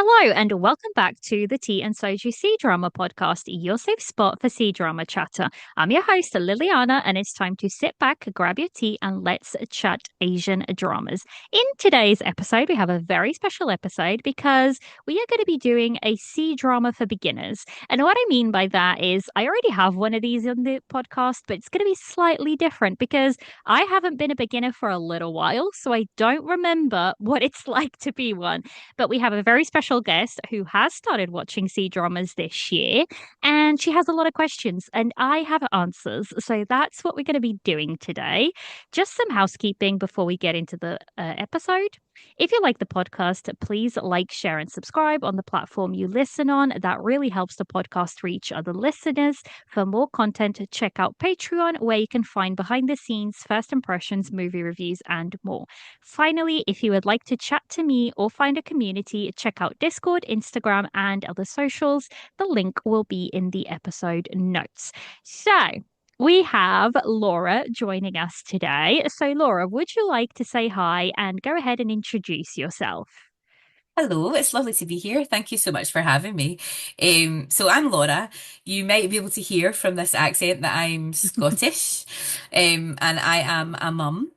Hello, and welcome back to the Tea and Soju Cdrama podcast, your safe spot for Cdrama chatter. I'm your host, Liliana, and it's time to sit back, grab your tea, and let's chat Asian dramas. In today's episode, we have a very special episode because we are going to be doing a C drama for beginners. And what I mean by that is, I already have one of these on the podcast, but it's going to be slightly different because I haven't been a beginner for a little while, so I don't remember what it's like to be one. But we have a very special guest who has started watching C dramas this year, and she has a lot of questions, and I have answers. So that's what we're going to be doing today. Just some housekeeping before we get into the episode. If you like the podcast, please like, share, and subscribe on the platform you listen on. That really helps the podcast reach other listeners. For more content, check out Patreon, where you can find behind the scenes, first impressions, movie reviews, and more. Finally, if you would like to chat to me or find a community, check out Discord, Instagram, and other socials. The link will be in the episode notes. So, we have Laura joining us today. So, Laura, would you like to say hi and go ahead and introduce yourself? Hello, it's lovely to be here. Thank you so much for having me. So I'm Laura. You might be able to hear from this accent that I'm Scottish, and I am a mum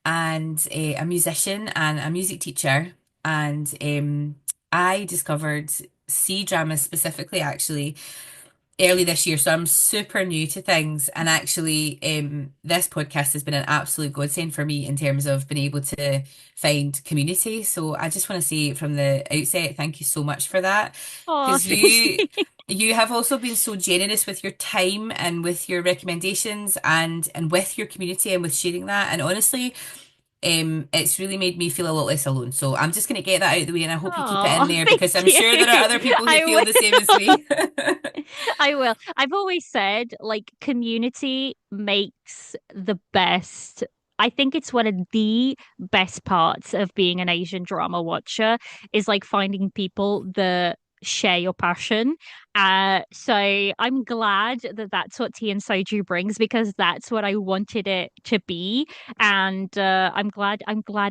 and a musician and a music teacher. And I discovered C dramas specifically, actually, early this year, so I'm super new to things. And actually, this podcast has been an absolute godsend for me in terms of being able to find community. So I just want to say from the outset, thank you so much for that, Oh, because you have also been so generous with your time and with your recommendations and with your community and with sharing that. And honestly, it's really made me feel a lot less alone. So I'm just going to get that out of the way, and I hope you keep it in oh, there thank because I'm you. sure there are other people who I feel the same as will. me. I will. I've always said, like, community makes the best. I think it's one of the best parts of being an Asian drama watcher is like finding people that share your passion. So I'm glad that that's what Tea and Soju brings because that's what I wanted it to be, and I'm glad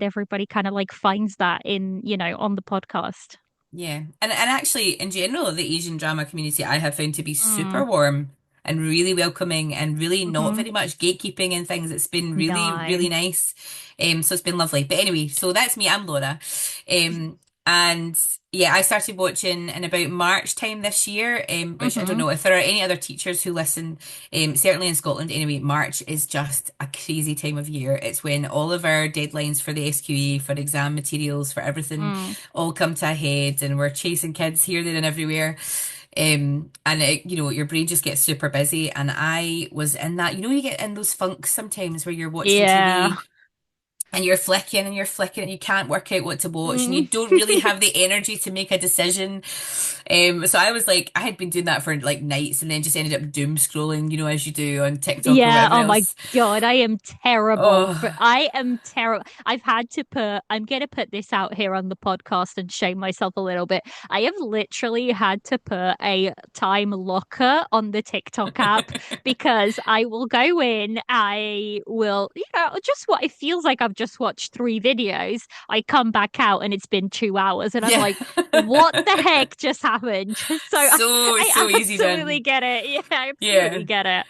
everybody kind of like finds that in on the podcast. Yeah. And actually, in general, the Asian drama community I have found to be super Mm. warm and really welcoming and really not Hmm. very much gatekeeping and things. It's been really, No. really nice. So it's been lovely. But anyway, so that's me. I'm Laura. And yeah, I started watching in about March time this year, which I don't Hmm. know if there are any other teachers who listen. Certainly in Scotland, anyway, March is just a crazy time of year. It's when all of our deadlines for the SQE, for exam materials, for everything Mm. all come to a head, and we're chasing kids here, there, and everywhere. And your brain just gets super busy. And I was in that, you get in those funks sometimes where you're watching Yeah. TV and you're flicking and you can't work out what to watch and Mm. you don't really have the energy to make a decision. So I was like, I had been doing that for like nights and then just ended up doom scrolling, as you do on TikTok or Yeah, whatever oh my else. God, I am terrible for Oh, I am terrible. I'm gonna put this out here on the podcast and shame myself a little bit. I have literally had to put a time locker on the TikTok app because I will go in, I will, just what it feels like I've just watched three videos. I come back out and it's been 2 hours and I'm yeah. like, what the heck just happened? So So I easy absolutely done. get it. Yeah, I absolutely Yeah. get it.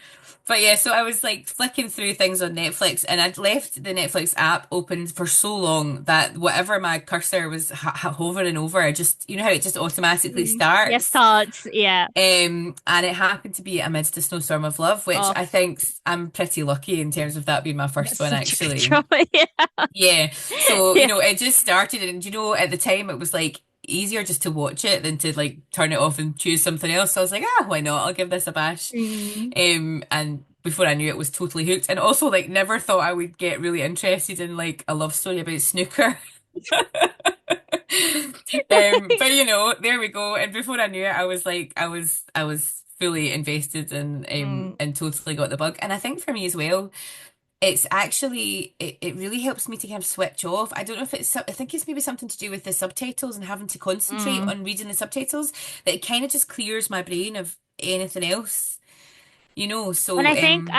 But yeah, so I was like flicking through things on Netflix and I'd left the Netflix app open for so long that whatever my cursor was hovering over, I just, you know how it just automatically Yes, starts? tarts. Yeah. And it happened to be amidst a snowstorm of love, which Oh, I think I'm pretty lucky in terms of that being my first that's one, such a good actually. drama. Yeah. Yeah. So, Yeah. it just started and at the time it was like easier just to watch it than to like turn it off and choose something else. So I was like, why not? I'll give this a bash. Mm. And before I knew it was totally hooked and also like never thought I would get really interested in like a love story about snooker. But there we go. And before I knew it, I was like, I was fully invested Mm. and totally got the bug. And I think for me as well, it's actually it really helps me to kind of switch off. I don't know if I think it's maybe something to do with the subtitles and having to concentrate Mm. on reading the subtitles that it kind of just clears my brain of anything else. And So I think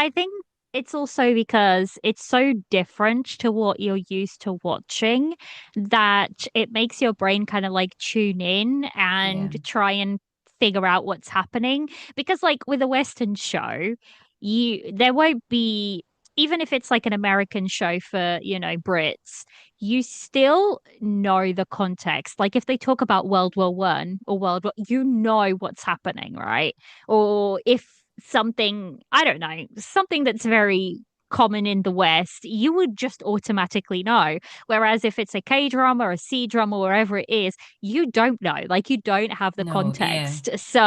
it's also because it's so different to what you're used to watching that it makes your brain kind of like tune in Yeah. and try and figure out what's happening. Because like with a Western show, there won't be, even if it's like an American show for, Brits, you still know the context. Like if they talk about World War I or you know what's happening, right? Or if something, I don't know, something that's very common in the West, you would just automatically know. Whereas if it's a K drama or a C drama, wherever it is, you don't know. Like you don't have the No, yeah. context. So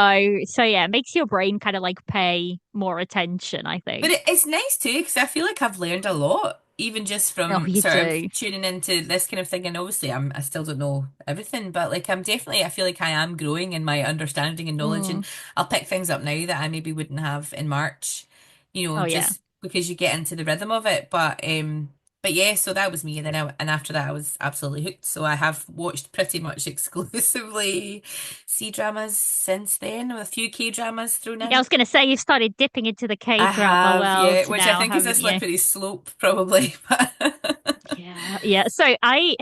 yeah, it makes your brain kind of like pay more attention, I But think. it's nice too, because I feel like I've learned a lot, even just Oh, from you sort of do. tuning into this kind of thing. And obviously, I still don't know everything, but like I feel like I am growing in my understanding and knowledge, and Mm. I'll pick things up now that I maybe wouldn't have in March, Oh yeah. just because you get into the rhythm of it. But yeah, so that was me, and and after that, I was absolutely hooked. So I have watched pretty much exclusively C dramas since then, with a few K dramas thrown Yeah, I in. was gonna say you've started dipping into the K I drama have, world yeah, which I now, think is a haven't you? slippery slope, probably. But Yeah, yeah. So I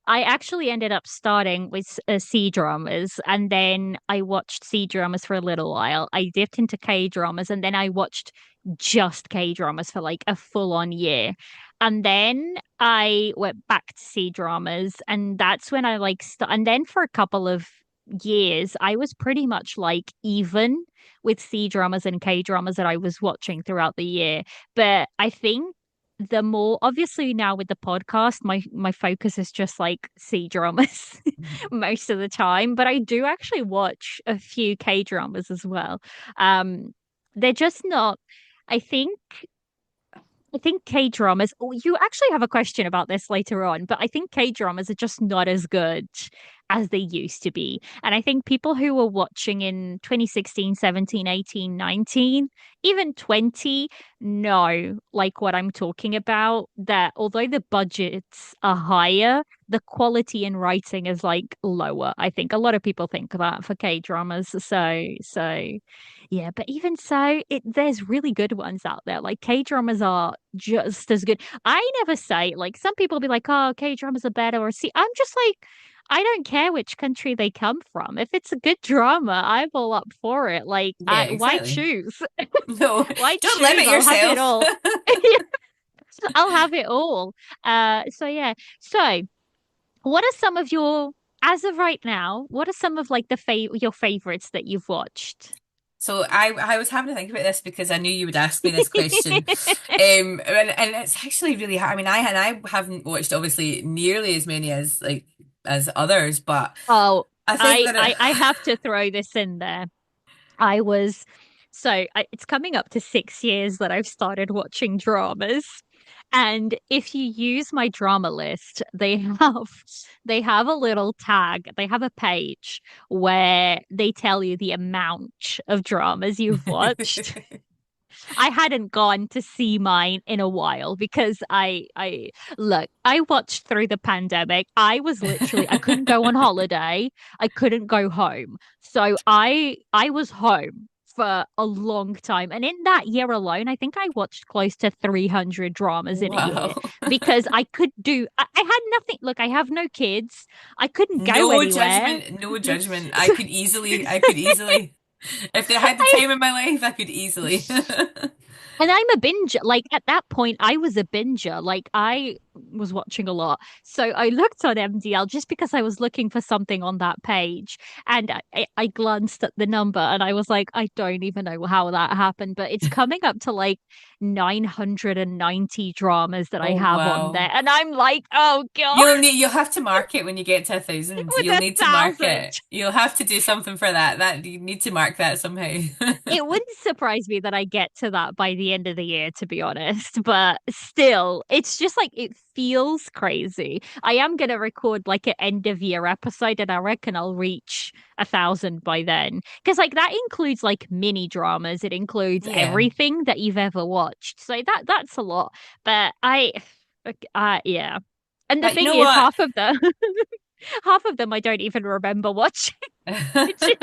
actually ended up starting with C dramas, and then I watched C dramas for a little while. I dipped into K dramas, and then I watched just K dramas for like a full on year. And then I went back to C dramas, and that's when I like and then for a couple of years, I was pretty much like even with C dramas and K dramas that I was watching throughout the year. But I think the more obviously now with the podcast, my focus is just like C dramas most of the time, but I do actually watch a few K dramas as well. Um, they're just not. I think I think K dramas. Oh, you actually have a question about this later on, but I think K dramas are just not as good as they used to be. And I think people who were watching in 2016, 17, 18, 19, even 20 know like what I'm talking about. That although the budgets are higher, the quality in writing is like lower. I think a lot of people think that for K dramas. So yeah, but even so, there's really good ones out there. Like K dramas are just as good. I never say like some people be like, "Oh, K dramas are better," or "See," I'm just like, I don't care which country they come from. If it's a good drama, I'm all up for it. Like, yeah, why exactly. choose? No, Why don't choose? limit I'll have it yourself. all. I'll have it all. So yeah. So, what are some of your, as of right now, what are some of like your favorites that you've watched? So I was having to think about this because I knew you would ask me this question. And it's actually really hard. I mean, I haven't watched obviously nearly as many as like as others, but Oh, I think that I have to throw this in there. I was it's coming up to 6 years that I've started watching dramas. And if you use my drama list, they have a little tag, they have a page where they tell you the amount of dramas you've watched. I hadn't gone to see mine in a while because I look, I watched through the pandemic. I was literally I couldn't go on holiday. I couldn't go home. So I was home for a long time. And in that year alone, I think I watched close to 300 dramas in a year wow. because I had nothing. Look, I have no kids. I couldn't go No anywhere. judgment, no judgment. I could easily, if I had the I time in my life, I could easily. And I'm a binger. Like at that point, I was a binger. Like I was watching a lot. So I looked on MDL just because I was looking for something on that page. And I glanced at the number and I was like, I don't even know how that happened. But it's coming up to like 990 dramas that I Oh have on wow. there. And I'm like, oh God, You'll have to mark it when you get to 1,000. with You'll a need to mark thousand. it. You'll have to do something for that. That you need to mark that somehow. It wouldn't surprise me that I get to that by the end of the year, to be honest. But still, it's just like it feels crazy. I am gonna record like an end of year episode, and I reckon I'll reach 1,000 by then. Because like that includes like mini dramas. It includes Yeah. everything that you've ever watched. So that's a lot. But yeah. And the But you thing know is, what? half of them, half of them I don't even remember watching. It's just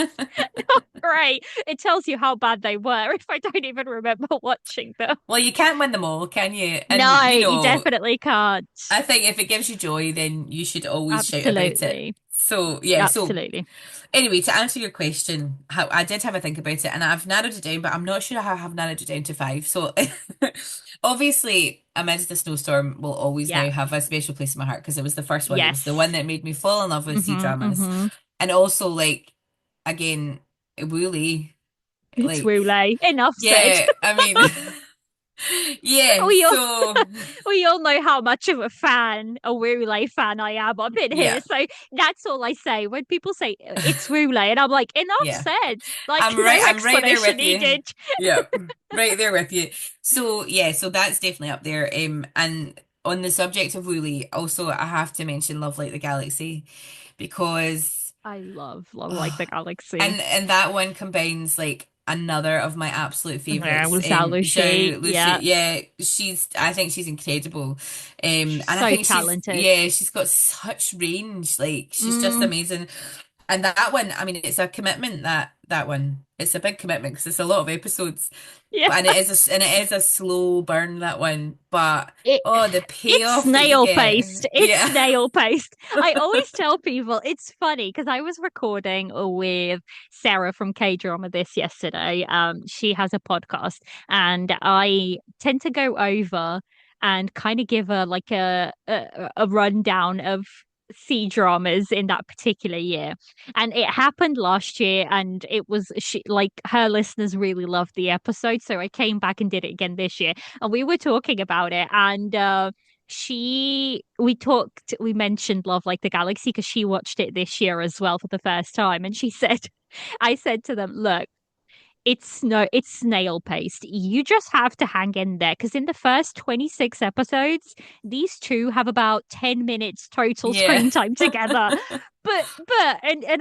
not great. It tells you how bad they were if I don't even remember watching them. Well, you can't win them all, can you? And No, you definitely can't. I think if it gives you joy, then you should always shout about it. Absolutely. So, yeah, so Absolutely. anyway, to answer your question, how I did have a think about it and I've narrowed it down, but I'm not sure how I've narrowed it down to five. So obviously, Amidst the Snowstorm will always Yeah. now have a special place in my heart because it was the first one. It was the one Yes. that made me fall in love with sea Mm-hmm. dramas. Mm-hmm. And also like again, Wooly, It's like Roulet. Enough said. yeah, I mean yeah, we all so we all know how much of a fan, a Roulet fan I am. I've been here, yeah. so that's all I say when people say it's Roulet, and I'm like, enough Yeah. said. Like no I'm right there explanation with you. needed. Yeah, right there with you. So yeah, so that's definitely up there. And on the subject of Wooly, also I have to mention Love Like the Galaxy because I love like oh, the galaxy. and that one combines like another of my absolute Yeah, favorites. with Zalushi. Zhao Lucia. Yeah, Yeah, I think she's incredible. she's And I so think talented. she's got such range. Like she's just Mm, amazing. And that one, I mean, it's a commitment that one. It's a big commitment because it's a lot of episodes. yeah. And it is a slow burn, that one. But It oh, the it's payoff that you snail get. paced. It's Yeah. snail paced. I always tell people it's funny because I was recording with Sarah from K-Drama this yesterday. She has a podcast, and I tend to go over and kind of give her like a rundown of C dramas in that particular year. And it happened last year, and it was like her listeners really loved the episode, so I came back and did it again this year, and we were talking about it, and we mentioned Love Like the Galaxy because she watched it this year as well for the first time, and she said, I said to them, look, it's snail paced. You just have to hang in there because in the first 26 episodes, these two have about 10 minutes total Yeah. screen time together. But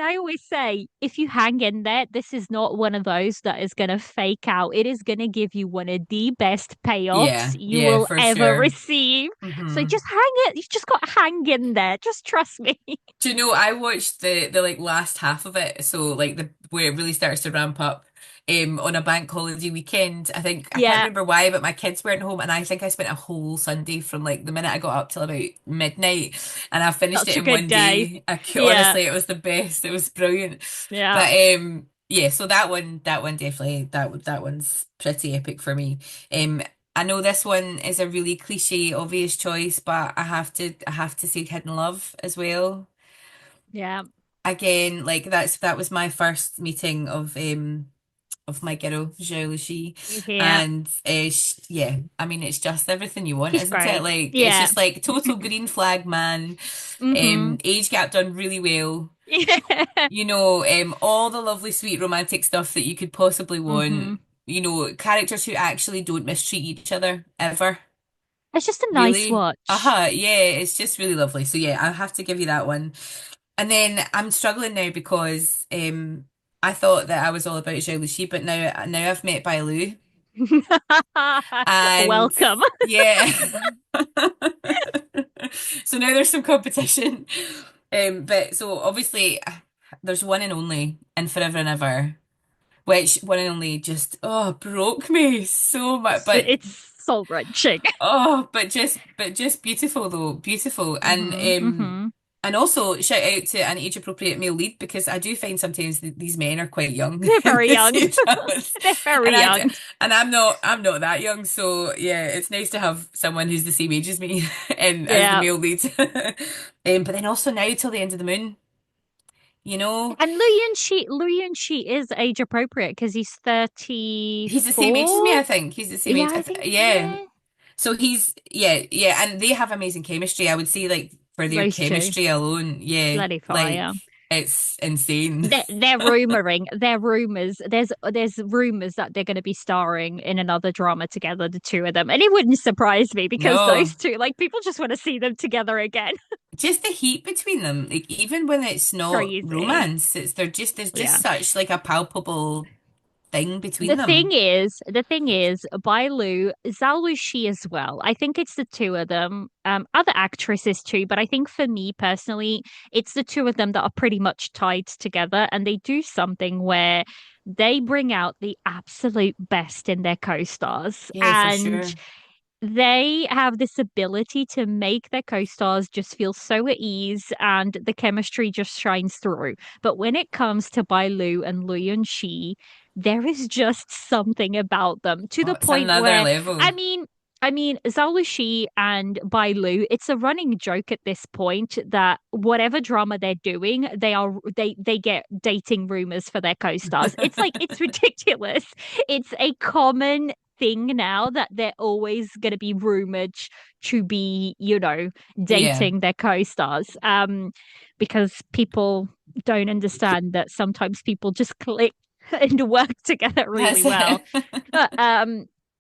I always say, if you hang in there, this is not one of those that is gonna fake out. It is gonna give you one of the best payoffs Yeah. you Yeah, will for ever sure. receive. So Hmm. just hang it. You just got to hang in there. Just trust me. Do you know, I watched the like last half of it, so like the where it really starts to ramp up on a bank holiday weekend. I can't Yeah, remember why, but my kids weren't home and I think I spent a whole Sunday from like the minute I got up till about midnight and I finished such it a in good one day. day. Yeah, Honestly, it was the best. It was brilliant. yeah. But yeah, so that one definitely that one's pretty epic for me. Um I know this one is a really cliche, obvious choice, but I have to say Hidden Love as well. Yeah. Again, like that was my first meeting of my girl Zhao Lushi, Yeah. and yeah, I mean it's just everything you want, She's isn't it? great. Like it's Yeah. just like total green flag man. Mm-hmm. Age gap done really well. Yeah. You know, all the lovely, sweet, romantic stuff that you could possibly Mm-hmm. want. You know, characters who actually don't mistreat each other ever. It's just a nice Really? watch. Uh-huh, yeah, it's just really lovely. So yeah, I have to give you that one. And then I'm struggling now because I thought that I was all about Zhao Lushi, but now I've met Bai Lu and Welcome. yeah. So now there's some competition. But so obviously there's one and only and forever and ever, which one and only just broke me so much. But It's soul wrenching. but just beautiful though, beautiful. Mm-hmm. Mm-hmm. And also shout out to an age appropriate male lead because I do find sometimes these men are quite young They're in very this young. age. They're very And young. I'm not that young, so yeah, it's nice to have someone who's the same age as me and as the Yeah. male lead. But then also now till the end of the moon, you know, And Lu Yunxi is age appropriate because he's he's the same age as me, 34. I think. He's the same Yeah, age. I think, Yeah. yeah. So he's yeah, and they have amazing chemistry. I would say like for their Those two. chemistry alone, yeah, Bloody like fire. it's insane. They're rumoring. They're rumors. There's rumors that they're going to be starring in another drama together, the two of them, and it wouldn't surprise me because those No, two, like, people just want to see them together again. just the heat between them. Like even when it's not Crazy. romance, it's there's just Yeah. such like a palpable. thing between them. The thing is, Bailu, Zhao as well. I think it's the two of them. Other actresses too, but I think for me personally, it's the two of them that are pretty much tied together, and they do something where they bring out the absolute best in their co-stars. Yeah, for And sure. they have this ability to make their co-stars just feel so at ease and the chemistry just shines through. But when it comes to Bai Lu and Lu Yunxi, there is just something about them to Oh, the it's point another where I level. mean Zhao Lushi and Bai Lu, it's a running joke at this point that whatever drama they're doing, they get dating rumors for their co-stars. It's like it's ridiculous. It's a common thing now that they're always going to be rumored to be, Yeah, dating their co-stars. Because people don't understand that sometimes people just click and work together really that's well. it. But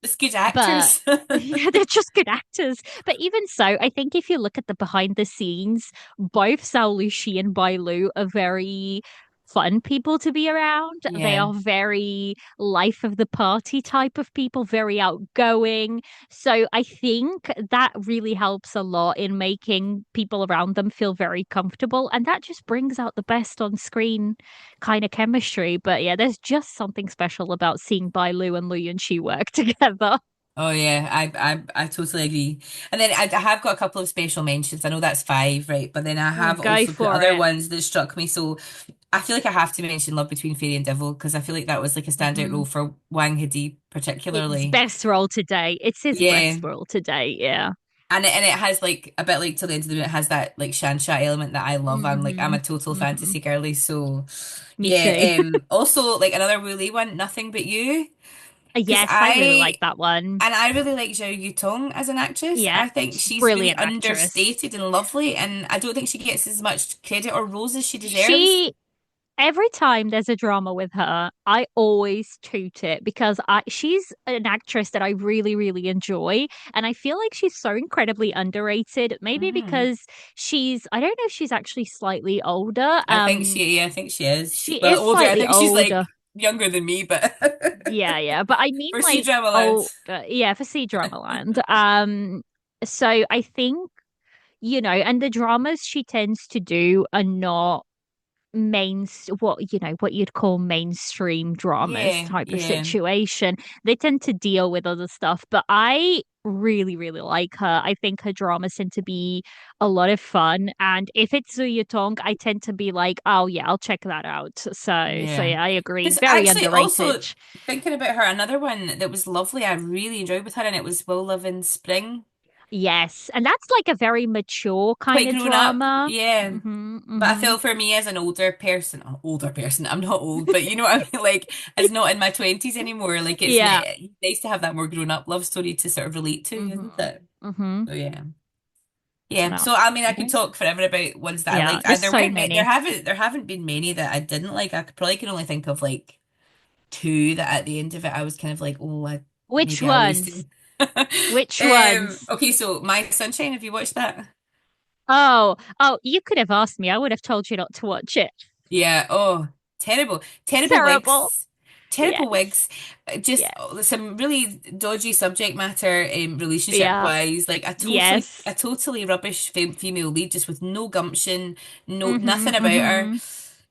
It's good but actors. yeah, they're just good actors. But even so, I think if you look at the behind the scenes, both Sao Lushi and Bai Lu are very fun people to be around. They Yeah. are very life of the party type of people, very outgoing. So I think that really helps a lot in making people around them feel very comfortable. And that just brings out the best on screen kind of chemistry. But yeah, there's just something special about seeing Bai Lu and Lu Yunxi work together. Oh yeah, I totally agree. And then I have got a couple of special mentions. I know that's five, right? But then I Oh, have go also put for other it. ones that struck me. So I feel like I have to mention Love Between Fairy and Devil because I feel like that was like a standout Hmm. role for Wang Hidi It's particularly. best role today. It's his Yeah. best role today. Yeah. And it has like a bit like Till the End of the Moon, it has that like Shansha element that I love. I'm Hmm. a total Hmm. fantasy girly, so Me too. yeah. Also like another Wooly one, Nothing But You. Because Yes, I really like that one. I really like Zhao Yutong as an actress. Yeah, I think she's she's really brilliant actress. understated and lovely, and I don't think she gets as much credit or roles as she deserves. She Every time there's a drama with her, I always toot it because she's an actress that I really, really enjoy. And I feel like she's so incredibly underrated. Maybe Hmm. because I don't know if she's actually slightly older. Yeah, I think she is. She Well, is older. I slightly think she's older. like younger than me, but Yeah, yeah. But I mean for like, C-drama oh, lands. yeah, for Cdrama Land. So I think, and the dramas she tends to do are not what you'd call mainstream dramas Yeah, type of yeah, situation. They tend to deal with other stuff, but I really, really like her. I think her dramas tend to be a lot of fun, and if it's Zuyatong, I tend to be like, oh yeah, I'll check that out. So yeah. yeah, I agree. Because Very actually, underrated. also thinking about her, another one that was lovely, I really enjoyed with her, and it was Will Live in Spring. Yes, and that's like a very mature kind Quite of grown up, drama. yeah. Hmm. But I Hmm. feel for me as an older person, I'm not old, but you know what I mean? Like, as not in my 20s anymore, like Yeah. it's nice to have that more grown up love story to sort of relate to, isn't Hmm. it? Hmm. So yeah. Yeah. No. So I mean I could Yeah. talk forever about ones that I Yeah, liked. there's There so weren't many. there haven't been many that I didn't like. I could probably can only think of like two that at the end of it I was kind of like, oh, Which maybe I ones? wasted. Which ones? Okay, so My Sunshine, have you watched that? Oh, you could have asked me. I would have told you not to watch it. Yeah. Oh, terrible, terrible Terrible. wigs, terrible Yes. wigs. Just Yes. some really dodgy subject matter, relationship Yeah. wise. Like a Yes. totally rubbish female lead, just with no gumption, no Mm-hmm. nothing about her.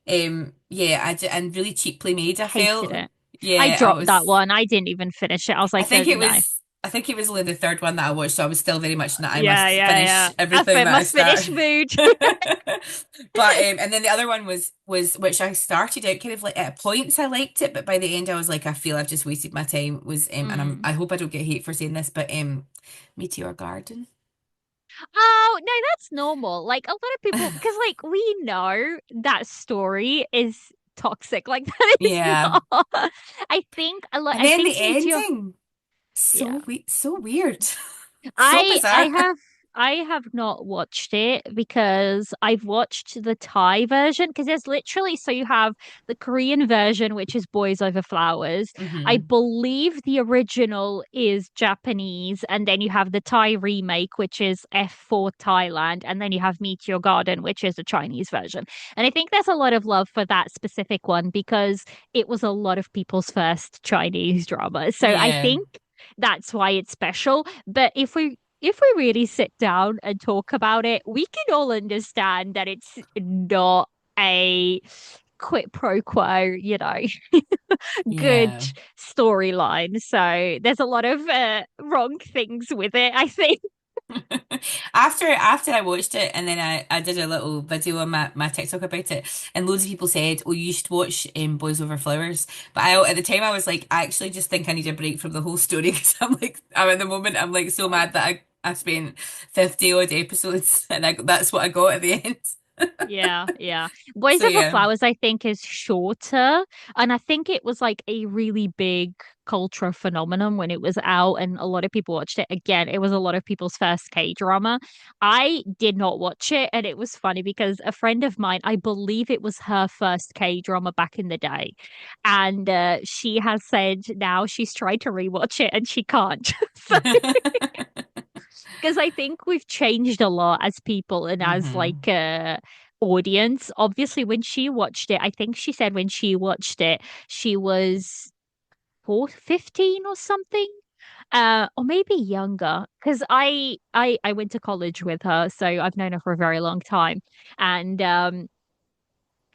Mm-hmm. Yeah, and really cheaply made. I Hated felt. it. I Yeah, I dropped that was. one. I didn't even finish it. I was like, no. I think it was only the third one that I watched, so I was still very much in that I Yeah, must yeah, finish yeah. everything that I Must start. finish mood. But and then the other one was which I started out kind of like at points I liked it, but by the end I was like, I feel I've just wasted my time. Was and Mm. I hope I don't get hate for saying this, but Meteor Garden. Oh, no, that's normal. Like a lot of people, because like we know that story is toxic. Like that is Yeah. not. And I then think the Meteor. ending. Yeah. So weird. So I bizarre. have. I have not watched it because I've watched the Thai version because there's literally so you have the Korean version which is Boys Over Flowers. I Hmm. believe the original is Japanese and then you have the Thai remake which is F4 Thailand and then you have Meteor Garden which is a Chinese version. And I think there's a lot of love for that specific one because it was a lot of people's first Chinese drama. So I Yeah. think that's why it's special. But if we really sit down and talk about it, we can all understand that it's not a quid pro quo, good Yeah. storyline. So there's a lot of wrong things with it, I think. After I watched it and then I did a little video on my TikTok about it and loads of people said, "Oh, you should watch Boys Over Flowers." But at the time I was like, I actually just think I need a break from the whole story because I'm at the moment I'm like so mad that I spent 50 odd episodes and that's what I got at the end. Yeah, yeah. Boys So Over yeah. Flowers, I think, is shorter. And I think it was like a really big cultural phenomenon when it was out and a lot of people watched it. Again, it was a lot of people's first K-drama. I did not watch it, and it was funny because a friend of mine, I believe it was her first K-drama back in the day. And she has said now she's tried to rewatch it and she can't. So because I think we've changed a lot as people and as Hmm. like audience. Obviously, when she watched it, I think she said when she watched it, she was 15 or something. Or maybe younger, because I went to college with her, so I've known her for a very long time. And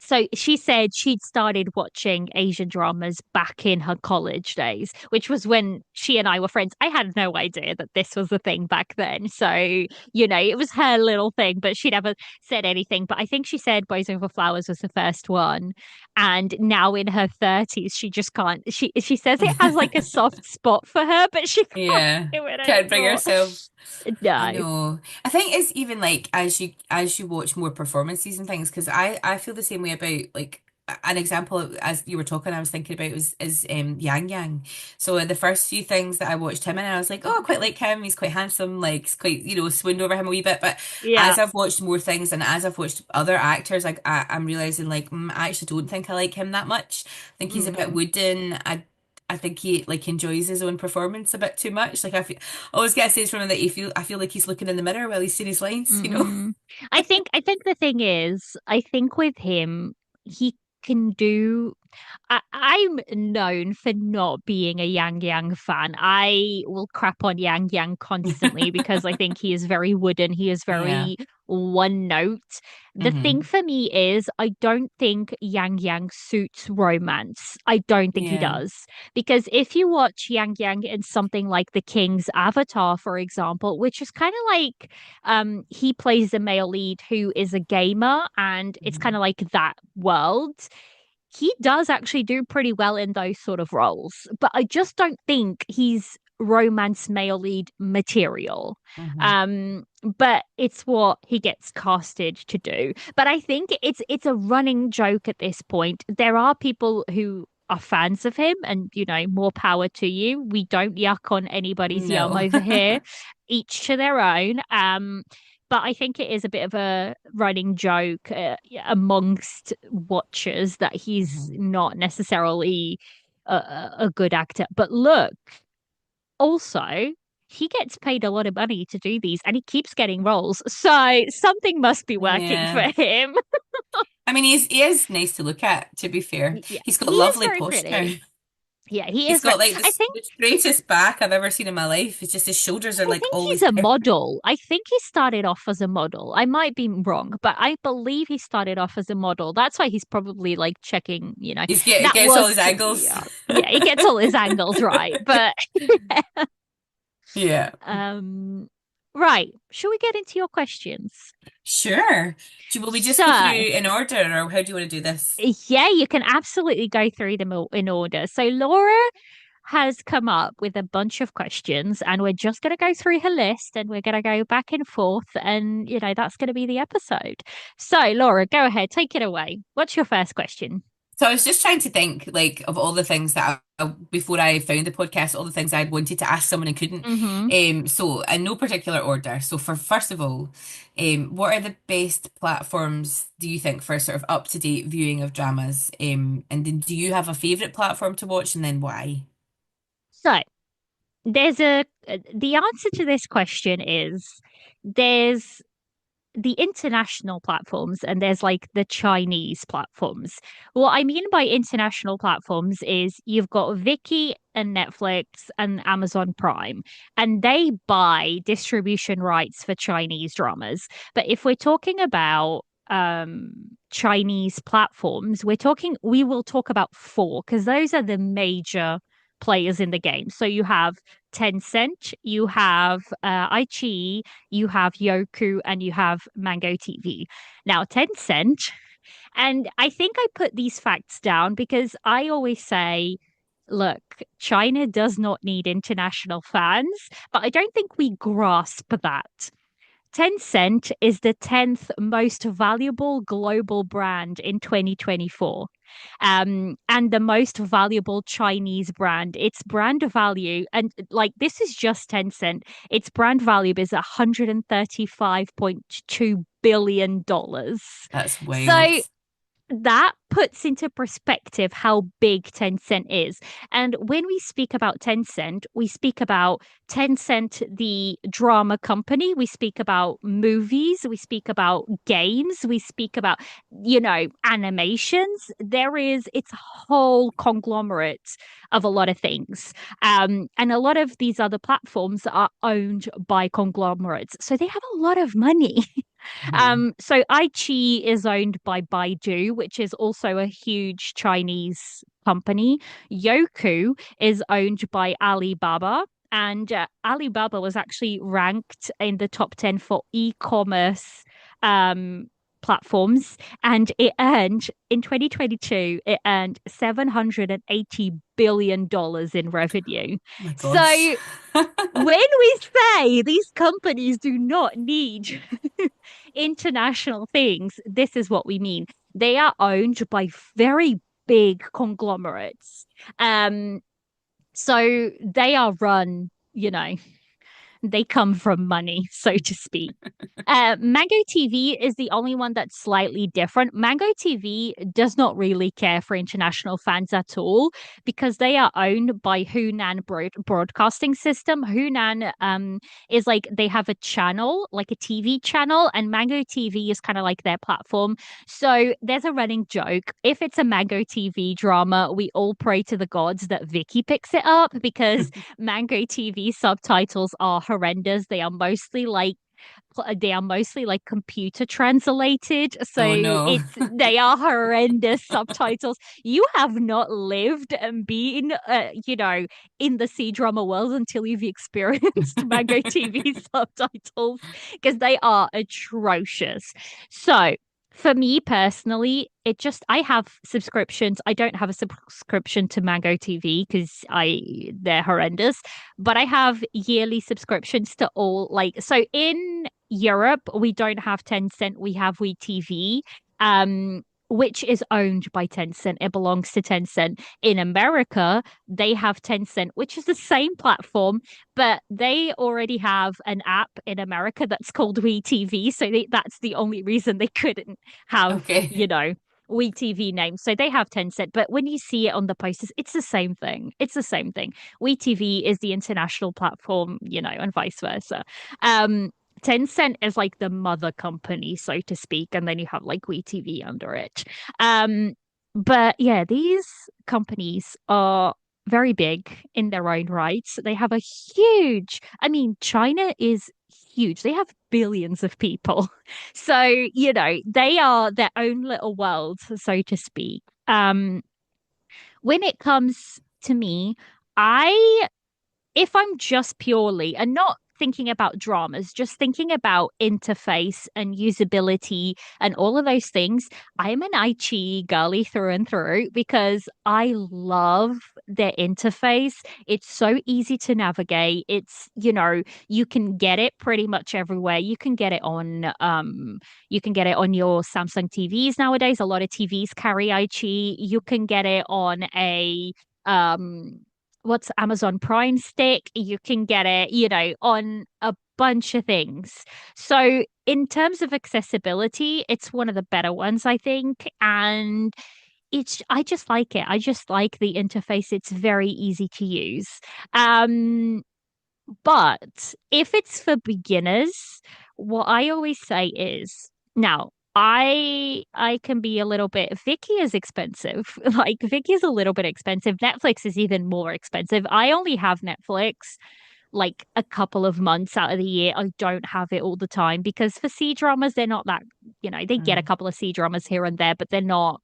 so she said she'd started watching Asian dramas back in her college days, which was when she and I were friends. I had no idea that this was a thing back then. So, it was her little thing, but she never said anything. But I think she said Boys Over Flowers was the first one. And now in her 30s, she just can't. She says it has like a soft spot for her, but she can't Yeah. do it Can't bring anymore. herself. I No. know. I think it's even like as you watch more performances and things, because I feel the same way about like an example as you were talking, I was thinking about was is Yang Yang. So the first few things that I watched him in, I was like, oh, I quite like him. He's quite handsome, like it's quite swooned over him a wee bit. But Yeah. as I've watched more things and as I've watched other actors, like I'm realizing like I actually don't think I like him that much. I think he's a bit Mm-mm. wooden. I think he like enjoys his own performance a bit too much. Like I always get a sense from him that I feel like he's looking in the mirror while he's saying his lines. Mm-mm. I think the thing is, I think with him, he can do I'm known for not being a Yang Yang fan. I will crap on Yang Yang constantly because I think he is very wooden. He is Yeah. very one note. The thing Hmm. for me is, I don't think Yang Yang suits romance. I don't think he Yeah. does. Because if you watch Yang Yang in something like The King's Avatar, for example, which is kind of like he plays the male lead who is a gamer, and it's kind Hmm. of like that world he does actually do pretty well in those sort of roles, but I just don't think he's romance male lead material. Hmm. But it's what he gets casted to do. But I think it's a running joke at this point. There are people who are fans of him, and more power to you. We don't yuck on anybody's yum No. over here. Each to their own. But I think it is a bit of a running joke amongst watchers that he's Hmm. not necessarily a good actor. But look, also, he gets paid a lot of money to do these and he keeps getting roles. So something must be working for Yeah. him. I mean, he is nice to look at, to be fair. Yeah, He's got he is lovely very posture. pretty. Yeah, he He's is very. got like I think the straightest back I've ever seen in my life. It's just his shoulders are I like think he's always a perfect. model. I think he started off as a model. I might be wrong, but I believe he started off as a model. That's why he's probably like checking, He that gets all his was, angles. yeah, yeah, he gets all his angles right. But Yeah. um right, shall we get into your questions? Sure. Will we just go through So, in order, or how do you want to do this? yeah, you can absolutely go through them all in order. So Laura has come up with a bunch of questions, and we're just going to go through her list and we're going to go back and forth. And, that's going to be the episode. So, Laura, go ahead, take it away. What's your first question? So I was just trying to think, like, of all the things that before I found the podcast, all the things I'd wanted to ask someone and couldn't. Hmm. So in no particular order. So for first of all, what are the best platforms do you think for sort of up-to-date viewing of dramas? And then do you have a favorite platform to watch and then why? So there's the answer to this question is there's the international platforms and there's like the Chinese platforms. What I mean by international platforms is you've got Viki and Netflix and Amazon Prime, and they buy distribution rights for Chinese dramas. But if we're talking about Chinese platforms, we will talk about four because those are the major players in the game. So you have Tencent, you have iQIYI, you have Yoku, and you have Mango TV. Now, Tencent, and I think I put these facts down because I always say, look, China does not need international fans, but I don't think we grasp that. Tencent is the 10th most valuable global brand in 2024, and the most valuable Chinese brand. Its brand value, and like this is just Tencent, its brand value is $135.2 billion. That's wild. So that puts into perspective how big Tencent is. And when we speak about Tencent, we speak about Tencent, the drama company, we speak about movies, we speak about games, we speak about, animations. It's a whole conglomerate of a lot of things. And a lot of these other platforms are owned by conglomerates. So they have a lot of money. Mhm. So iQIYI is owned by Baidu, which is also a huge Chinese company. Yoku is owned by Alibaba. And Alibaba was actually ranked in the top 10 for e-commerce um, platforms. And in 2022, it earned $780 billion in revenue. Oh my gosh. So when we say these companies do not need international things, this is what we mean. They are owned by very big conglomerates. Um, so they are run, they come from money, so to speak. Mango TV is the only one that's slightly different. Mango TV does not really care for international fans at all because they are owned by Hunan Broadcasting System. Hunan is like they have a channel, like a TV channel, and Mango TV is kind of like their platform. So there's a running joke. If it's a Mango TV drama, we all pray to the gods that Vicky picks it up because Mango TV subtitles are horrendous. They are mostly like computer translated. Oh So no. they are horrendous subtitles. You have not lived and been, in the C drama world until you've experienced Mango TV subtitles because they are atrocious. So for me personally, I have subscriptions. I don't have a subscription to Mango TV because they're horrendous, but I have yearly subscriptions to all so in Europe we don't have Tencent, we have WeTV, which is owned by Tencent. It belongs to Tencent. In America, they have Tencent, which is the same platform, but they already have an app in America that's called WeTV. So that's the only reason they couldn't have, Okay. WeTV name. So they have Tencent, but when you see it on the posters, it's the same thing. It's the same thing. WeTV is the international platform, and vice versa. Um, Tencent is like the mother company, so to speak, and then you have like WeTV under it. Um, but yeah, these companies are very big in their own rights. They have a China is huge. They have billions of people. So, they are their own little world, so to speak. When it comes to me, I if I'm just purely and not thinking about dramas, just thinking about interface and usability and all of those things, I'm an iQIYI girly through and through because I love their interface. It's so easy to navigate. You can get it pretty much everywhere. You can get it on your Samsung TVs nowadays. A lot of TVs carry iQIYI. You can get it on a what's Amazon Prime Stick. You can get it, on a bunch of things. So in terms of accessibility, it's one of the better ones, I think. And I just like it. I just like the interface. It's very easy to use. Um, but if it's for beginners, what I always say is now I can be a little bit Viki is expensive. Like Viki is a little bit expensive. Netflix is even more expensive. I only have Netflix like a couple of months out of the year. I don't have it all the time because for C dramas, they're not that, they get a Mm. couple of C dramas here and there, but they're not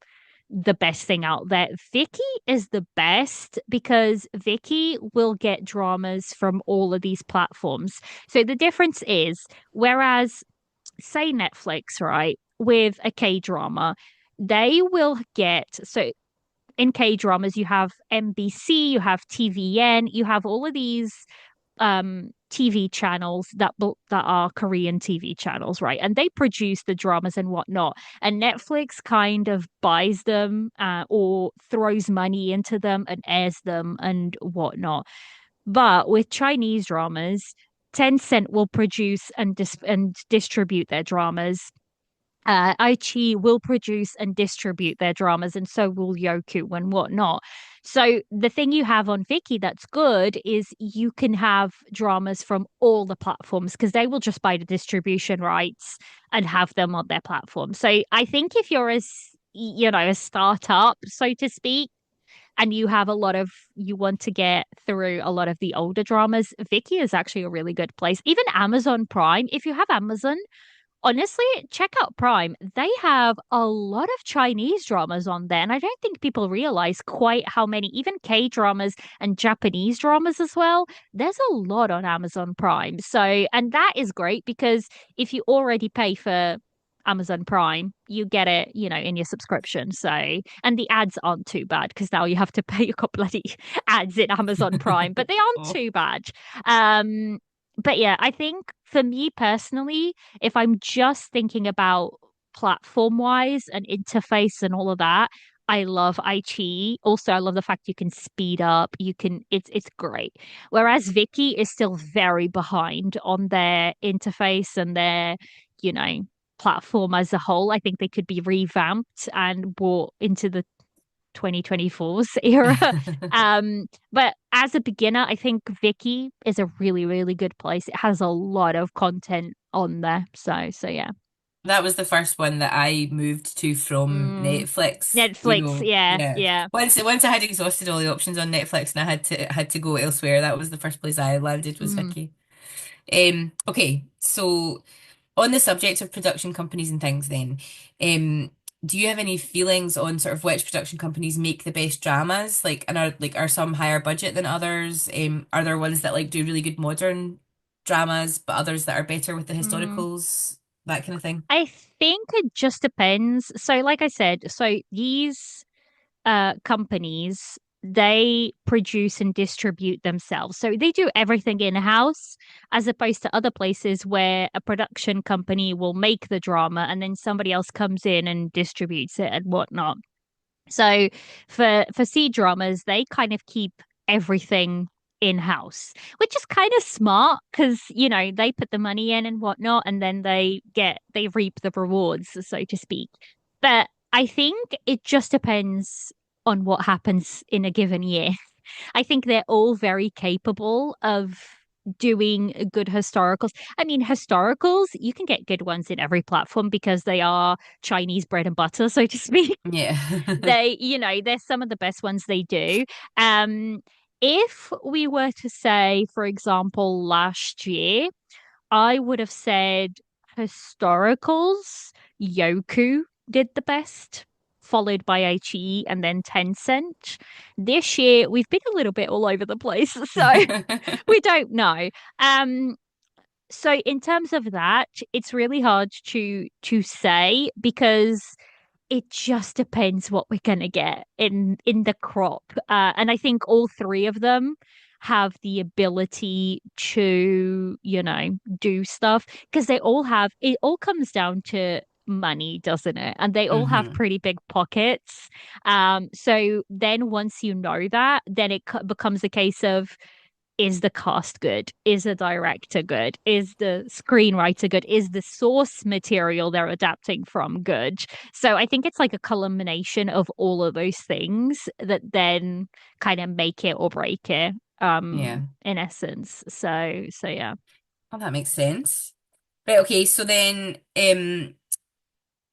the best thing out there. Vicky is the best because Vicky will get dramas from all of these platforms. So the difference is, whereas, say, Netflix, right, with a K drama, they will get, so in K dramas, you have MBC, you have TVN, you have all of these TV channels that are Korean TV channels, right? And they produce the dramas and whatnot. And Netflix kind of buys them or throws money into them and airs them and whatnot. But with Chinese dramas, Tencent will produce and distribute their dramas. Aichi will produce and distribute their dramas, and so will Yoku and whatnot. So the thing you have on Viki that's good is you can have dramas from all the platforms because they will just buy the distribution rights and have them on their platform. So I think if you're a startup, so to speak, and you want to get through a lot of the older dramas, Viki is actually a really good place. Even Amazon Prime, if you have Amazon, honestly, check out Prime. They have a lot of Chinese dramas on there, and I don't think people realize quite how many, even K dramas and Japanese dramas as well. There's a lot on Amazon Prime. So, and that is great because if you already pay for Amazon Prime, you get it, in your subscription. So, and the ads aren't too bad because now you have to pay your bloody ads in Amazon Prime, but they aren't Oh. too bad. Um, but yeah, I think for me personally, if I'm just thinking about platform wise and interface and all of that, I love iQIYI. Also, I love the fact you can speed up. It's great. Whereas Vicky is still very behind on their interface and their, you know, platform as a whole. I think they could be revamped and brought into the 2024's era. But as a beginner, I think Vicky is a really, really good place. It has a lot of content on there. So yeah. That was the first one that I moved to from Mm, Netflix. Netflix, yeah, Yeah. yeah. Once I had exhausted all the options on Netflix and I had to go elsewhere, that was the first place I landed was Mm, Vicky. Okay, so on the subject of production companies and things then, do you have any feelings on sort of which production companies make the best dramas? Like, and are some higher budget than others? Are there ones that like do really good modern dramas, but others that are better with the mm. historicals, that kind of thing? I think it just depends. So, like I said, so these companies, they produce and distribute themselves. So they do everything in-house, as opposed to other places where a production company will make the drama and then somebody else comes in and distributes it and whatnot. So for C dramas, they kind of keep everything in-house, which is kind of smart because they put the money in and whatnot, and then they reap the rewards, so to speak. But I think it just depends on what happens in a given year. I think they're all very capable of doing good historicals. I mean, historicals, you can get good ones in every platform because they are Chinese bread and butter, so to speak. Yeah. They're some of the best ones they do. Um, if we were to say, for example, last year, I would have said historicals, Yoku did the best, followed by HE and then Tencent. This year, we've been a little bit all over the place, so we don't know. Um, so in terms of that, it's really hard to say because it just depends what we're gonna get in the crop. And I think all three of them have the ability to, do stuff because they all have it all comes down to money, doesn't it? And they all have Hmm. pretty big pockets. So then once you know that, then it becomes a case of, is the cast good? Is the director good? Is the screenwriter good? Is the source material they're adapting from good? So I think it's like a culmination of all of those things that then kind of make it or break it, Yeah. in essence. So yeah. Oh, that makes sense. Right, okay, so then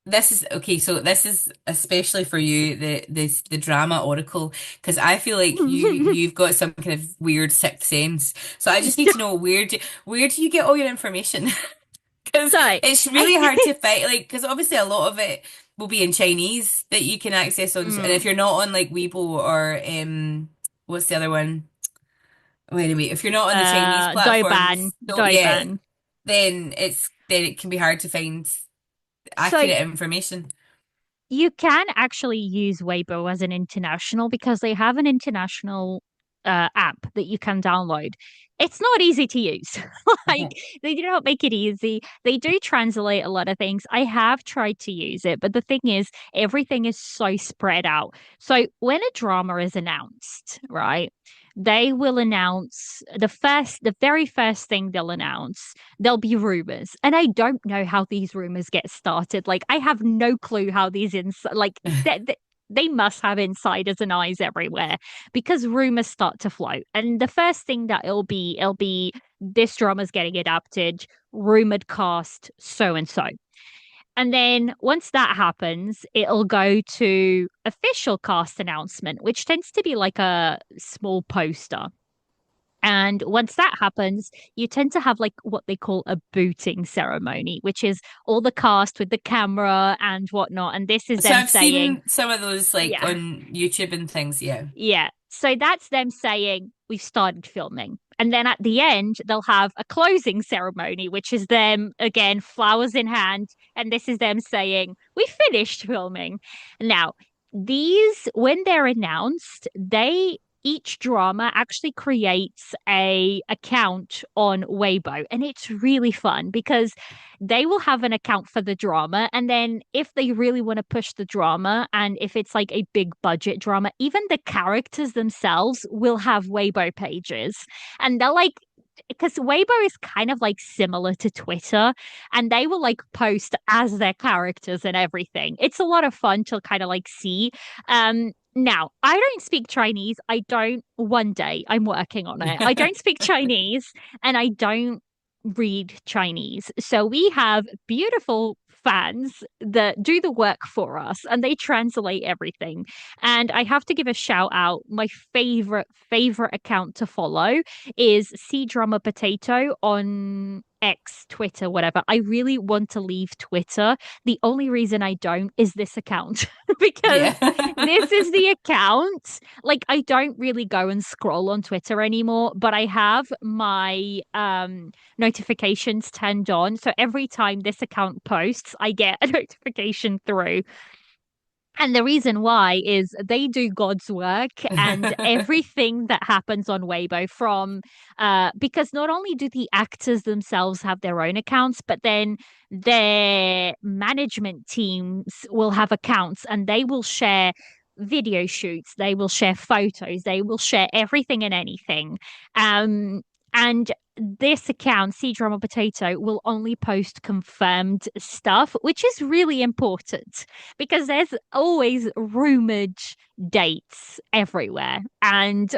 this is okay, so this is especially for you, the drama oracle, because I feel like you've got some kind of weird sixth sense. So I just need to know where do you get all your information? Because So it's really hard to find, like, because obviously a lot of it will be in Chinese that you can access on, and if mm, you're not on like Weibo or what's the other one? Wait a minute, if you're not on the Chinese Douban, platforms, don't yeah, Douban. then it can be hard to find So accurate information. you can actually use Weibo as an international because they have an international app that you can download. It's not easy to use. Like, they do not make it easy. They do translate a lot of things. I have tried to use it, but the thing is, everything is so spread out. So when a drama is announced, right? They will announce the very first thing they'll announce, there'll be rumors. And I don't know how these rumors get started. Like, I have no clue how they must have insiders and eyes everywhere because rumors start to float. And the first thing that it'll be this drama's getting adapted, rumored cast, so and so. And then once that happens, it'll go to official cast announcement, which tends to be like a small poster. And once that happens, you tend to have like what they call a booting ceremony, which is all the cast with the camera and whatnot. And this is So them I've saying, seen some of those like yeah, on YouTube and things, yeah. yeah. So that's them saying, we've started filming. And then at the end, they'll have a closing ceremony, which is them again, flowers in hand. And this is them saying, we finished filming. Now, these, when they're announced, each drama actually creates a account on Weibo, and it's really fun because they will have an account for the drama, and then if they really want to push the drama, and if it's like a big budget drama, even the characters themselves will have Weibo pages, and they're like, because Weibo is kind of like similar to Twitter, and they will like post as their characters and everything. It's a lot of fun to kind of like see. Now, I don't speak Chinese. I don't, one day, I'm working on it. I don't speak Chinese, and I don't read Chinese. So we have beautiful fans that do the work for us, and they translate everything. And I have to give a shout out. My favorite account to follow is Cdrama Potato on X, Twitter, whatever. I really want to leave Twitter. The only reason I don't is this account because Yeah. this is the account. Like, I don't really go and scroll on Twitter anymore, but I have my notifications turned on. So every time this account posts, I get a notification through. And the reason why is they do God's work, and everything that happens on Weibo because not only do the actors themselves have their own accounts, but then their management teams will have accounts, and they will share video shoots, they will share photos, they will share everything and anything. And this account, C Drama Potato, will only post confirmed stuff, which is really important because there's always rumored dates everywhere. And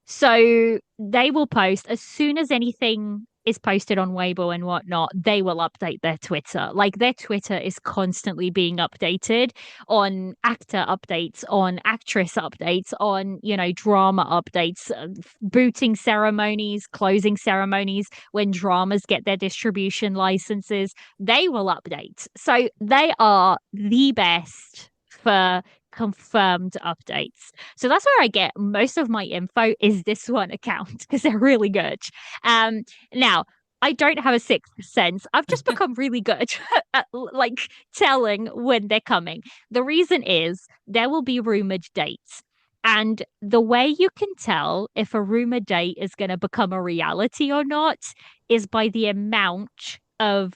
so they will post as soon as anything is posted on Weibo and whatnot, they will update their Twitter. Like, their Twitter is constantly being updated on actor updates, on actress updates, on, drama updates, booting ceremonies, closing ceremonies, when dramas get their distribution licenses, they will update. So they are the best for confirmed updates. So that's where I get most of my info, is this one account, because they're really good. Now, I don't have a sixth sense. I've just become really good at like telling when they're coming. The reason is there will be rumored dates. And the way you can tell if a rumor date is going to become a reality or not is by the amount of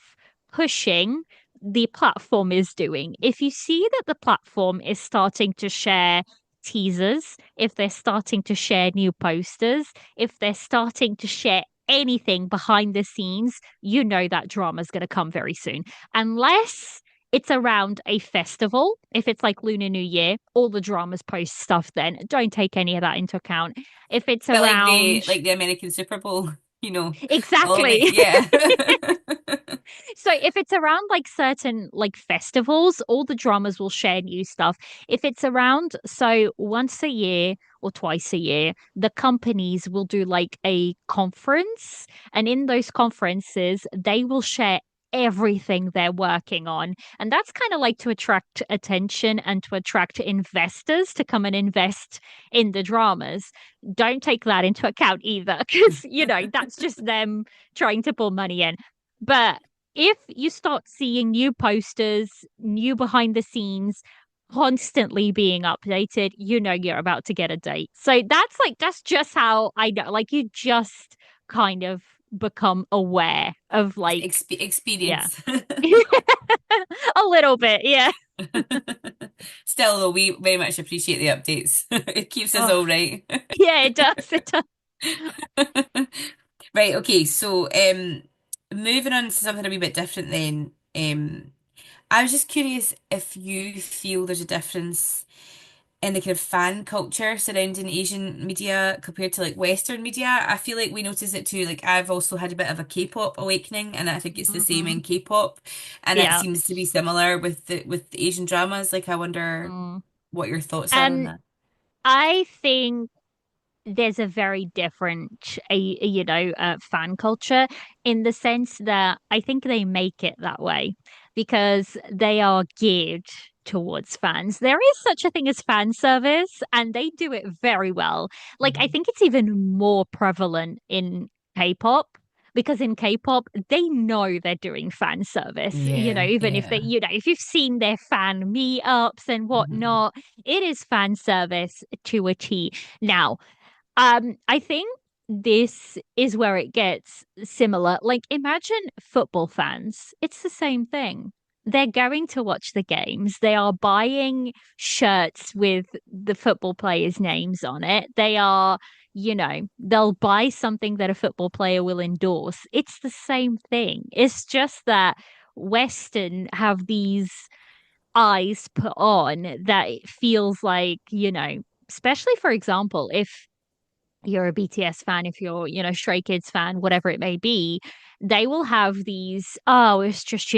pushing the platform is doing. If you see that the platform is starting to share teasers, if they're starting to share new posters, if they're starting to share anything behind the scenes, you know that drama is going to come very soon. Unless it's around a festival, if it's like Lunar New Year, all the dramas post stuff then. Don't take any of that into account. If it's But around like the American Super Bowl, all the exactly. yeah. So if it's around like certain like festivals, all the dramas will share new stuff. If it's around, so once a year or twice a year, the companies will do like a conference. And in those conferences, they will share everything they're working on. And that's kind of like to attract attention and to attract investors to come and invest in the dramas. Don't take that into account either, because, that's just them trying to pull money in. But if you start seeing new posters, new behind the scenes, constantly being updated, you know you're about to get a date. So that's just how I know. Like you just kind of become aware of like, yeah. Experience. A little bit, yeah. Still, though, we very much appreciate the updates. It keeps us Oh, all right. yeah, it does. It does. Right, okay, so moving on to something a wee bit different then. I was just curious if you feel there's a difference in the kind of fan culture surrounding Asian media compared to like Western media. I feel like we notice it too. Like I've also had a bit of a K-pop awakening, and I think it's the same in Hmm. K-pop, and it Yeah. seems to be similar with the Asian dramas. Like I wonder Mm. what your thoughts are on Um, that. I think there's a very different fan culture in the sense that I think they make it that way because they are geared towards fans. There is such a thing as fan service and they do it very well. Like I Mhm. think it's even more prevalent in K-pop because in K-pop they know they're doing fan service, Yeah, even if yeah. if you've seen their fan meetups and Mhm. whatnot, it is fan service to a T. Now, I think this is where it gets similar. Like, imagine football fans. It's the same thing. They're going to watch the games. They are buying shirts with the football players' names on it. They'll buy something that a football player will endorse. It's the same thing. It's just that Western have these eyes put on that it feels like, especially for example, if you're a BTS fan, if you're, Stray Kids fan, whatever it may be, they will have these, oh, it's just,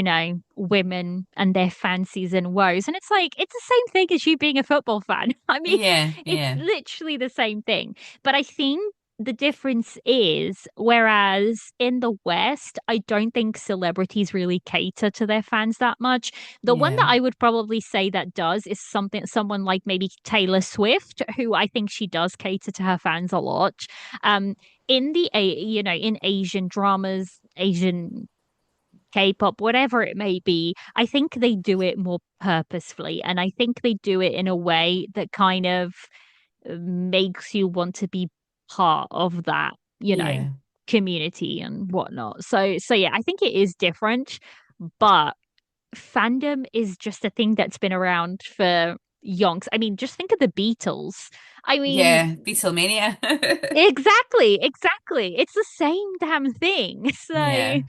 women and their fancies and woes. And it's like, it's the same thing as you being a football fan. I mean, Yeah, it's yeah, literally the same thing. But I think the difference is, whereas in the West, I don't think celebrities really cater to their fans that much. The one that yeah, I would probably say that does is someone like maybe Taylor Swift, who I think she does cater to her fans a lot. Um, in Asian dramas, Asian K-pop, whatever it may be, I think they do it more purposefully, and I think they do it in a way that kind of makes you want to be part of that, yeah, community and whatnot. So yeah, I think it is different, but fandom is just a thing that's been around for yonks. I mean, just think of the Beatles. I mean, yeah. Beatlemania. exactly, exactly. It's the same damn thing. So Yeah.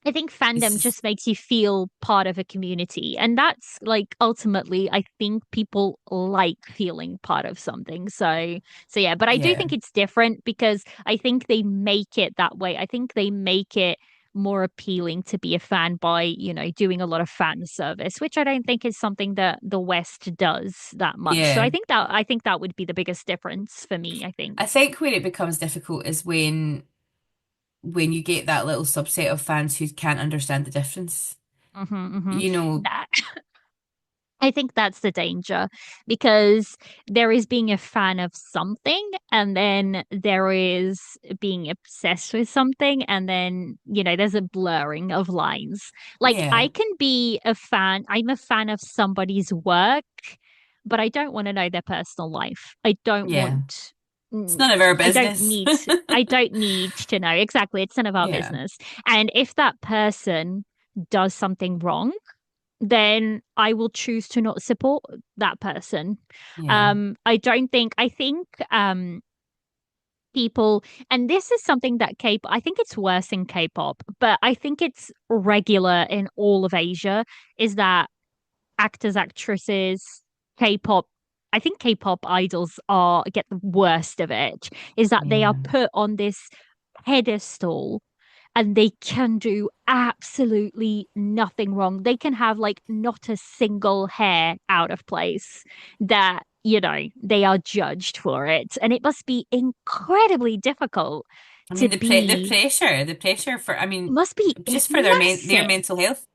I think fandom It's just makes you feel part of a community. And that's like ultimately, I think people like feeling part of something. So yeah, but I do yeah. think it's different because I think they make it that way. I think they make it more appealing to be a fan by, doing a lot of fan service, which I don't think is something that the West does that much. So Yeah. I think that would be the biggest difference for me, I I think. think where it becomes difficult is when you get that little subset of fans who can't understand the difference. Hmm. You know, That I think that's the danger because there is being a fan of something, and then there is being obsessed with something, and then, there's a blurring of lines. Like, yeah, I can be I'm a fan of somebody's work, but I don't want to know their personal life. yeah. It's Mm, none of our business. I don't need to know. Exactly. It's none of our Yeah. business. And if that person does something wrong, then I will choose to not support that person. Yeah. I think people, and this is something that I think it's worse in K-pop, but I think it's regular in all of Asia, is that actors, actresses, K-pop, I think K-pop idols are get the worst of it, is that they are Yeah. put on this pedestal and they can do absolutely nothing wrong. They can have like not a single hair out of place that, they are judged for it. And it must be incredibly difficult I to mean, be, the pressure for, I it mean, must be just for their massive. mental health,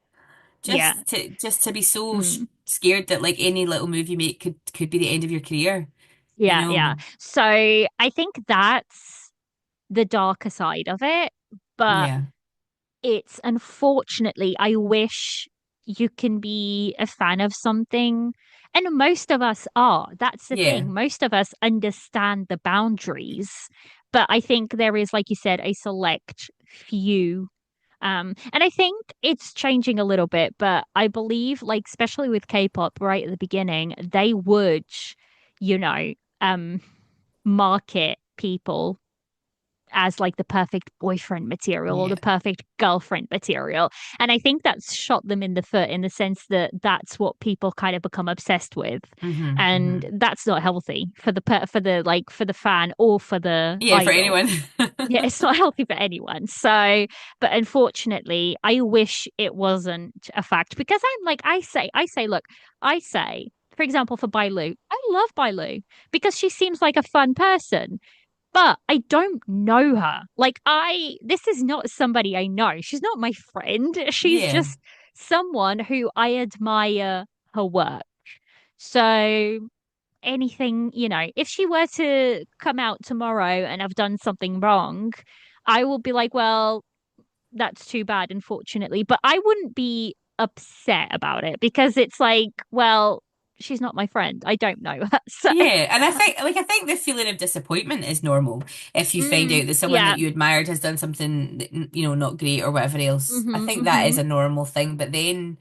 Yeah. just to be so Mm. scared that like any little move you make could be the end of your career, you Yeah. Yeah. know? So I think that's the darker side of it. But Yeah. it's unfortunately, I wish you can be a fan of something. And most of us are. That's the Yeah. thing. Most of us understand the boundaries. But I think there is, like you said, a select few. And I think it's changing a little bit, but I believe, like, especially with K-pop right at the beginning, they would, you know, um, market people as like the perfect boyfriend material or the Yeah. perfect girlfriend material. And I think that's shot them in the foot in the sense that that's what people kind of become obsessed with. And Hmm. that's not healthy for for the fan or for the Yeah, for idol. anyone. Yeah, it's not healthy for anyone. So, but unfortunately, I wish it wasn't a fact because look, I say, for example, for Bailu, I love Bailu because she seems like a fun person, but I don't know her. This is not somebody I know. She's not my friend. She's Yeah. just someone who I admire her work. So anything, if she were to come out tomorrow and I've done something wrong, I will be like, well, that's too bad, unfortunately. But I wouldn't be upset about it because it's like, well, she's not my friend. I don't know her. So, Yeah, and I think the feeling of disappointment is normal if you find out that someone that yeah. you admired has done something that, not great or whatever else. I think that is Hmm. a normal thing, but then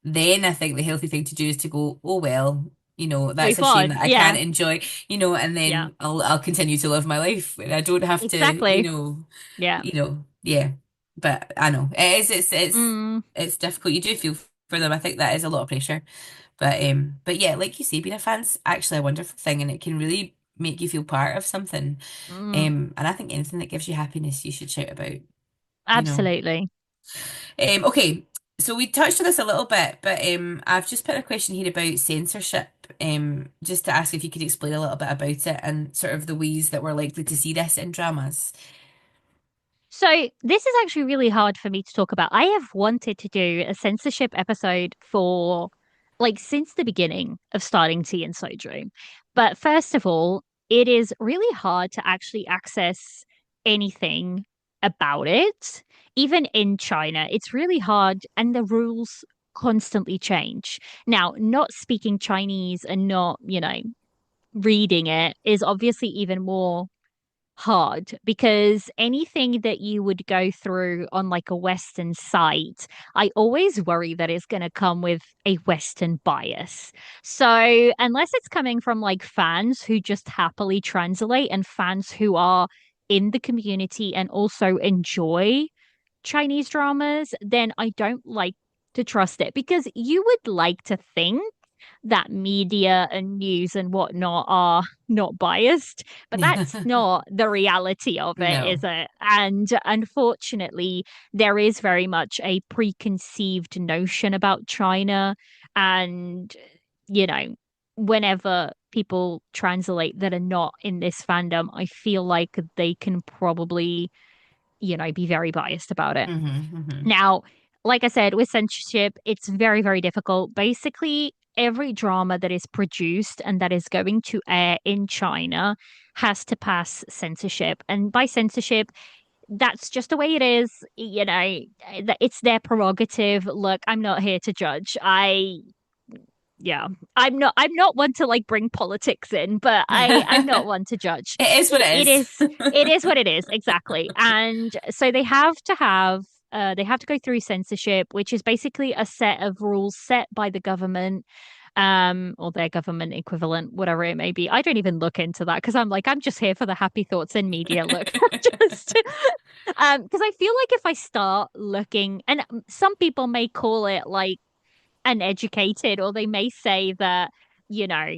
I think the healthy thing to do is to go, oh well, that's Move a shame on. that I Yeah. can't enjoy, and Yeah. then I'll continue to live my life. And I don't have to, Exactly. Yeah. yeah. But I know it is Mm, it's difficult. You do feel for them. I think that is a lot of pressure. But yeah, like you say, being a fan's actually a wonderful thing and it can really make you feel part of something. mm, And I think anything that gives you happiness you should shout about, you know. absolutely. Okay, so we touched on this a little bit, but I've just put a question here about censorship, just to ask if you could explain a little bit about it and sort of the ways that we're likely to see this in dramas. So this is actually really hard for me to talk about. I have wanted to do a censorship episode for like since the beginning of starting tea and soju. But first of all, it is really hard to actually access anything about it. Even in China, it's really hard and the rules constantly change. Now, not speaking Chinese and not, reading it is obviously even more hard because anything that you would go through on like a Western site, I always worry that it's going to come with a Western bias. So, unless it's coming from like fans who just happily translate and fans who are in the community and also enjoy Chinese dramas, then I don't like to trust it because you would like to think that media and news and whatnot are not biased, but that's Yeah. not the reality of it, is No. it? And unfortunately, there is very much a preconceived notion about China. And, you know, whenever people translate that are not in this fandom, I feel like they can probably, be very biased about it. Hmm. Now, like I said, with censorship, it's very, very difficult. Basically, every drama that is produced and that is going to air in China has to pass censorship. And by censorship, that's just the way it is. It's their prerogative. Look, I'm not here to judge. Yeah, I'm not one to like bring politics in, but I'm not one to judge. It is what it It is. is it is what it is, exactly. And so they have to have they have to go through censorship, which is basically a set of rules set by the government, or their government equivalent, whatever it may be. I don't even look into that because I'm like, I'm just here for the happy thoughts and media. Look, just because I feel like if I start looking, and some people may call it like uneducated, or they may say that, you know,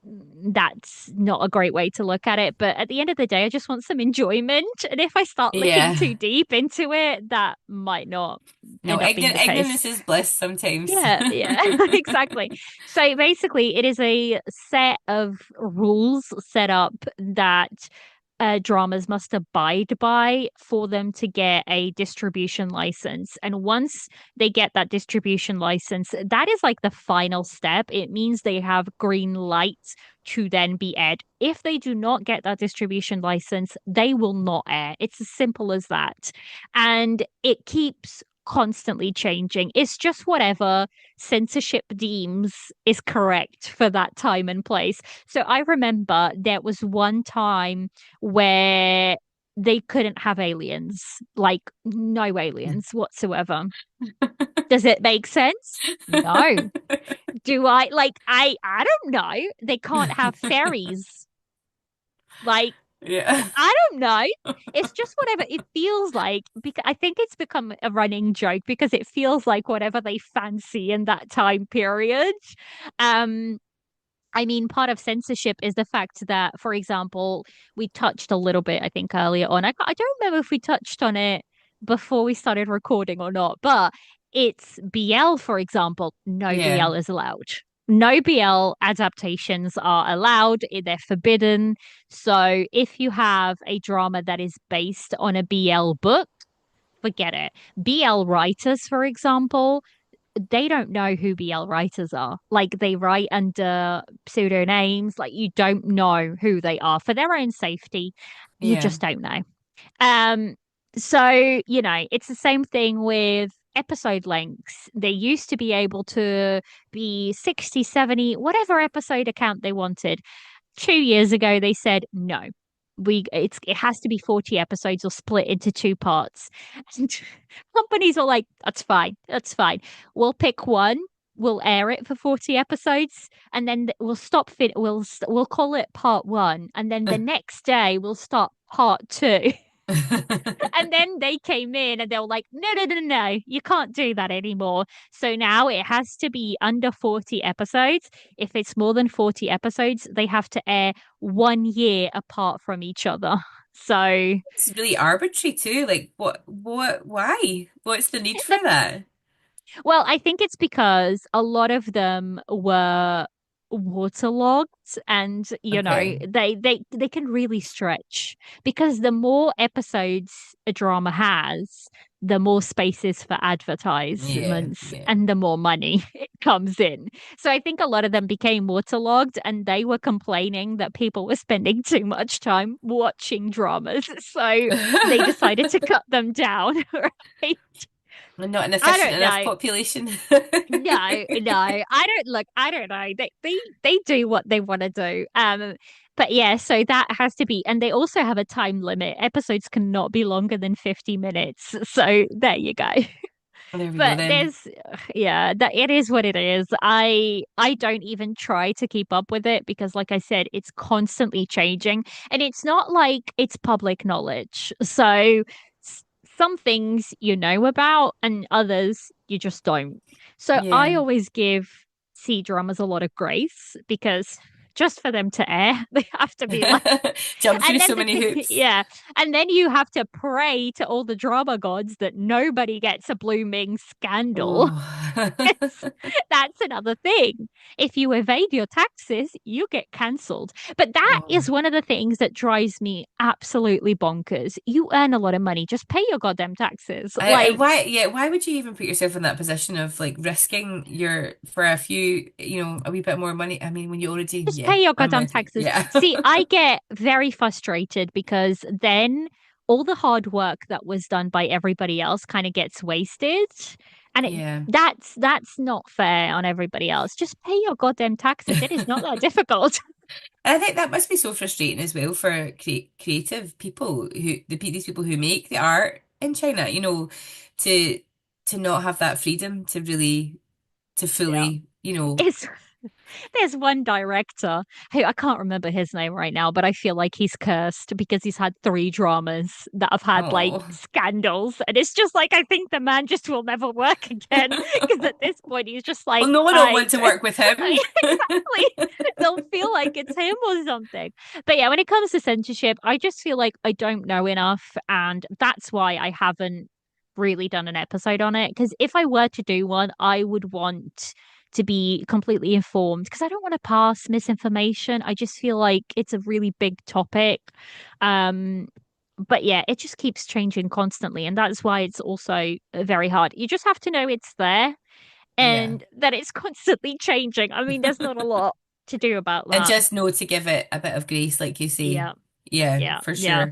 that's not a great way to look at it. But at the end of the day, I just want some enjoyment. And if I start looking Yeah. too deep into it, that might not No, end up being the ignorance case. is bliss sometimes. Yeah, yeah, exactly. So basically, it is a set of rules set up that dramas must abide by for them to get a distribution license. And once they get that distribution license, that is like the final step. It means they have green light to then be aired. If they do not get that distribution license, they will not air. It's as simple as that. And it keeps constantly changing. It's just whatever censorship deems is correct for that time and place. So I remember there was one time where they couldn't have aliens, like no aliens whatsoever. Does it make sense? No. Do I like I don't know. They can't have fairies. Like Yeah. I don't know. It's just whatever it feels like. Because I think it's become a running joke because it feels like whatever they fancy in that time period. Um, I mean, part of censorship is the fact that, for example, we touched a little bit, I think, earlier on. I don't remember if we touched on it before we started recording or not, but it's BL, for example. No Yeah. BL is allowed. No BL adaptations are allowed. They're forbidden. So if you have a drama that is based on a BL book, forget it. BL writers, for example, they don't know who BL writers are. Like they write under pseudonames. Like you don't know who they are for their own safety. You Yeah. just don't know. Um, so, you know, it's the same thing with episode lengths. They used to be able to be 60, 70, whatever episode account they wanted. 2 years ago they said no. It has to be 40 episodes or split into two parts. And companies are like, that's fine, that's fine. We'll pick one, we'll air it for 40 episodes, and then we'll we'll call it part one, and then the next day we'll start part two. And then they came in and they were like, no, no, no, no, you can't do that anymore. So now it has to be under 40 episodes. If it's more than 40 episodes, they have to air 1 year apart from each other. So It's really arbitrary too. Like why? What's the need for that? well, I think it's because a lot of them were waterlogged and Okay. they can really stretch because the more episodes a drama has, the more spaces for Yeah, advertisements yeah. and the more money it comes in. So I think a lot of them became waterlogged and they were complaining that people were spending too much time watching dramas. So they decided to cut them down, right? Not an I efficient don't enough know. population. No, no, I don't look. I don't know. They do what they want to do. But yeah, so that has to be, and they also have a time limit. Episodes cannot be longer than 50 minutes. So there you go. There we go But then. there's, yeah, that it is what it is. I don't even try to keep up with it because, like I said, it's constantly changing, and it's not like it's public knowledge. So some things you know about, and others you just don't. So I Yeah. always give C dramas a lot of grace because just for them to air, they have to be like Jump through and then so many hoops. yeah, and then you have to pray to all the drama gods that nobody gets a blooming scandal. Oh. That's another thing. If you evade your taxes, you get cancelled. But that Oh. is one of the things that drives me absolutely bonkers. You earn a lot of money, just pay your goddamn taxes. Like, Why would you even put yourself in that position of like risking your for a few, a wee bit more money? I mean, when you already, just yeah, pay your I'm goddamn with you. taxes. Yeah. See, I get very frustrated because then all the hard work that was done by everybody else kind of gets wasted. And Yeah. that's not fair on everybody else. Just pay your goddamn taxes. It is not that difficult. I think that must be so frustrating as well for creative people these people who make the art. in China, to to not have that freedom to really to Yeah. fully, It's There's one director who I can't remember his name right now, but I feel like he's cursed because he's had three dramas that have had like oh. scandals. And it's just like, I think the man just will never work again because at this point he's just Well, like, no one will I want to work with him. exactly. They'll feel like it's him or something. But yeah, when it comes to censorship, I just feel like I don't know enough. And that's why I haven't really done an episode on it. Because if I were to do one, I would want to be completely informed because I don't want to pass misinformation. I just feel like it's a really big topic. Um, but yeah, it just keeps changing constantly. And that's why it's also very hard. You just have to know it's there Yeah. and that it's constantly changing. I mean, there's not a lot to do about And that. just know to give it a bit of grace, like you say. Yeah, Yeah, yeah, for yeah.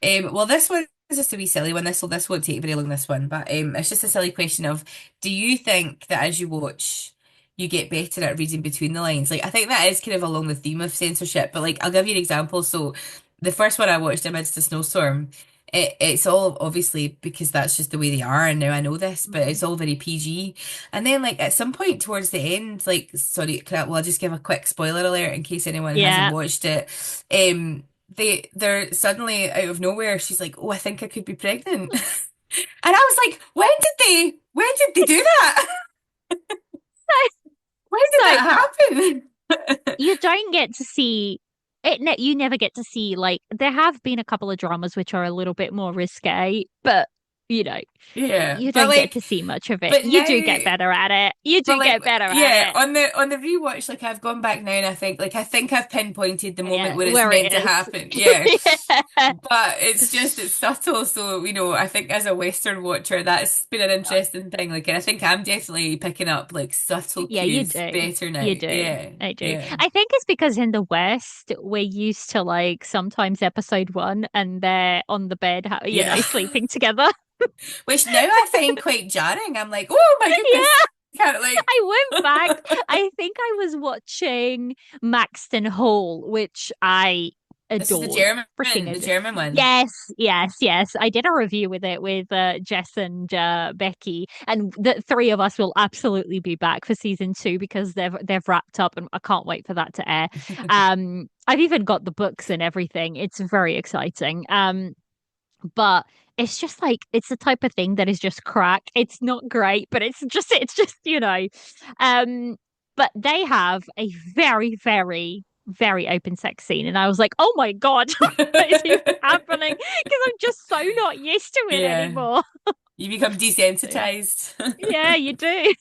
sure. Well, this one is just a wee silly one. This won't take very long, this one, but it's just a silly question of, do you think that as you watch, you get better at reading between the lines? Like, I think that is kind of along the theme of censorship, but like, I'll give you an example. So, the first one I watched, Amidst a Snowstorm, it's all obviously because that's just the way they are, and now I know this, but Mhm. it's all very PG. And then, like, at some point towards the end, like, sorry, well, I'll just give a quick spoiler alert in case anyone hasn't Yeah. watched it. Um, they're suddenly out of nowhere, she's like, oh, I think I could be pregnant. And I was like, when did they do that? When did So that happen? you don't get to see it. You never get to see like there have been a couple of dramas which are a little bit more risque, but you know, Yeah, you but don't get like, to see much of it. but You now, do get better at it. You but do like, get better yeah, at it. on the rewatch, like I've gone back now and I think I've pinpointed the moment Yeah, where it's where meant it to is. happen. Yeah. Yeah. But it's subtle, so I think as a Western watcher, that's been an interesting thing. Like, and I think I'm definitely picking up like subtle Yeah, you cues do. better now. You do. Yeah, I do. yeah, I think it's because in the West, we're used to like sometimes episode one and they're on the bed, yeah. sleeping together. Which now I find quite jarring. I'm like, oh my goodness, Yeah. can't like. I went back. I think I was watching Maxton Hall, which I This is adored. Freaking The adored. German one. Yes, yes, yes. I did a review with it with Jess and Becky, and the three of us will absolutely be back for season two because they've wrapped up, and I can't wait for that to air. I've even got the books and everything. It's very exciting. But it's just like it's the type of thing that is just crack. It's not great, but it's just. Um but they have a very, very, very open sex scene. And I was like, oh my God, what is even happening? Because I'm just so not used to it Yeah, anymore. you become So, desensitized. yeah, you do.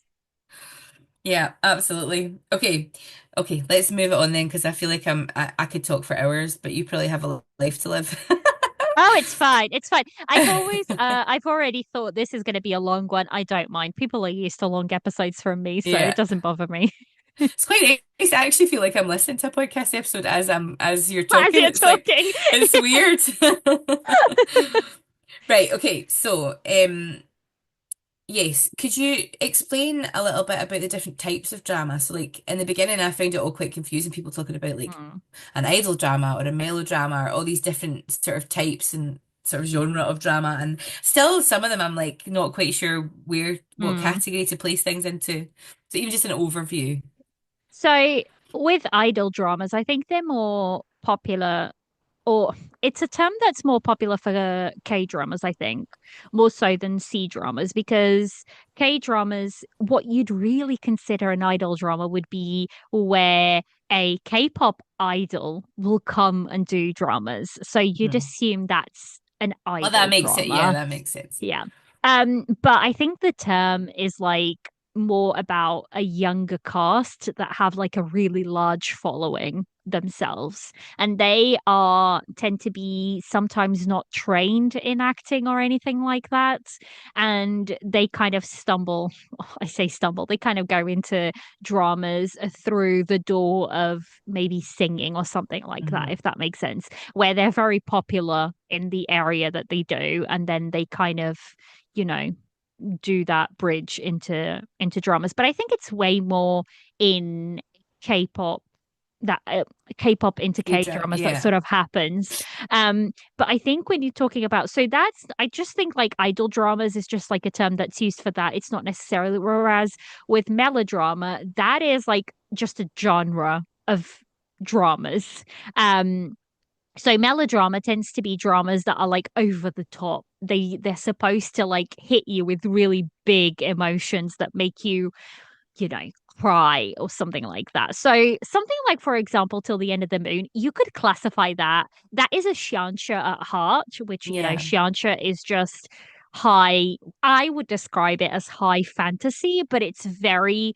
Yeah, absolutely. Okay, okay, let's move it on then because I feel like I could talk for hours, but you probably have a life to live. Oh, it's fine. It's fine. I've already thought this is going to be a long one. I don't mind. People are used to long episodes from me, so it Yeah. doesn't bother me. It's quite nice. I actually feel like I'm listening to a podcast episode as you're As talking. you're It's like talking. it's weird. Right, okay. So, yes, could you explain a little bit about the different types of drama? So like in the beginning I found it all quite confusing, people talking about like Hmm. an idol drama or a melodrama or all these different sort of types and sort of genre of drama, and still some of them I'm like not quite sure what Hmm. category to place things into. So even just an overview. So with idol dramas, I think they're more popular, or it's a term that's more popular for K dramas, I think, more so than C dramas, because K dramas, what you'd really consider an idol drama would be where a K-pop idol will come and do dramas. So you'd Mhm. assume that's an Well, that idol makes it, yeah, drama. that makes sense. Yeah. But I think the term is like more about a younger cast that have like a really large following themselves. And they are tend to be sometimes not trained in acting or anything like that. And they kind of stumble, I say stumble, they kind of go into dramas through the door of maybe singing or something like that, Hmm. if that makes sense, where they're very popular in the area that they do, and then they kind of, you know, do that bridge into dramas. But I think it's way more in K-pop that K-pop into K-dramas that Yeah. sort of happens. But I think when you're talking about, so that's, I just think like idol dramas is just like a term that's used for that. It's not necessarily, whereas with melodrama, that is like just a genre of dramas. Um, so melodrama tends to be dramas that are like over the top. They're supposed to like hit you with really big emotions that make you, you know, cry or something like that. So something like, for example, Till the End of the Moon, you could classify that. That is a xianxia at heart, which, you know, Yeah. xianxia is just high. I would describe it as high fantasy, but it's very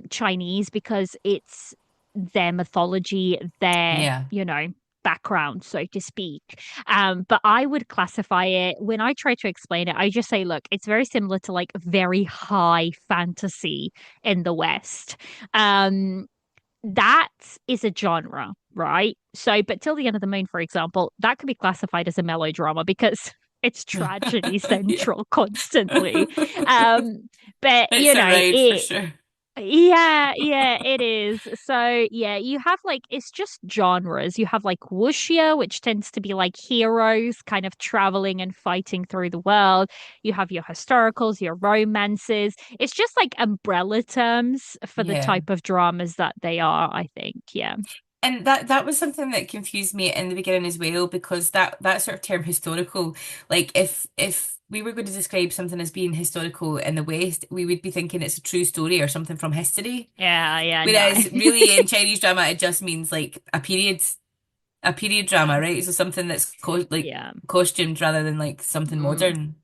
Chinese because it's their mythology, their, Yeah. you know, background, so to speak. But I would classify it when I try to explain it, I just say, look, it's very similar to like very high fantasy in the West. Um, that is a genre, right? So, but Till the End of the Moon, for example, that could be classified as a melodrama because it's tragedy Yeah. central constantly. But It's you a know, ride for it sure. yeah, it is. So, yeah, you have like it's just genres. You have like wuxia, which tends to be like heroes kind of traveling and fighting through the world. You have your historicals, your romances. It's just like umbrella terms for the Yeah. type of dramas that they are, I think. Yeah. And that was something that confused me in the beginning as well, because that sort of term historical, like if we were going to describe something as being historical in the West, we would be thinking it's a true story or something from history. Yeah, no. Whereas really in Chinese drama, it just means like a period Yeah. drama, right? So something that's like Yeah. costumed rather than like something Mm. modern.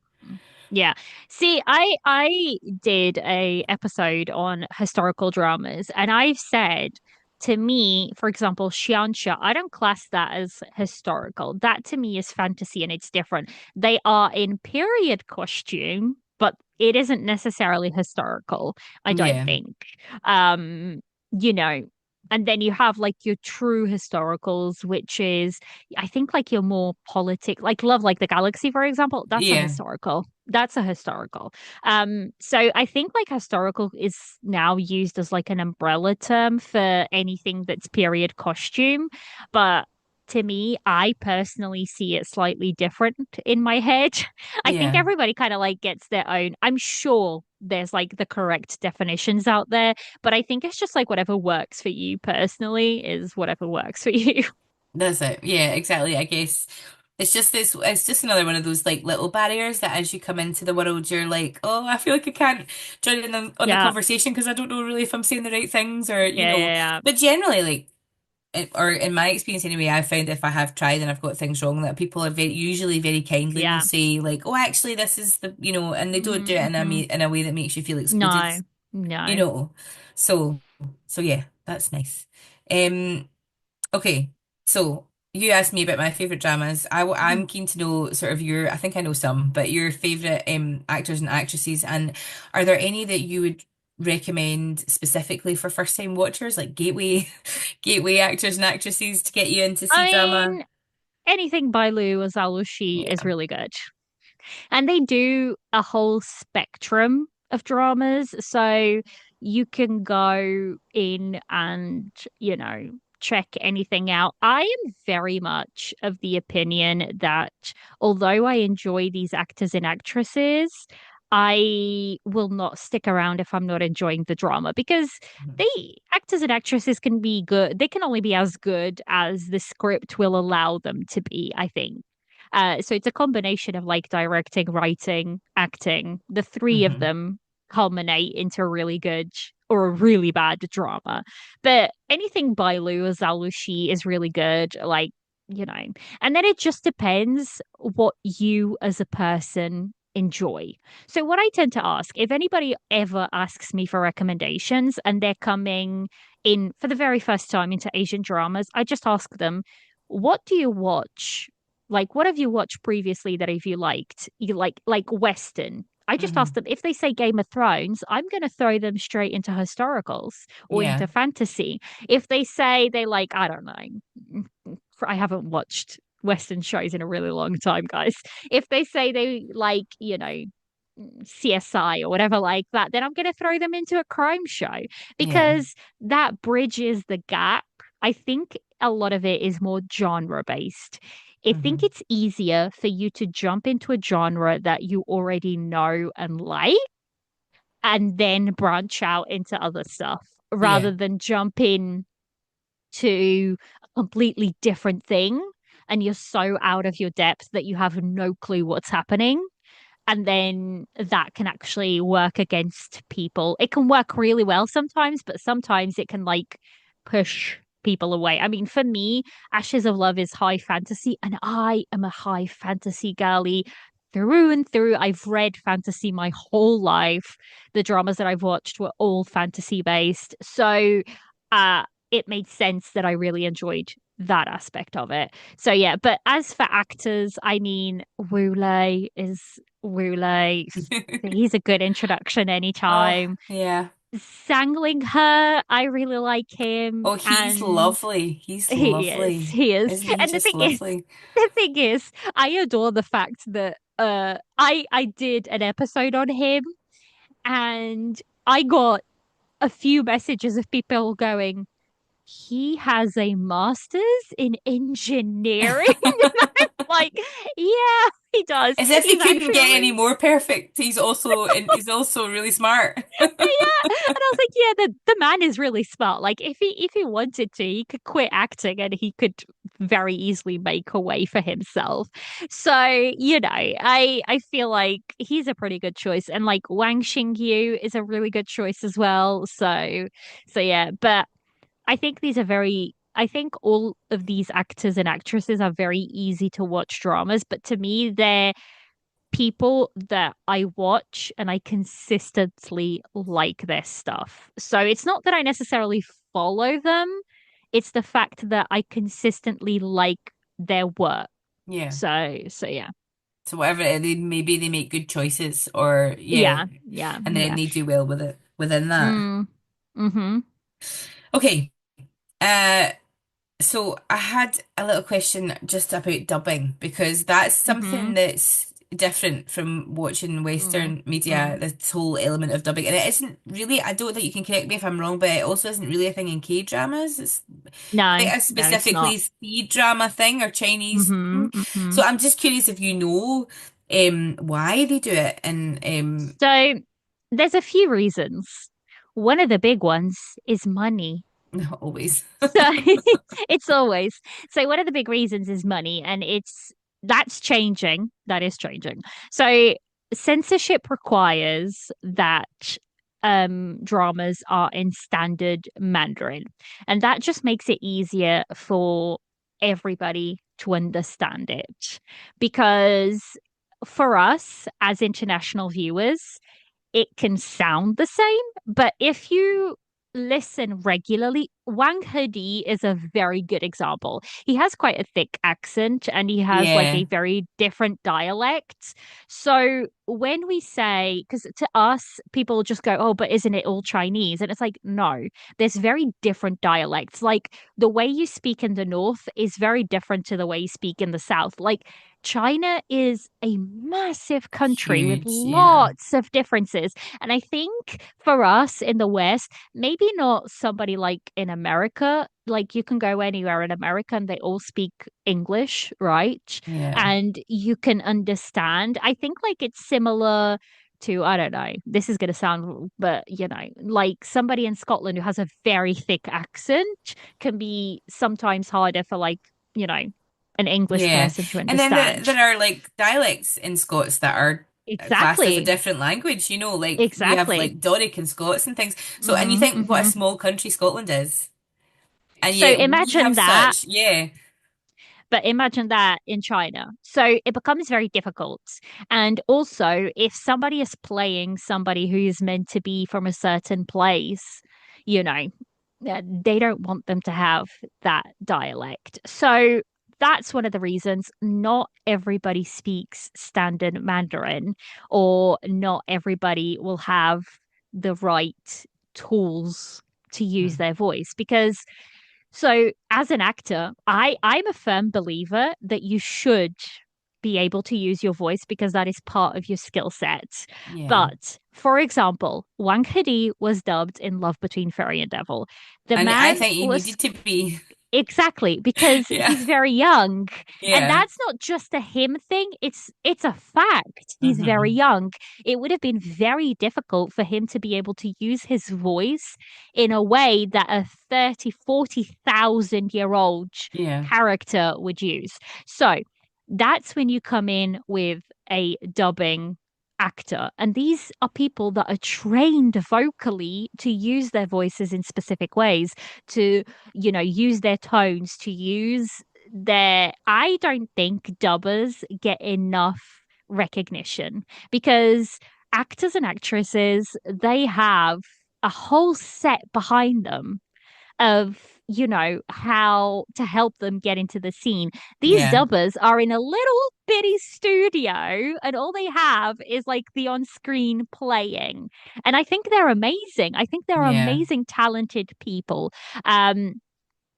Yeah. See, I did a episode on historical dramas and I've said to me, for example, Xianxia, I don't class that as historical. That to me is fantasy and it's different. They are in period costume, but it isn't necessarily historical, I don't Yeah. think. Um, you know, and then you have like your true historicals, which is I think like your more politic, like Love Like the Galaxy, for example, that's a Yeah. historical. That's a historical. So I think like historical is now used as like an umbrella term for anything that's period costume. But to me, I personally see it slightly different in my head. I think Yeah. everybody kind of like gets their own. I'm sure there's like the correct definitions out there, but I think it's just like whatever works for you personally is whatever works for you. That's it. Yeah, exactly. I guess it's just another one of those like little barriers that as you come into the world, you're like, oh, I feel like I can't join in on the Yeah. conversation because I don't know really if I'm saying the right things or, Yeah, yeah, but generally like, or in my experience anyway, I found if I have tried and I've got things wrong, that people are usually very kindly will yeah. say like, oh, actually, this is and they don't do it Mm-hmm. in a way that makes you feel excluded, No, you no. know. So, so yeah, that's nice. Um, Okay, so you asked me about my favorite dramas. I'm keen to know sort of I think I know some, but your favorite actors and actresses, and are there any that you would recommend specifically for first time watchers, like gateway actors and actresses to get you into I C-drama? mean, anything by Liu Zhaolushi is Yeah. really good. And they do a whole spectrum of dramas. So you can go in and, you know, check anything out. I am very much of the opinion that although I enjoy these actors and actresses, I will not stick around if I'm not enjoying the drama because Mhm. they actors and actresses can be good. They can only be as good as the script will allow them to be, I think. So it's a combination of like directing, writing, acting. The three of Mhm. them culminate into a really good or a really bad drama. But anything by Liu Zhaolushi is really good. Like, you know, and then it just depends what you as a person enjoy. So what I tend to ask, if anybody ever asks me for recommendations and they're coming in for the very first time into Asian dramas, I just ask them, what do you watch like, what have you watched previously that if you liked? You like Western. I just asked Mhm. them if they say Game of Thrones, I'm going to throw them straight into historicals or Yeah. into fantasy. If they say they like, I don't know, I haven't watched Western shows in a really long time, guys. If they say they like, you know, CSI or whatever like that, then I'm going to throw them into a crime show Yeah. because that bridges the gap. I think a lot of it is more genre based. I think Hmm. it's easier for you to jump into a genre that you already know and like and then branch out into other stuff Yeah. rather than jump in to a completely different thing and you're so out of your depth that you have no clue what's happening. And then that can actually work against people. It can work really well sometimes, but sometimes it can like push people away. I mean, for me, Ashes of Love is high fantasy, and I am a high fantasy girly through and through. I've read fantasy my whole life. The dramas that I've watched were all fantasy based. So it made sense that I really enjoyed that aspect of it. So yeah, but as for actors, I mean, Wule. He's a good introduction Oh, anytime. yeah. Sangling her, I really like him, Oh, he's and lovely. He's he is, lovely. he is. Isn't he And just lovely? the thing is, I adore the fact that I did an episode on him, and I got a few messages of people going, he has a master's in engineering. Like, yeah, he does. As if he He's couldn't actually get any really, more perfect. He's also really smart. yeah. And I was like, yeah, the man is really smart. Like, if he wanted to, he could quit acting and he could very easily make a way for himself. So, I feel like he's a pretty good choice. And like Wang Xingyu is a really good choice as well. So yeah, but I think all of these actors and actresses are very easy to watch dramas, but to me, they're people that I watch and I consistently like their stuff. So it's not that I necessarily follow them, it's the fact that I consistently like their work. Yeah. So yeah. So whatever maybe they make good choices or yeah, Yeah, yeah, and then yeah. they do well with it within that. Mm, mm-hmm, Okay. Uh So I had a little question just about dubbing because that's mm-hmm, something that's different from watching mm, Western media, mm. this whole element of dubbing. And it isn't really, I don't think you can correct me if I'm wrong, but it also isn't really a thing in K-dramas. It's No, quite a no, it's not. specifically C-drama thing or Chinese Mm-hmm, thing. mm-hmm. So I'm just curious if you know why they do it and So there's a few reasons. One of the big ones is money. not always. So it's always so one of the big reasons is money, and it's that's changing. That is changing. So censorship requires that dramas are in standard Mandarin, and that just makes it easier for everybody to understand it. Because for us as international viewers, it can sound the same, but if you listen regularly, Wang Hedi is a very good example. He has quite a thick accent and he has like Yeah, a very different dialect. So when we say, because to us, people just go, oh, but isn't it all Chinese? And it's like, no, there's very different dialects. Like the way you speak in the North is very different to the way you speak in the South. Like China is a massive country with huge. Yeah, lots of differences. And I think for us in the West, maybe not somebody like in America, like you can go anywhere in America and they all speak English, right? yeah, And you can understand. I think like it's similar to, I don't know, this is going to sound, but like somebody in Scotland who has a very thick accent can be sometimes harder for like, you know, an English yeah. person to And then understand. there are like dialects in Scots that are classed as a Exactly. different language, like we have Exactly. like Doric in Scots and things. So, and you Hmm, think what a hmm. small country Scotland is, and So yet we imagine have that, such, yeah, but imagine that in China. So it becomes very difficult. And also, if somebody is playing somebody who is meant to be from a certain place, you know, they don't want them to have that dialect. So that's one of the reasons not everybody speaks standard Mandarin, or not everybody will have the right tools to use mm, their voice. Because so as an actor, I'm a firm believer that you should be able to use your voice because that is part of your skill set. yeah. But for example, Wang Hedi was dubbed in Love Between Fairy and Devil. The And I man think he was needed to be. Exactly, because Yeah. he's very young. And Yeah. that's not just a him thing, it's a fact. He's very Hmm. young. It would have been very difficult for him to be able to use his voice in a way that a 30, 40,000-year-old Yeah. character would use. So that's when you come in with a dubbing actor. And these are people that are trained vocally to use their voices in specific ways, to use their tones, to use I don't think dubbers get enough recognition because actors and actresses, they have a whole set behind them of how to help them get into the scene. These Yeah. dubbers are in a little bitty studio and all they have is like the on-screen playing, and I think they're amazing. I think they're Yeah. amazing talented people. um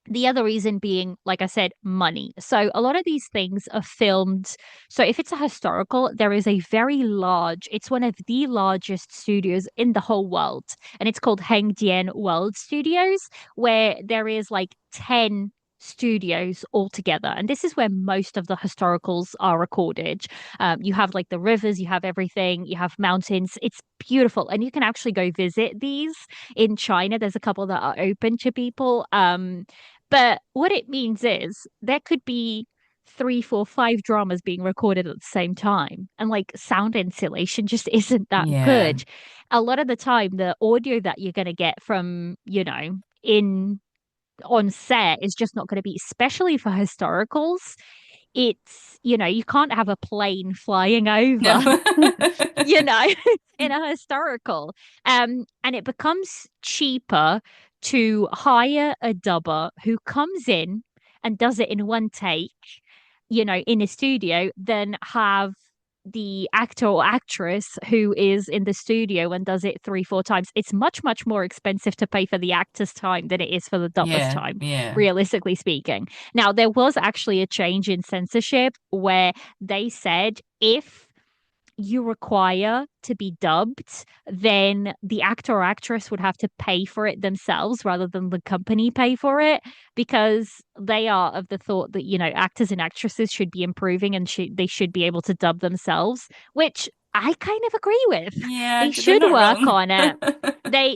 the other reason being, like I said, money. So a lot of these things are filmed. So if it's a historical, there is a very large, it's one of the largest studios in the whole world. And it's called Hengdian World Studios, where there is like 10 studios altogether. And this is where most of the historicals are recorded. You have like the rivers, you have everything, you have mountains. It's beautiful. And you can actually go visit these in China. There's a couple that are open to people. But what it means is there could be three, four, five dramas being recorded at the same time. And like sound insulation just isn't that Yeah. good. A lot of the time, the audio that you're going to get from, in on set is just not going to be, especially for historicals. It's, you can't have a plane flying No. over, you know, in a historical. And it becomes cheaper to hire a dubber who comes in and does it in one take, in a studio, than have the actor or actress who is in the studio and does it three, four times. It's much, much more expensive to pay for the actor's time than it is for the dubber's Yeah. time, Yeah. realistically speaking. Now, there was actually a change in censorship where they said if you require to be dubbed, then the actor or actress would have to pay for it themselves rather than the company pay for it, because they are of the thought that, actors and actresses should be improving and they should be able to dub themselves, which I kind of agree with. Yeah. They They're should not work wrong. on it.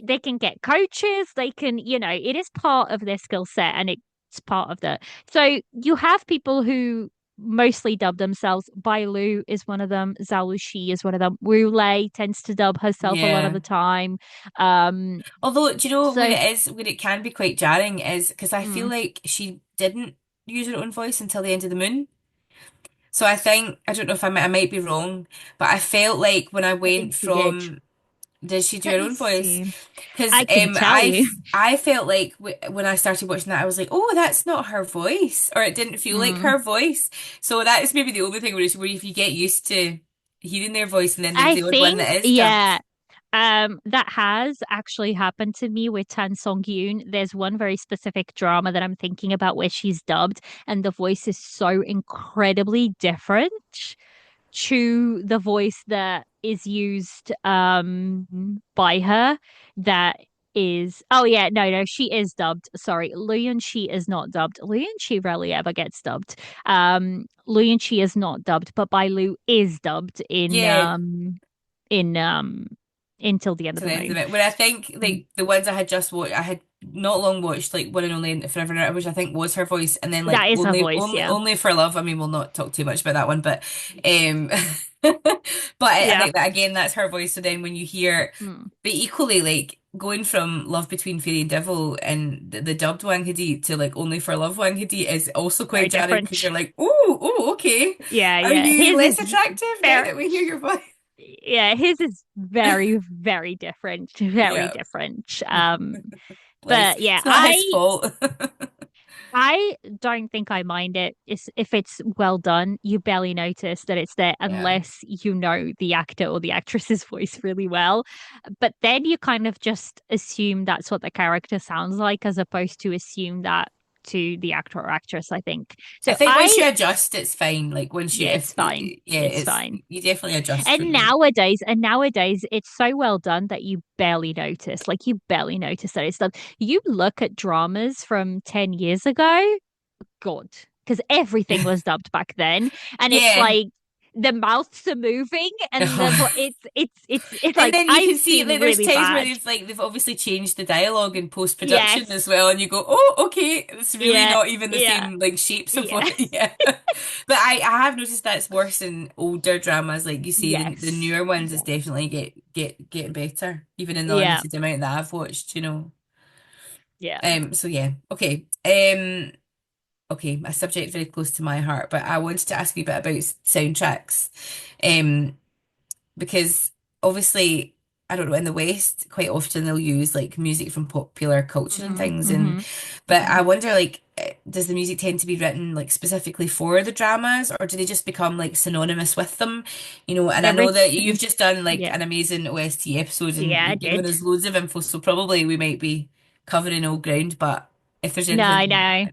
They can get coaches, they can, it is part of their skill set and it's part of the so you have people who mostly dub themselves. Bailu is one of them. Zhao Shi is one of them. Wu Lei tends to dub herself a lot of Yeah. the time. Um, Although, do you know so where it can be quite jarring is because I feel mm, like she didn't use her own voice until the end of the moon. So I think, I don't know if I might be wrong, but I felt like when I I think went she did. from, did she do Let her me own voice? see. Because I can tell you. I felt like w when I started watching that, I was like, oh, that's not her voice, or it didn't feel like Mm. her voice. So that is maybe the only thing where if you get used to hearing their voice and then there's I the odd one think, that is dubbed. yeah, that has actually happened to me with Tan Song Yoon. There's one very specific drama that I'm thinking about where she's dubbed, and the voice is so incredibly different to the voice that is used by her. That is, oh yeah, no, she is dubbed. Sorry, Luyan Shi is not dubbed. Luyan Shi rarely ever gets dubbed. Luyan Shi is not dubbed, but Bai Lu is dubbed Yeah, in until the end of to the the end of moon. it. Where I think Mm. like the ones I had just watched, I had not long watched like One and Only and Forever and Ever, which I think was her voice, and then like That is her voice, yeah. Only for Love. I mean, we'll not talk too much about that one, but um, but I Yeah. think that again, that's her voice. So then when you hear, Mm. but equally like going from Love Between Fairy and Devil and the dubbed Wang Hidi to like Only for Love Wang Hidi is also Very quite jarring because different. you're like, oh, okay, Yeah, are yeah. you His less is attractive now fair. that we hear your voice? Yeah, his is very, very different. Very Yeah. different. Bless. But yeah, It's not his fault. I don't think I mind it. If it's well done, you barely notice that it's there Yeah. unless you know the actor or the actress's voice really well. But then you kind of just assume that's what the character sounds like, as opposed to assume that to the actor or actress, I think. I So think once you adjust, it's fine. Like once you, yeah, if it's fine. yeah, It's it's fine. you definitely adjust And from there. nowadays, it's so well done that you barely notice. Like you barely notice that it's done. You look at dramas from 10 years ago, God, because everything was dubbed back then, and it's Yeah. like the mouths are moving, and it's And like then you I've can see seen like there's really times where bad. they've obviously changed the dialogue in post production as Yes, well, and you go, oh, okay, it's really yeah, not even the yeah, same like shapes of yeah, what, yeah. But I have noticed that it's worse in older dramas, like you say, the yes, newer ones is yeah, definitely getting better, even in the yeah, limited amount that I've watched, you know. yeah. So yeah, okay. Okay, a subject very close to my heart, but I wanted to ask you a bit about soundtracks. Um, because obviously, I don't know, in the West, quite often they'll use like music from popular culture and Hmm, things, and hmm, but hmm. I wonder like does the music tend to be written like specifically for the dramas, or do they just become like synonymous with them? You know, and I They're know that you've written. just done like Yeah, an amazing OST episode and yeah, I you've given did. us loads of info, so probably we might be covering old ground, but if there's No, anything, no.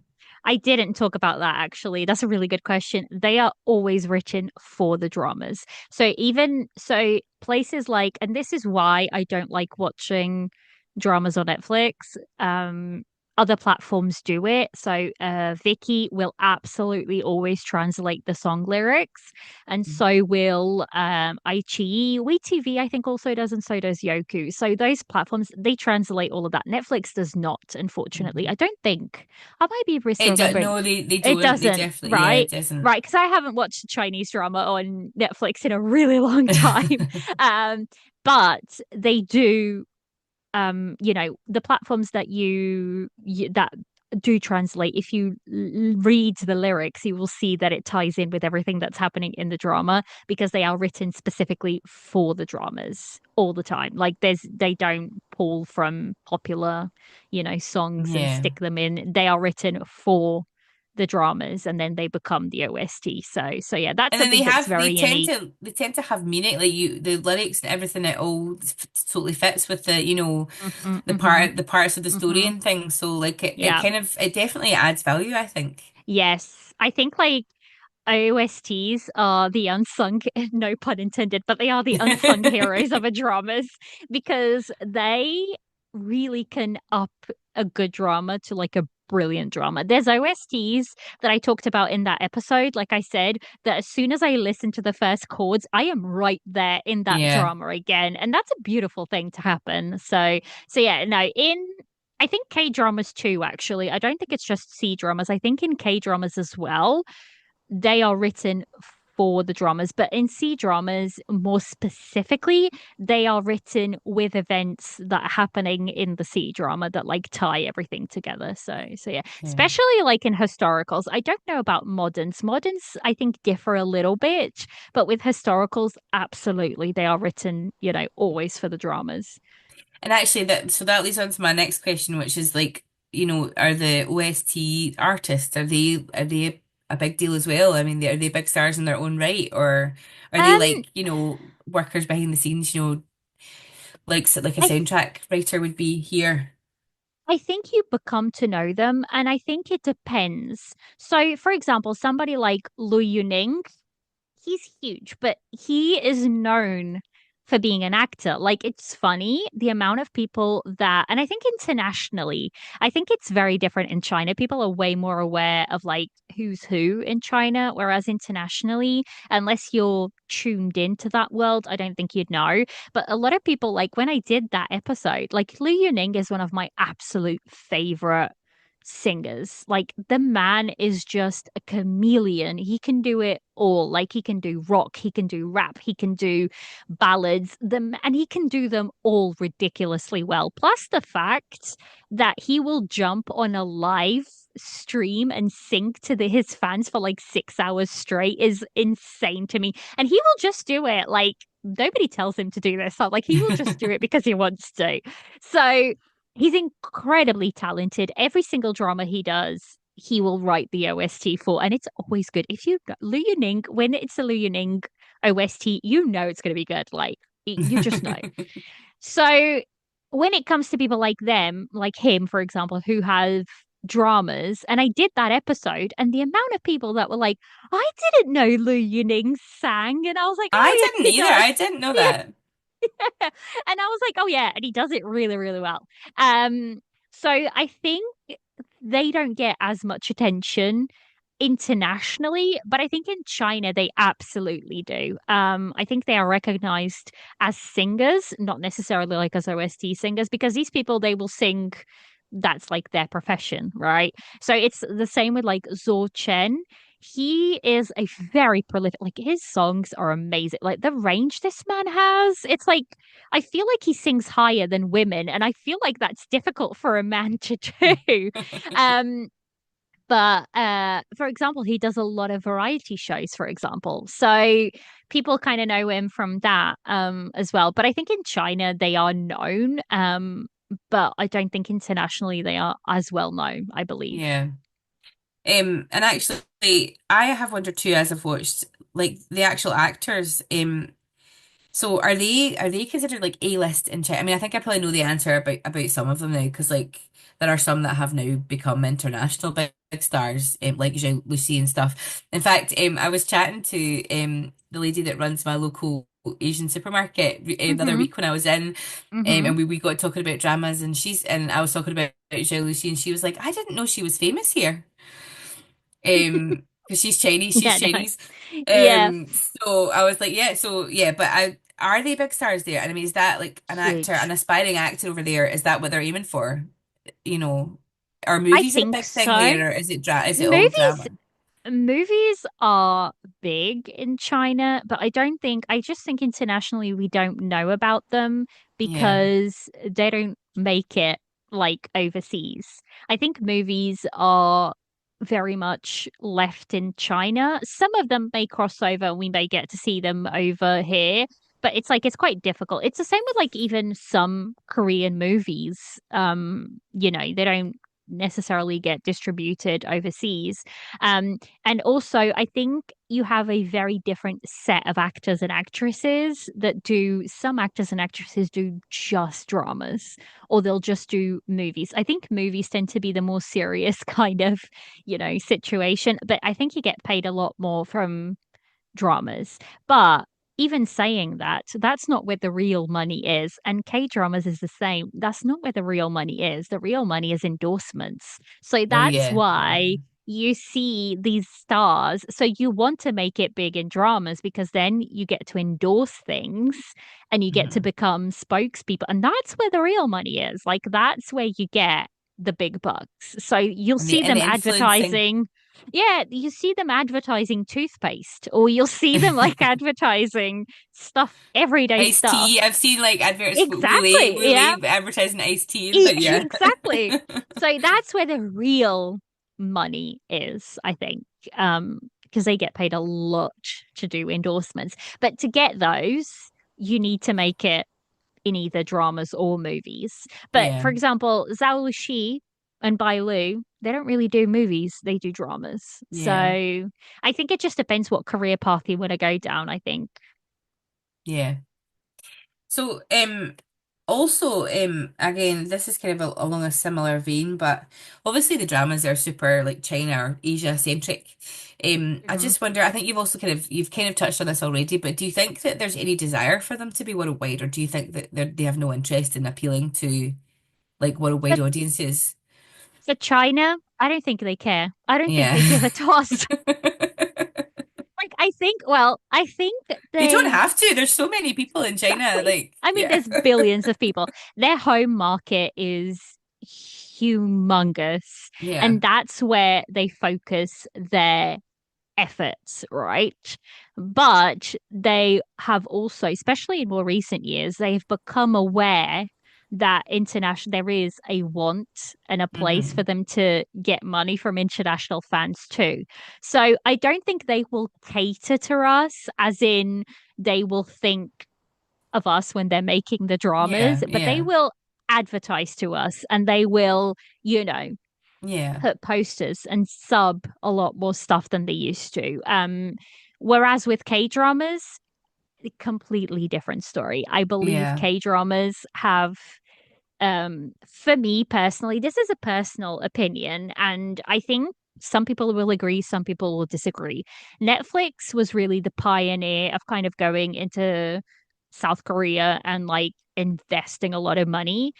I didn't talk about that actually. That's a really good question. They are always written for the dramas. So places like, and this is why I don't like watching dramas on Netflix. Other platforms do it. So Vicky will absolutely always translate the song lyrics, and so will iQIYI. WeTV I think also does, and so does Yoku. So those platforms they translate all of that. Netflix does not, unfortunately. Mhm. I don't think. I might be misremembering. No, they It don't. They doesn't, definitely, yeah, it right? doesn't. Right, because I haven't watched a Chinese drama on Netflix in a really long time. Um, but they do the platforms that that do translate, if you read the lyrics you will see that it ties in with everything that's happening in the drama because they are written specifically for the dramas all the time. Like they don't pull from popular songs and Yeah. stick them in. They are written for the dramas and then they become the OST. So yeah, that's And then something that's very unique. they tend to have meaning, like the lyrics and everything, it all totally fits with the, Hmm, hmm, the parts of the story hmm. and things. So like it Yeah. kind of, it definitely adds value, I think. Yes, I think like OSTs are the unsung, no pun intended, but they are the unsung heroes of a dramas because they really can up a good drama to like a brilliant drama. There's OSTs that I talked about in that episode, like I said, that as soon as I listen to the first chords, I am right there in that Yeah. drama again. And that's a beautiful thing to happen. So yeah, no, in I think K dramas too, actually. I don't think it's just C dramas. I think in K dramas as well they are written for the dramas, but in C dramas, more specifically, they are written with events that are happening in the C drama that like tie everything together. So yeah, Yeah. especially like in historicals. I don't know about moderns. Moderns, I think, differ a little bit, but with historicals, absolutely, they are written, always for the dramas. And actually that leads on to my next question, which is like, are the OST artists, are they a big deal as well? I mean, are they big stars in their own right, or are they Um, like, workers behind the scenes, like a I soundtrack writer would be here? I think you become to know them, and I think it depends. So, for example, somebody like Lu Yuning, he's huge, but he is known for being an actor. Like it's funny the amount of people that, and I think internationally, I think it's very different in China. People are way more aware of like who's who in China, whereas internationally, unless you're tuned into that world, I don't think you'd know. But a lot of people, like when I did that episode, like Lu Yuning is one of my absolute favorite singers. Like the man is just a chameleon. He can do it all. Like he can do rock, he can do rap, he can do ballads, them and he can do them all ridiculously well. Plus the fact that he will jump on a live stream and sing to his fans for like 6 hours straight is insane to me. And he will just do it like nobody tells him to do this. So, like he will just do it because he wants to. So he's incredibly talented. Every single drama he does, he will write the OST for, and it's always good. If you Lu Yuning, when it's a Lu Yuning OST, you know it's going to be good. Like you just know. So when it comes to people like them, like him, for example, who have dramas, and I did that episode, and the amount of people that were like, I didn't know Lu Yuning sang, and I was like, I oh yes, didn't he either. does. I didn't know Yeah. that. And I was like, oh yeah, and he does it really, really well. Um, so I think they don't get as much attention internationally, but I think in China they absolutely do. I think they are recognized as singers, not necessarily like as OST singers, because these people they will sing. That's like their profession, right? So it's the same with like Zhou Chen. He is a very prolific, like his songs are amazing. Like the range this man has, it's like I feel like he sings higher than women, and I feel like that's difficult for a man to do. Um, but for example, he does a lot of variety shows, for example. So people kind of know him from that as well. But I think in China they are known. But I don't think internationally they are as well known, I believe. Yeah. And actually, I have wondered too, as I've watched like the actual actors. So are they considered like A-list in China? I mean, I think I probably know the answer about some of them now because like there are some that have now become international big stars, like Zhao Lucy and stuff. In fact, I was chatting to the lady that runs my local Asian supermarket the other Mm-hmm. week when I was in, Mm-hmm. and we got talking about dramas, and I was talking about Zhao Lucy, and she was like, I didn't know she was famous here. Because she's Chinese, she's Yeah, no. Chinese. Yeah, So I was like, yeah, so yeah, but are they big stars there? And I mean, is that like an actor, an huge. aspiring actor over there? Is that what they're aiming for? You know, are I movies a think big thing so. there, or is it all Movies drama? movies are big in China, but I just think internationally we don't know about them Yeah. because they don't make it like overseas. I think movies are very much left in China. Some of them may cross over and we may get to see them over here, but it's like it's quite difficult. It's the same with like even some Korean movies. They don't necessarily get distributed overseas. And also, I think you have a very different set of actors and actresses that do, some actors and actresses do just dramas or they'll just do movies. I think movies tend to be the more serious kind of, situation, but I think you get paid a lot more from dramas. But even saying that, that's not where the real money is. And K dramas is the same. That's not where the real money is. The real money is endorsements. So Oh that's yeah. Yeah. why you see these stars. So you want to make it big in dramas because then you get to endorse things and you get to Mhm. become spokespeople. And that's where the real money is. Like that's where you get the big bucks. So you'll And the see and them the influencing advertising, yeah, you see them advertising toothpaste, or you'll see them like advertising stuff, everyday iced stuff. tea. I've seen like adverts for Wooly, Exactly. Yeah. Wooly advertising iced tea, but yeah. Exactly. So that's where the real money is, I think. Because they get paid a lot to do endorsements. But to get those, you need to make it in either dramas or movies. But Yeah. for example, Zhao Shi and Bai Lu, they don't really do movies, they do dramas. So Yeah. I think it just depends what career path you want to go down, I think. Yeah. So, also, again, this is kind of along a similar vein, but obviously the dramas are super like China or Asia centric. I Mhm. just wonder, I think you've kind of touched on this already, but do you think that there's any desire for them to be worldwide, or do you think that they have no interest in appealing to like For, worldwide audiences? for China, I don't think they care. I don't think Yeah. they give a toss. Like, I think They don't they have to. There's so many people in China. exactly. Like, I mean, yeah. there's billions of people. Their home market is humongous, Yeah. and that's where they focus their efforts, right? But they have also, especially in more recent years, they've become aware that international there is a want and a place for Hmm. them to get money from international fans too. So I don't think they will cater to us as in they will think of us when they're making the dramas, Yeah. but they Yeah. will advertise to us and they will, you know, Yeah. put posters and sub a lot more stuff than they used to. Whereas with K dramas, completely different story. I believe Yeah. K dramas have for me personally, this is a personal opinion, and I think some people will agree, some people will disagree. Netflix was really the pioneer of kind of going into South Korea and like investing a lot of money,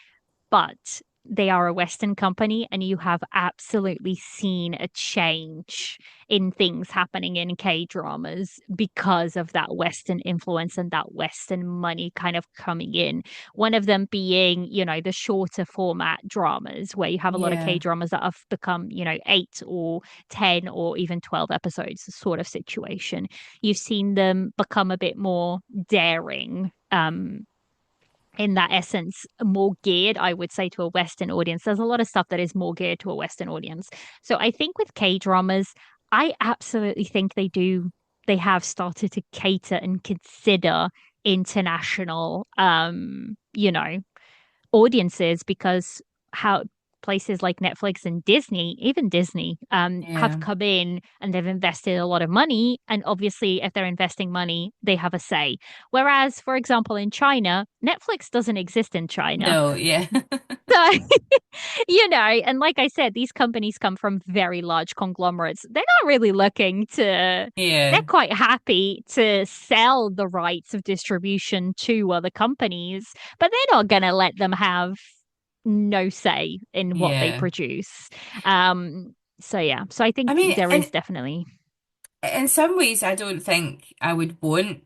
but they are a Western company, and you have absolutely seen a change in things happening in K dramas because of that Western influence and that Western money kind of coming in. One of them being, the shorter format dramas where you have a lot of K Yeah. dramas that have become, 8 or 10 or even 12 episodes, sort of situation. You've seen them become a bit more daring. In that essence, more geared, I would say, to a Western audience. There's a lot of stuff that is more geared to a Western audience. So I think with K dramas, I absolutely think they have started to cater and consider international, audiences because how places like Netflix and Disney, even Disney, have Yeah. come in and they've invested a lot of money. And obviously, if they're investing money, they have a say. Whereas, for example, in China, Netflix doesn't exist in China. No, yeah. So, and like I said, these companies come from very large conglomerates. They're not really looking to, they're Yeah. quite happy to sell the rights of distribution to other companies, but they're not going to let them have no say in what they Yeah. produce. So yeah, so I I think mean, there is and definitely in some ways, I don't think I would want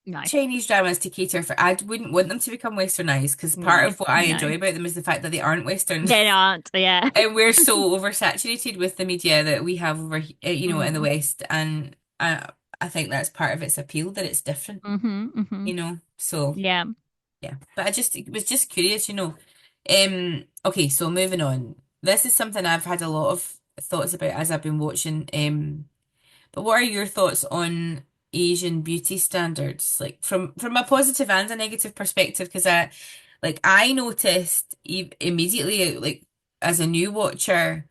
no, Chinese dramas to cater for. I wouldn't want them to become westernized because part no, of what I no. enjoy about them is the fact that they aren't Western. They aren't. Yeah. And we're so oversaturated with the media that we have over, in the Mm. West, and I think that's part of its appeal that it's different, Mm-hmm. Mm-hmm. So Yeah. yeah. But I just was just curious. Okay, so moving on. This is something I've had a lot of thoughts about as I've been watching. But what are your thoughts on Asian beauty standards, like from a positive and a negative perspective? Because I noticed immediately, like as a new watcher,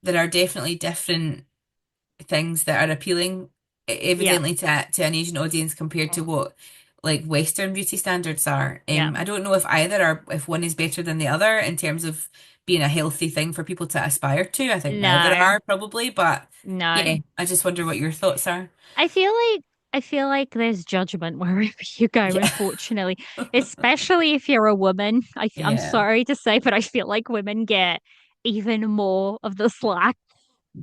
there are definitely different things that are appealing, Yeah. evidently to an Asian audience compared to what like Western beauty standards are. Yeah. I don't know if either are if one is better than the other in terms of being a healthy thing for people to aspire to. I think neither No. are probably, but No. yeah, I just wonder what your thoughts are. I feel like I feel like there's judgment wherever you go, Yeah. unfortunately, especially if you're a woman. I'm Yeah. sorry to say, but I feel like women get even more of the slack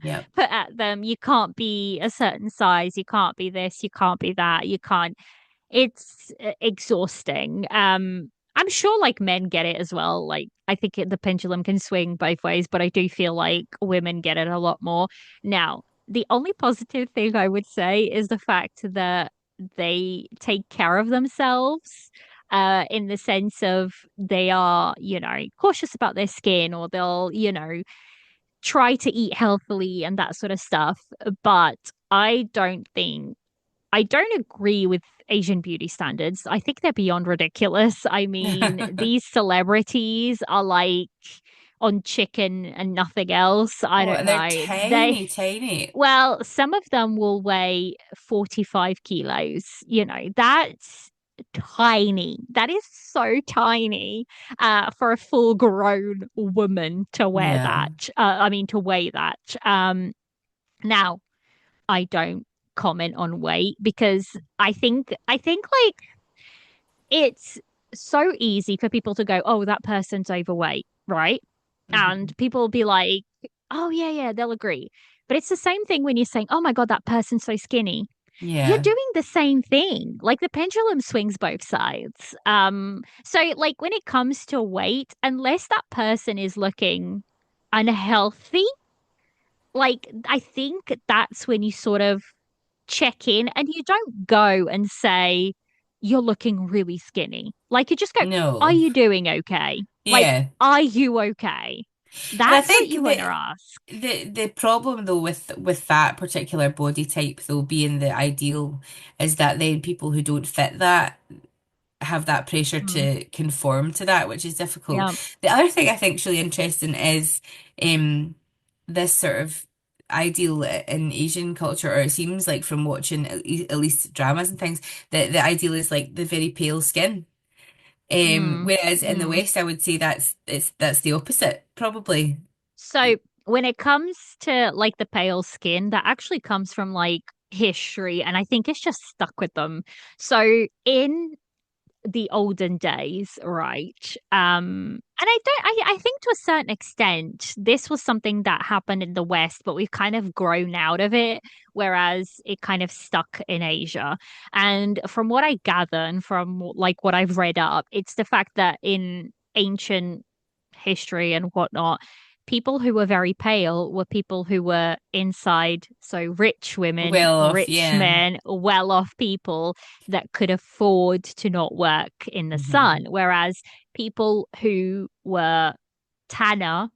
Yep. put at them. You can't be a certain size, you can't be this, you can't be that, you can't. It's exhausting. I'm sure like men get it as well. Like I think the pendulum can swing both ways, but I do feel like women get it a lot more. Now, the only positive thing I would say is the fact that they take care of themselves. In the sense of they are, cautious about their skin, or they'll, try to eat healthily and that sort of stuff. But I don't think I don't agree with Asian beauty standards. I think they're beyond ridiculous. I mean, these celebrities are like on chicken and nothing else. I Oh, don't and they're know. tiny, tiny. Well, some of them will weigh 45 kilos. That's tiny. That is so tiny for a full grown woman to wear Yeah. that. To weigh that. Now, I don't comment on weight because I think like it's so easy for people to go, "Oh, that person's overweight," right? Mhm. And people will be like, "Oh, yeah, yeah," they'll agree. But it's the same thing when you're saying, "Oh my God, that person's so skinny." You're Yeah. doing the same thing. Like the pendulum swings both sides. So like when it comes to weight, unless that person is looking unhealthy, like I think that's when you sort of check in, and you don't go and say you're looking really skinny. Like you just go, are No. you doing okay? Like, Yeah. are you okay? But I That's what think you want to ask. the problem though with that particular body type though being the ideal is that then people who don't fit that have that pressure Mm, to conform to that, which is difficult. yeah. The other thing I think is really interesting is um this sort of ideal in Asian culture, or it seems like from watching at least dramas and things, that the ideal is like the very pale skin. Mm, Whereas in the mm. West, I would say that's the opposite, probably. So when it comes to like the pale skin, that actually comes from like history, and I think it's just stuck with them. So in the olden days, right? And I think to a certain extent, this was something that happened in the West, but we've kind of grown out of it, whereas it kind of stuck in Asia. And from what I gather and from like what I've read up, it's the fact that in ancient history and whatnot, people who were very pale were people who were inside. So rich women, Well off, rich yeah. men, well-off people that could afford to not work in the Hmm. sun. Whereas people who were tanner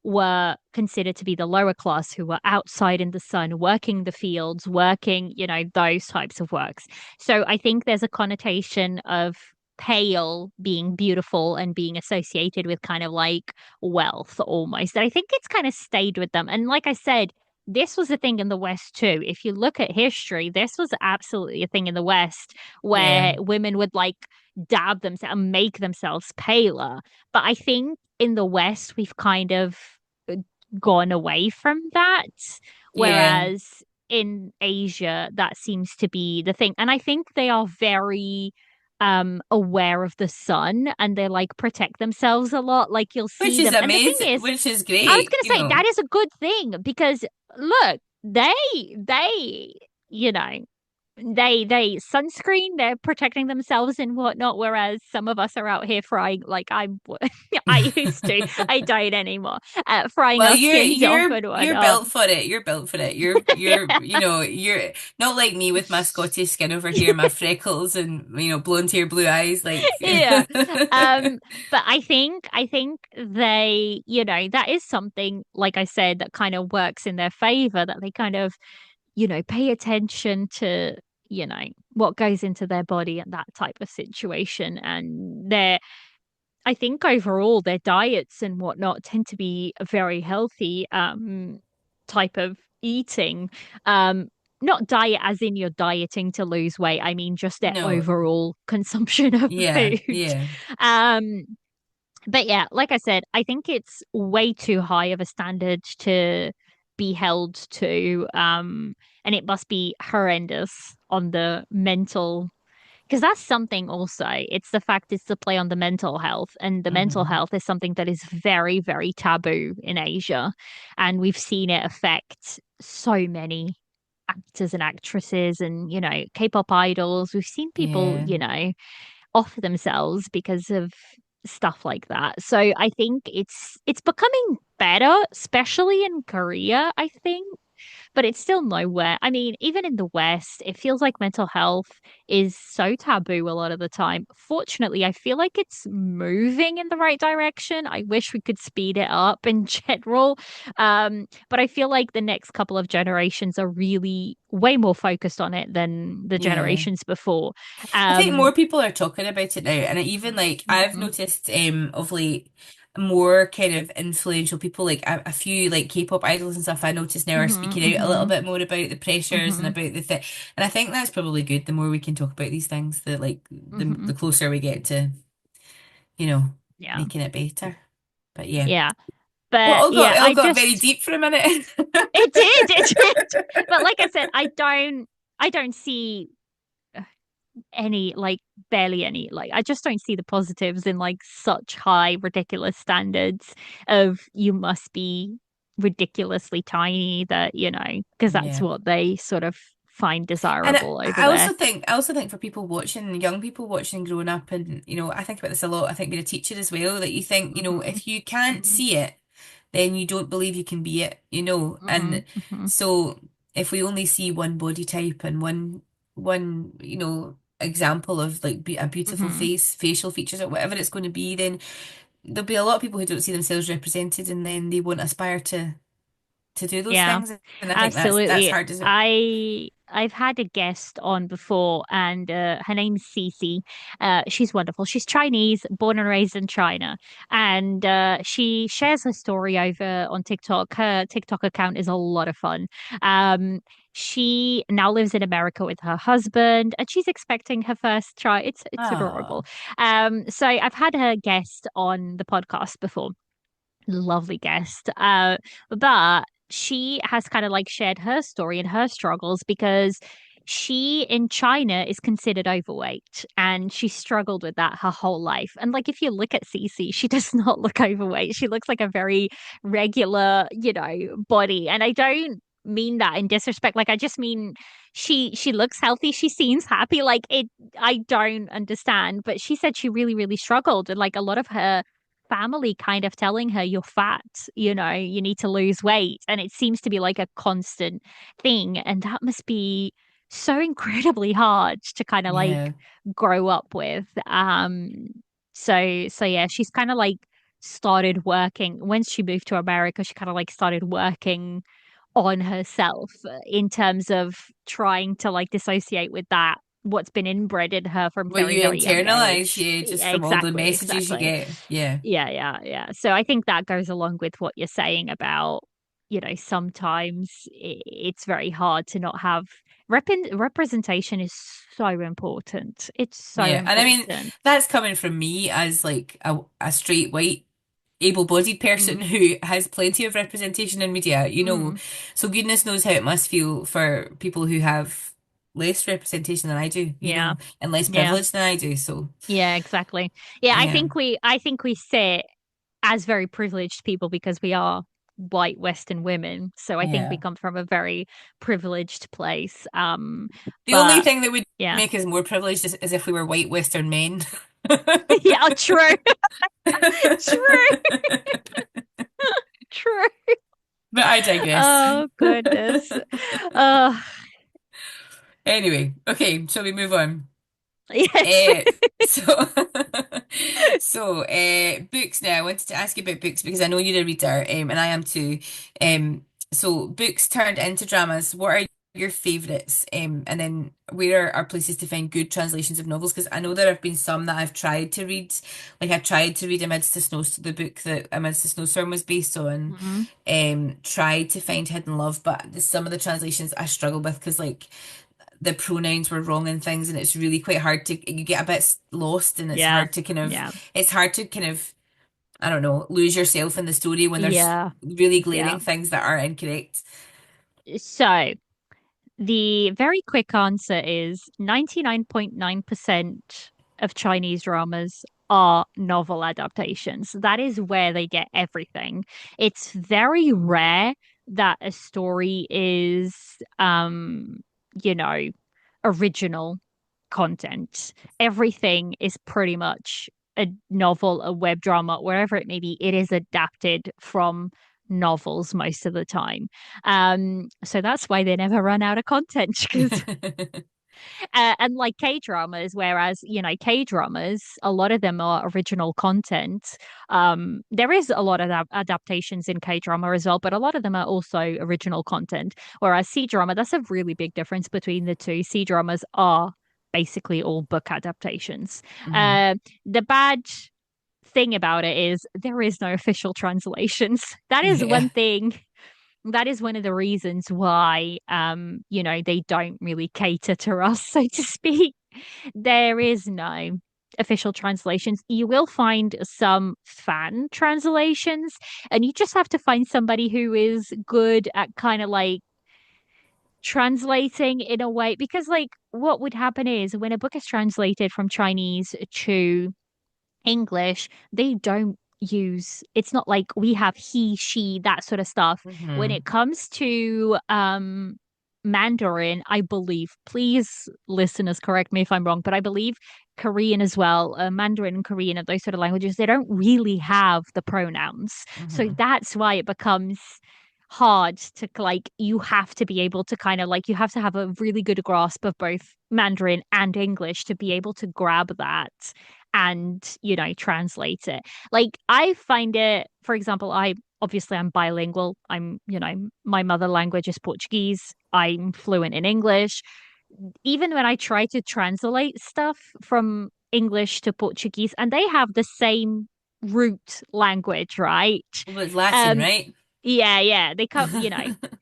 were considered to be the lower class who were outside in the sun, working the fields, working, those types of works. So I think there's a connotation of pale being beautiful and being associated with kind of like wealth almost. And I think it's kind of stayed with them. And like I said, this was a thing in the West too. If you look at history, this was absolutely a thing in the West Yeah. where women would like dab themselves and make themselves paler. But I think in the West, we've kind of uh, gone away from that. Yeah. Whereas in Asia, that seems to be the thing. And I think they are very aware of the sun and they like protect themselves a lot. Like you'll Which see is them. And the thing amazing, is, which is I was great, gonna say that is a good thing because look, they, you know, they sunscreen, they're protecting themselves and whatnot, whereas some of us are out here frying like I'm I used to. I don't anymore. Frying Well, our you're skins off you're and you're whatnot. built for it. You're built for it. You're not like me with my Scottish skin over here, my freckles and blonde hair, blue eyes. Like, Yeah. Um, but I think they, that is something, like I said, that kind of works in their favor, that they kind of, pay attention to, what goes into their body and that type of situation. And I think overall their diets and whatnot tend to be a very healthy type of eating. Um, Not diet as in you're dieting to lose weight. I mean just their no, overall consumption of yeah, food. yeah, Um, but yeah, like I said, I think it's way too high of a standard to be held to. And it must be horrendous on the mental, because that's something also. It's the fact it's the play on the mental health, and the mental hmm health is something that is very, very taboo in Asia. And we've seen it affect so many actors and actresses and, K-pop idols. We've seen people, yeah. off themselves because of stuff like that. So I think it's becoming better, especially in Korea, I think, but it's still nowhere. I mean, even in the West, it feels like mental health is so taboo a lot of the time. Fortunately, I feel like it's moving in the right direction. I wish we could speed it up in general. But I feel like the next couple of generations are really way more focused on it than the Yeah. generations before. I think more Um, people are talking about it now, and even like I've mhm, noticed of late more kind of influential people, like a few like K-pop idols and stuff. I notice now are mhm, speaking out a little mhm, bit more about the pressures and mhm, about the thing, and I think that's probably good. The more we can talk about these things, the mhm. closer we get to you know Yeah. making it better. But yeah, Yeah. well, But it yeah, all I got very just deep for a minute. it did. But like I said, I don't see any like barely any like I just don't see the positives in like such high ridiculous standards of you must be ridiculously tiny that because that's Yeah. what they sort of find And desirable over I there. also think, for people watching, young people watching, growing up, and I think about this a lot. I think being a teacher as well, that you think, Hmm. if you can't Hmm. see it, then you don't believe you can be it. Hmm. And Hmm. so if we only see one body type and one example of like a beautiful Hmm. face, facial features, or whatever it's going to be, then there'll be a lot of people who don't see themselves represented, and then they won't aspire to do those Yeah, things. And I think that's absolutely. hard, isn't it? I I've had a guest on before, and her name's Cece. She's wonderful. She's Chinese, born and raised in China, and she shares her story over on TikTok. Her TikTok account is a lot of fun. Um, she now lives in America with her husband, and she's expecting her first child. It's adorable. Oh, So I've had her guest on the podcast before, lovely guest. But she has kind of like shared her story and her struggles because she in China is considered overweight and she struggled with that her whole life. And like if you look at Cece, she does not look overweight. She looks like a very regular, body. And I don't mean that in disrespect. Like I just mean she looks healthy. She seems happy. Like it I don't understand. But she said she really, really struggled. And like a lot of her family kind of telling her you're fat, you need to lose weight. And it seems to be like a constant thing. And that must be so incredibly hard to kind of like yeah. grow up with. So yeah, she's kind of like started working once she moved to America, she kind of like started working on herself in terms of trying to like dissociate with that what's been inbred in her from What very, you very young internalize, age. yeah, just Yeah, from all the exactly, messages you exactly. get. Yeah. Yeah, yeah, yeah. So I think that goes along with what you're saying about, sometimes it's very hard to not have representation is so important. It's so Yeah. And I mean, important. that's coming from me as like a straight white able-bodied person Mm, who has plenty of representation in media, mm, so goodness knows how it must feel for people who have less representation than I do, yeah, and less yeah, privilege than I do. So yeah, exactly. Yeah, I yeah, think we sit as very privileged people because we are white Western women. So I think we yeah. come from a very privileged place. The only But thing that would yeah. make us more privileged is if we were white Western men. Yeah, true. True. True. But I digress. Oh goodness. Uh Anyway, okay, shall we move on? yes. Uh, so, books now. I wanted to ask you about books because I know you're a reader, and I am too. Um, so books turned into dramas. What are your favourites? And then where are places to find good translations of novels? Because I know there have been some that I've tried to read. Like I tried to read Amidst the Snow, the book that Amidst the Snowstorm was based on. Mhm. Tried to find Hidden Love, but some of the translations I struggle with because like the pronouns were wrong and things, and it's really quite hard to you get a bit lost, and Yeah. Yeah. it's hard to kind of I don't know lose yourself in the story when there's Yeah. really Yeah. glaring things that are incorrect. So the very quick answer is 99.9% of Chinese dramas are novel adaptations. That is where they get everything. It's very rare that a story is, you know, original content. Everything is pretty much a novel, a web drama, wherever it may be, it is adapted from novels most of the time. So that's why they never run out of content because and like K dramas, whereas K dramas, a lot of them are original content. There is a lot of adaptations in K drama as well, but a lot of them are also original content. Whereas C drama, that's a really big difference between the two. C dramas are basically all book adaptations. Hmm. The bad thing about it is there is no official translations. That is Yeah. one thing, that is one of the reasons why they don't really cater to us, so to speak. There is no official translations. You will find some fan translations, and you just have to find somebody who is good at kind of like translating in a way, because like what would happen is when a book is translated from Chinese to English, they don't use, it's not like we have he, she, that sort of stuff. When Hmm. it comes to Mandarin, I believe, please listeners correct me if I'm wrong, but I believe Korean as well, Mandarin and Korean and those sort of languages, they don't really have the pronouns. So Hmm. that's why it becomes hard to like, you have to be able to kind of like, you have to have a really good grasp of both Mandarin and English to be able to grab that and translate it. Like I find it, for example, I obviously I'm bilingual. My mother language is Portuguese. I'm fluent in English. Even when I try to translate stuff from English to Portuguese, and they have the same root language, right? Well, it's Latin, Um, right? yeah, yeah. They come,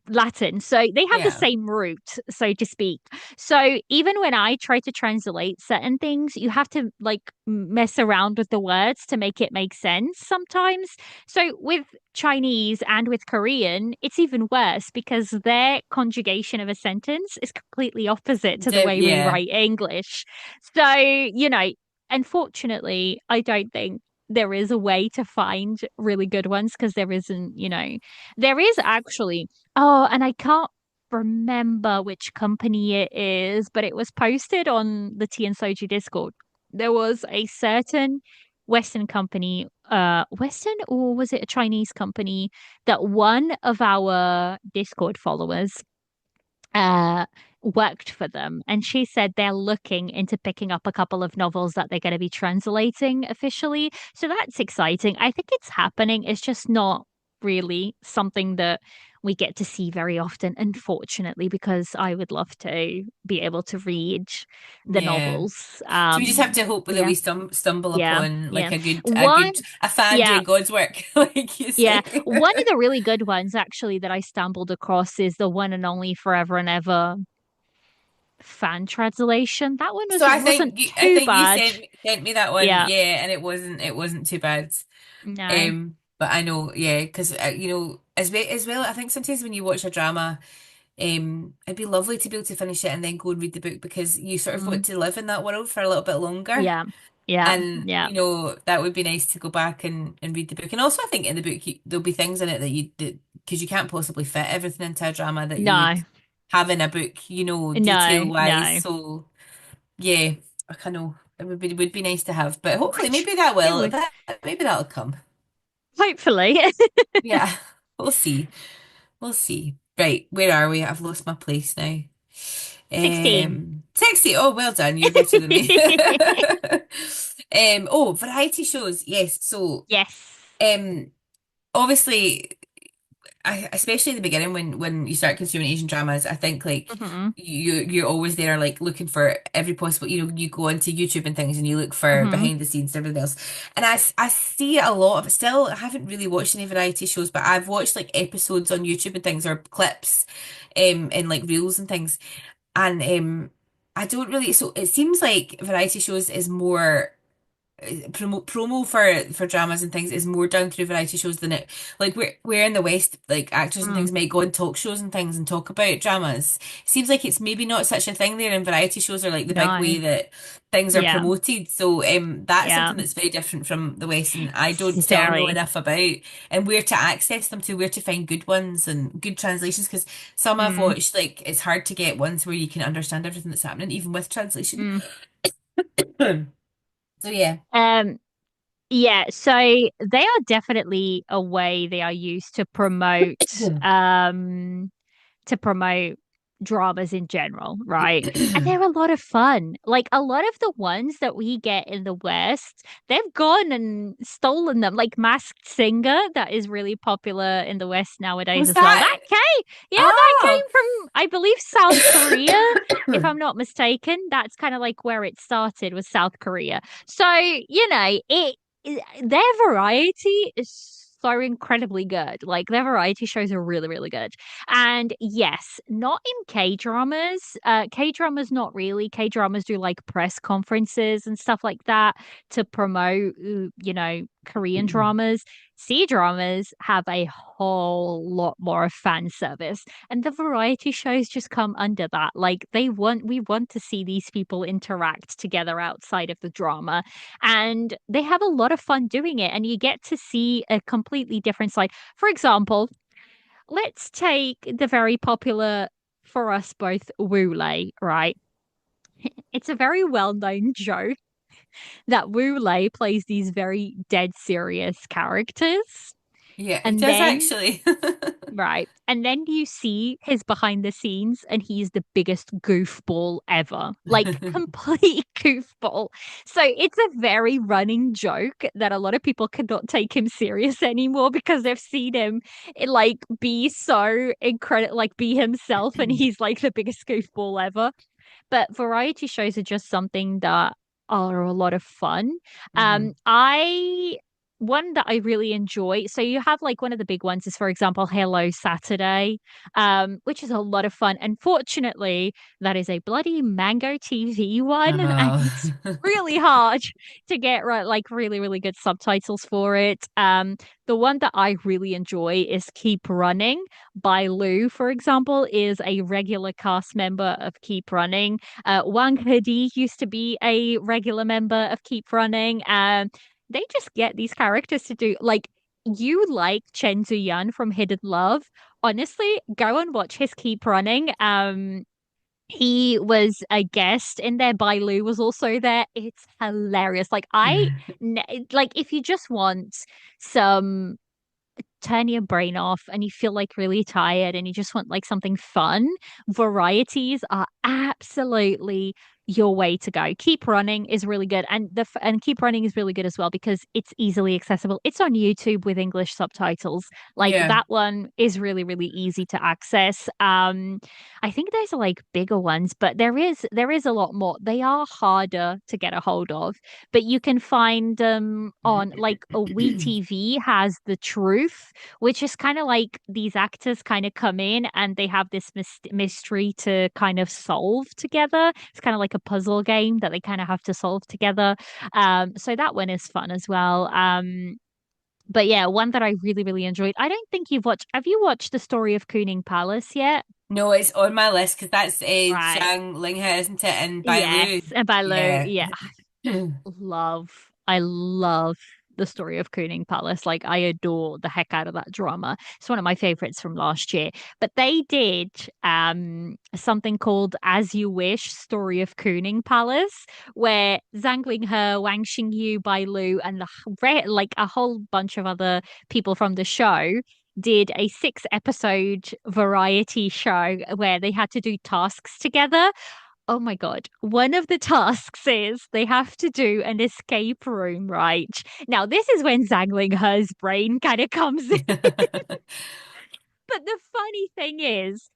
Latin. So they have the Yeah. same root, so to speak. So even when I try to translate certain things, you have to like mess around with the words to make it make sense sometimes. So with Chinese and with Korean, it's even worse because their conjugation of a sentence is completely opposite to the way we Yeah. write English. So, unfortunately, I don't think there is a way to find really good ones because there isn't, there is actually. Oh, and I can't remember which company it is, but it was posted on the Tea and Soju Discord. There was a certain Western company, Western or was it a Chinese company that one of our Discord followers uh worked for them, and she said they're looking into picking up a couple of novels that they're going to be translating officially, so that's exciting. I think it's happening. It's just not really something that we get to see very often, unfortunately, because I would love to be able to read the Yeah. novels. So we just have to hope that Yeah, we stumble yeah, upon like yeah. a One, good a fan yeah, doing God's work, like you yeah. say. One of the really good ones actually that I stumbled across is the one and only Forever and Ever fan translation. That one So wasn't I too think you bad. sent me that one, Yeah. yeah, and it wasn't too bad. No. But I know, yeah, because as well, I think sometimes when you watch a drama, it'd be lovely to be able to finish it and then go and read the book because you sort of Mm, want to live in that world for a little bit longer. yeah. Yeah. And Yeah. that would be nice to go back and read the book. And also, I think in the book there'll be things in it that because you can't possibly fit everything into a drama that you would No. have in a book, detail No. wise. No. So yeah, I kind of would be nice to have, but hopefully Which it would. that maybe that'll come. Hopefully. Yeah, we'll see. We'll see. Right, where are we? I've lost my place now. 16. 60. Oh, well done. You're better than me. Oh, variety shows. Yes. So, Yes. um, obviously, especially in the beginning when you start consuming Asian dramas, I think like Hmm. you're always there like looking for every possible, you go onto YouTube and things and you look for Hmm. behind the scenes and everything else. And I see a lot of it. Still, I haven't really watched any variety shows, but I've watched like episodes on YouTube and things or clips and like reels and things. And I don't really, so it seems like variety shows is more promo for dramas and things is more done through variety shows than it like we're in the West, like actors and Mm. things might go on talk shows and things and talk about dramas. Seems like it's maybe not such a thing there, and variety shows are like the big No. way that things are Yeah. promoted. So that's Yeah. something that's very different from the West, and I don't It's still know very. enough about and where to access them, to where to find good ones and good translations, because some I've Mm. watched, like it's hard to get ones where you can understand everything that's happening even with translation. Mm. So yeah. Um, yeah, so they are definitely a way they are used to promote dramas in general, right? And they're a lot of fun. Like a lot of the ones that we get in the West, they've gone and stolen them. Like Masked Singer, that is really popular in the West nowadays Was as well. that? That Oh, came from, I believe, South Korea, if I'm not mistaken. That's kind of like where it started was South Korea. So, their variety is so incredibly good. Like their variety shows are really, really good. And yes, not in K dramas. K dramas, not really. K dramas do like press conferences and stuff like that to promote, Korean dramas. C dramas have a whole lot more fan service, and the variety shows just come under that. Like we want to see these people interact together outside of the drama, and they have a lot of fun doing it, and you get to see a completely different side. For example, let's take the very popular for us both Wulei, right? It's a very well-known joke that Wulei plays these very dead serious characters. Yeah, it And does then actually. right. And then you see his behind the scenes, and he's the biggest goofball ever. Like, complete goofball. So it's a very running joke that a lot of people cannot take him serious anymore because they've seen him like be so incredible, like be himself, and he's like the biggest goofball ever. But variety shows are just something that are a lot of fun. Hmm. I one that I really enjoy. So you have like one of the big ones is, for example, Hello Saturday, which is a lot of fun. Unfortunately, that is a bloody Mango TV one, and it's Oh. really hard to get right, like really, really good subtitles for it. The one that I really enjoy is Keep Running by Lou, for example, is a regular cast member of Keep Running. Wang Hedi used to be a regular member of Keep Running. They just get these characters to do like you like Chen Zuyan from Hidden Love. Honestly, go and watch his Keep Running. He was a guest in there. Bailu was also there. It's hilarious. Like if you just want some turn your brain off and you feel like really tired and you just want like something fun, varieties are absolutely your way to go. Keep Running is really good, and Keep Running is really good as well because it's easily accessible. It's on YouTube with English subtitles. Like Yeah. that one is really really easy to access. I think there's like bigger ones, but there is a lot more. They are harder to get a hold of, but you can find them on like a WeTV has The Truth, which is kind of like these actors kind of come in and they have this mystery to kind of solve together. It's kind of like a puzzle game that they kind of have to solve together. So that one is fun as well. But yeah, one that I really, really enjoyed. I don't think you've watched. Have you watched The Story of Kooning Palace yet? No, it's on my list because that's Right. Zhang Linghe, isn't it? And Yes, Bailu. and Baloo. Yeah. Yeah, love I love the story of Cooning Palace. Like I adore the heck out of that drama. It's one of my favorites from last year. But they did something called As You Wish Story of Cooning Palace, where Zhang Linghe, Wang Xingyu, Bai Lu, and like a whole bunch of other people from the show did a 6 episode variety show where they had to do tasks together. Oh my God. One of the tasks is they have to do an escape room, right? Now, this is when Zhang brain kind of comes in. But the funny thing is,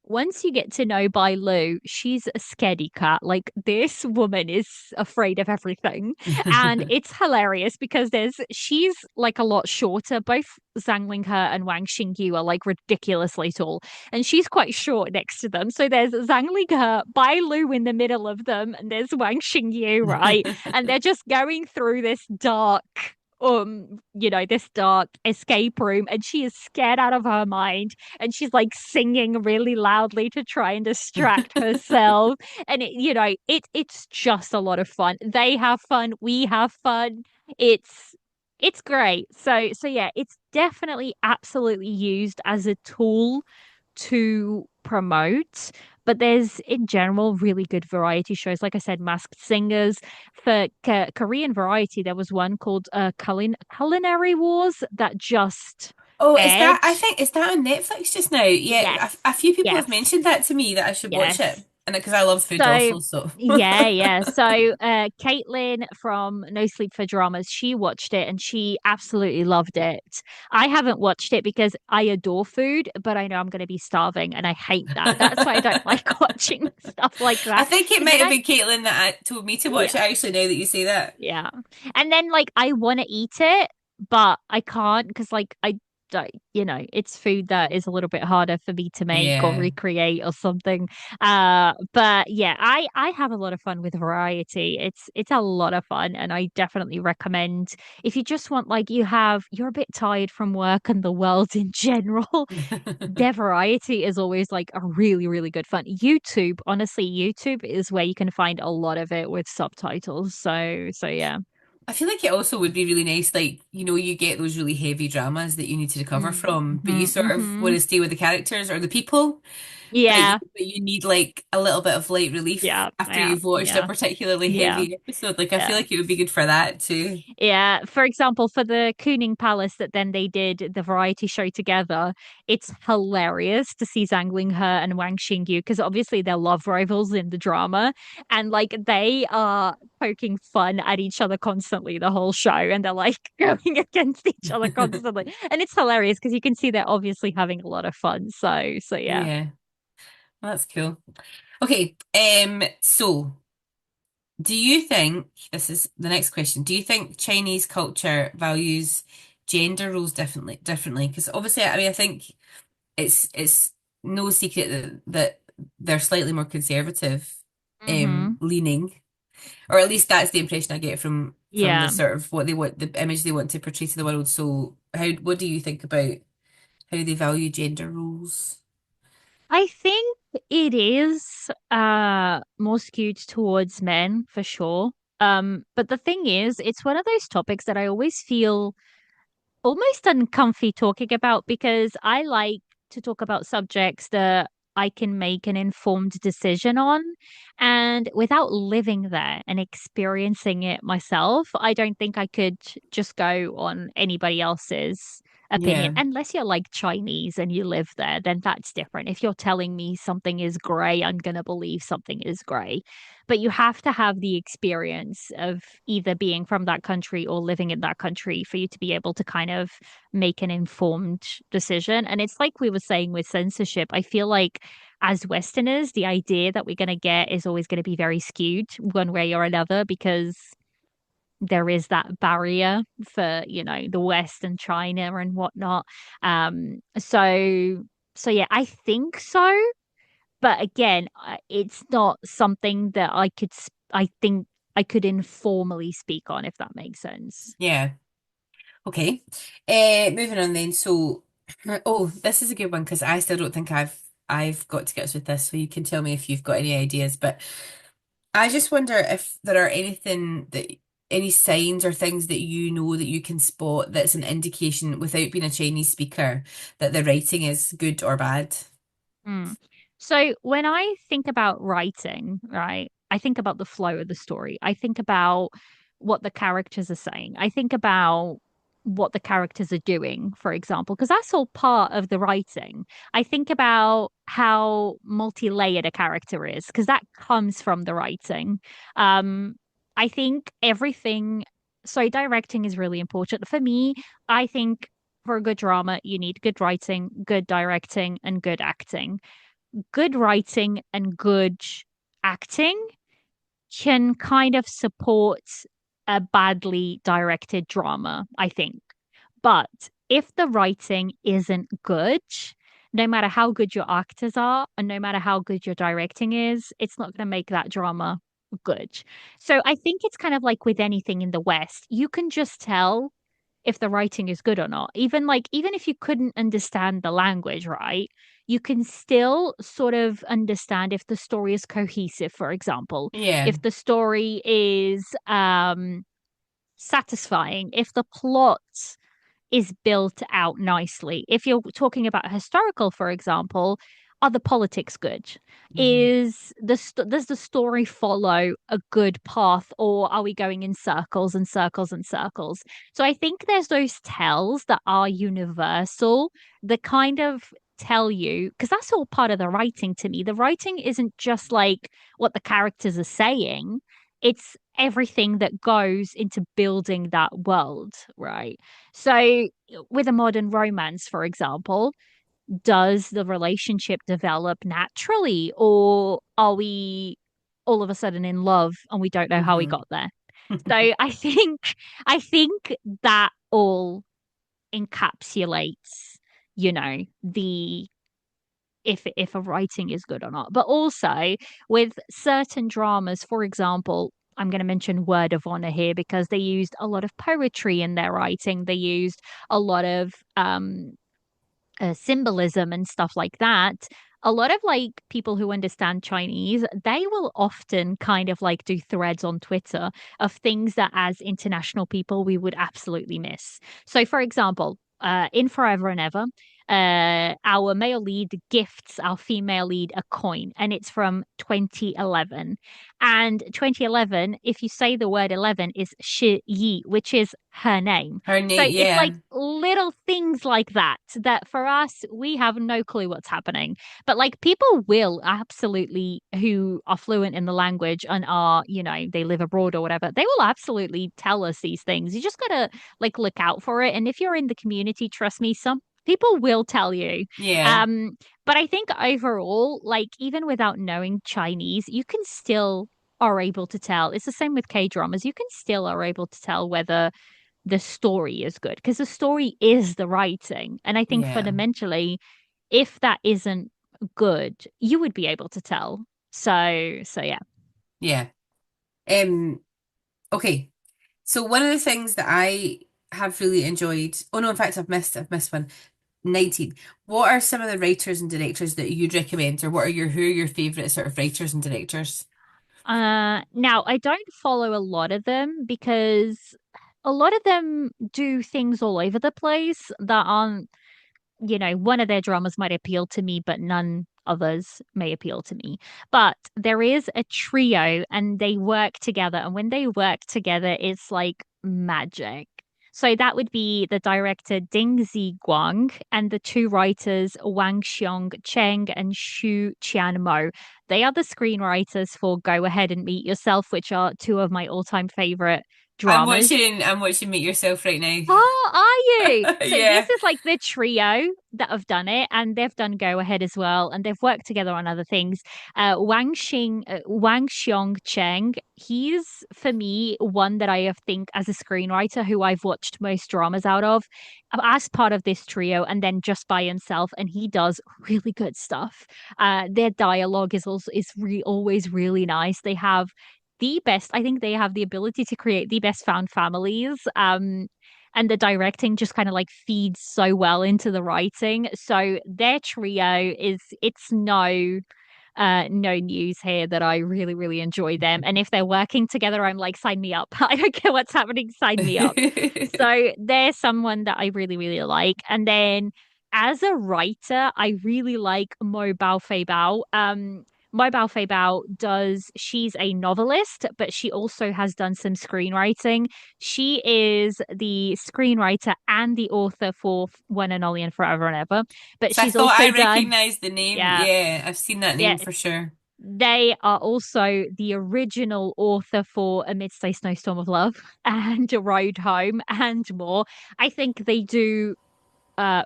once you get to know Bai Lu, she's a scaredy cat. Like this woman is afraid of everything. And it's hilarious because she's like a lot shorter. Both Zhang Linghe and Wang Xingyu are like ridiculously tall. And she's quite short next to them. So there's Zhang Linghe, Bai Lu in the middle of them, and there's Wang Xingyu, right? And they're just going through this this dark escape room, and she is scared out of her mind, and she's like singing really loudly to try and distract herself. And it's just a lot of fun. They have fun, we have fun. It's great. So yeah, it's definitely absolutely used as a tool to promote. But there's, in general, really good variety shows. Like I said, Masked Singers. For Korean variety, there was one called Culinary Wars that just Oh, is aired. that? I think is that on Netflix just now? Yeah, Yes, a few people have yes, mentioned that to me that I should watch it, yes. and because I love food So also, so. yeah, yeah. So Caitlin from No Sleep for Dramas, she watched it and she absolutely loved it. I haven't watched it because I adore food, but I know I'm going to be starving and I hate that. That's why I don't like watching stuff like I that. think it Because might then have been Caitlin that told me to watch yeah, it. Actually, now that you say that. yeah. And then like I want to eat it, but I can't because like I don't, it's food that is a little bit harder for me to make or Yeah. recreate or something. But yeah, I have a lot of fun with variety. It's a lot of fun, and I definitely recommend if you just want like you're a bit tired from work and the world in general. Their variety is always like a really, really good fun. YouTube, honestly, YouTube is where you can find a lot of it with subtitles. So yeah. I feel like it also would be really nice, like, you get those really heavy dramas that you need to recover from, but you Mm-hmm, sort of want mm-hmm. to stay with the characters or the people. Yeah, but you need like a little bit of light relief yeah, after yeah, you've watched a yeah, particularly yeah. heavy episode. Like I feel Yeah. like it would be good for that too. Yeah, for example, for the Cooning Palace that then they did the variety show together, it's hilarious to see Zhang Winghe and Wang Xingyu because obviously they're love rivals in the drama, and like they are poking fun at each other constantly the whole show, and they're like going against each other constantly, and it's hilarious because you can see they're obviously having a lot of fun. So yeah. Yeah, that's cool. Okay, so do you think, this is the next question, do you think Chinese culture values gender roles differently? Because obviously, I mean, I think it's no secret that they're slightly more conservative, Hmm. leaning, or at least that's the impression I get from the Yeah. sort of what they want, the image they want to portray to the world. So, what do you think about how they value gender roles? I think it is more skewed towards men for sure. But the thing is, it's one of those topics that I always feel almost uncomfy talking about because I like to talk about subjects that I can make an informed decision on. And without living there and experiencing it myself, I don't think I could just go on anybody else's opinion. Yeah, Unless you're like Chinese and you live there, then that's different. If you're telling me something is gray, I'm going to believe something is gray. But you have to have the experience of either being from that country or living in that country for you to be able to kind of make an informed decision. And it's like we were saying with censorship, I feel like as Westerners, the idea that we're going to get is always going to be very skewed one way or another because there is that barrier for, the West and China and whatnot. So yeah, I think so. But again, it's not something that I think I could informally speak on, if that makes sense. yeah. Okay. Moving on then. So, oh, this is a good one because I still don't think I've got to grips with this. So you can tell me if you've got any ideas. But I just wonder if there are any signs or things that you know that you can spot that's an indication without being a Chinese speaker that the writing is good or bad. Mm. So when I think about writing, right, I think about the flow of the story. I think about what the characters are saying. I think about what the characters are doing, for example, because that's all part of the writing. I think about how multi-layered a character is, because that comes from the writing. Um, I think everything, so directing is really important. For me, I think for a good drama, you need good writing, good directing, and good acting. Good writing and good acting can kind of support a badly directed drama, I think. But if the writing isn't good, no matter how good your actors are and no matter how good your directing is, it's not going to make that drama good. So I think it's kind of like with anything in the West, you can just tell if the writing is good or not. Even if you couldn't understand the language, right? You can still sort of understand if the story is cohesive, for example. Yeah. If the story is satisfying, if the plot is built out nicely. If you're talking about historical, for example, are the politics good? Hmm. Does the story follow a good path, or are we going in circles and circles and circles? So I think there's those tells that are universal that kind of tell you, because that's all part of the writing to me. The writing isn't just like what the characters are saying, it's everything that goes into building that world, right? So, with a modern romance, for example, does the relationship develop naturally, or are we all of a sudden in love and we don't know how we Hmm. got there? So, I think that all encapsulates, the if a writing is good or not. But also with certain dramas, for example, I'm going to mention Word of Honor here because they used a lot of poetry in their writing. They used a lot of symbolism and stuff like that. A lot of like people who understand Chinese, they will often kind of like do threads on Twitter of things that as international people we would absolutely miss. So, for example, in Forever and Ever, our male lead gifts our female lead a coin, and it's from 2011. And 2011, if you say the word 11, is Shi Yi, which is her name. Her So name, it's like yeah, little things like that, that for us, we have no clue what's happening. But like people will absolutely, who are fluent in the language and are, they live abroad or whatever, they will absolutely tell us these things. You just gotta like look out for it. And if you're in the community, trust me, some people will tell you. yeah, Um, but I think overall, like even without knowing Chinese, you can still are able to tell. It's the same with K-dramas. You can still are able to tell whether the story is good because the story is the writing. And I think yeah, fundamentally, if that isn't good, you would be able to tell. So yeah. yeah. Um, okay. So one of the things that I have really enjoyed, oh no, in fact I've missed one. 19. What are some of the writers and directors that you'd recommend, or who are your favorite sort of writers and directors? Now I don't follow a lot of them because a lot of them do things all over the place that aren't, one of their dramas might appeal to me, but none others may appeal to me. But there is a trio and they work together. And when they work together, it's like magic. So that would be the director Ding Guang and the two writers Wang Xiong Cheng and Xu Qianmo. They are the screenwriters for Go Ahead and Meet Yourself, which are two of my all-time favorite dramas. I'm watching Meet Yourself right now. Oh, are you? So this Yeah. is like the trio that have done it, and they've done Go Ahead as well, and they've worked together on other things. Wang Xiong Cheng, he's for me one that I think as a screenwriter who I've watched most dramas out of, as part of this trio, and then just by himself, and he does really good stuff. Their dialogue is also always really nice. They have the best. I think they have the ability to create the best found families. And the directing just kind of like feeds so well into the writing. So their trio is it's no news here that I really, really enjoy them. And if they're working together, I'm like, sign me up. I don't care what's happening, sign me up. So there's someone that I really, really like. And then as a writer, I really like Mo Bao Fei Bao. Mo Bao Fei Bao she's a novelist, but she also has done some screenwriting. She is the screenwriter and the author for One and Only and Forever and Ever, but So I she's thought also I done, recognized the name. yeah, Yeah, I've seen that yeah, name for sure. they are also the original author for Amidst a Snowstorm of Love and A Road Home and more. I think they do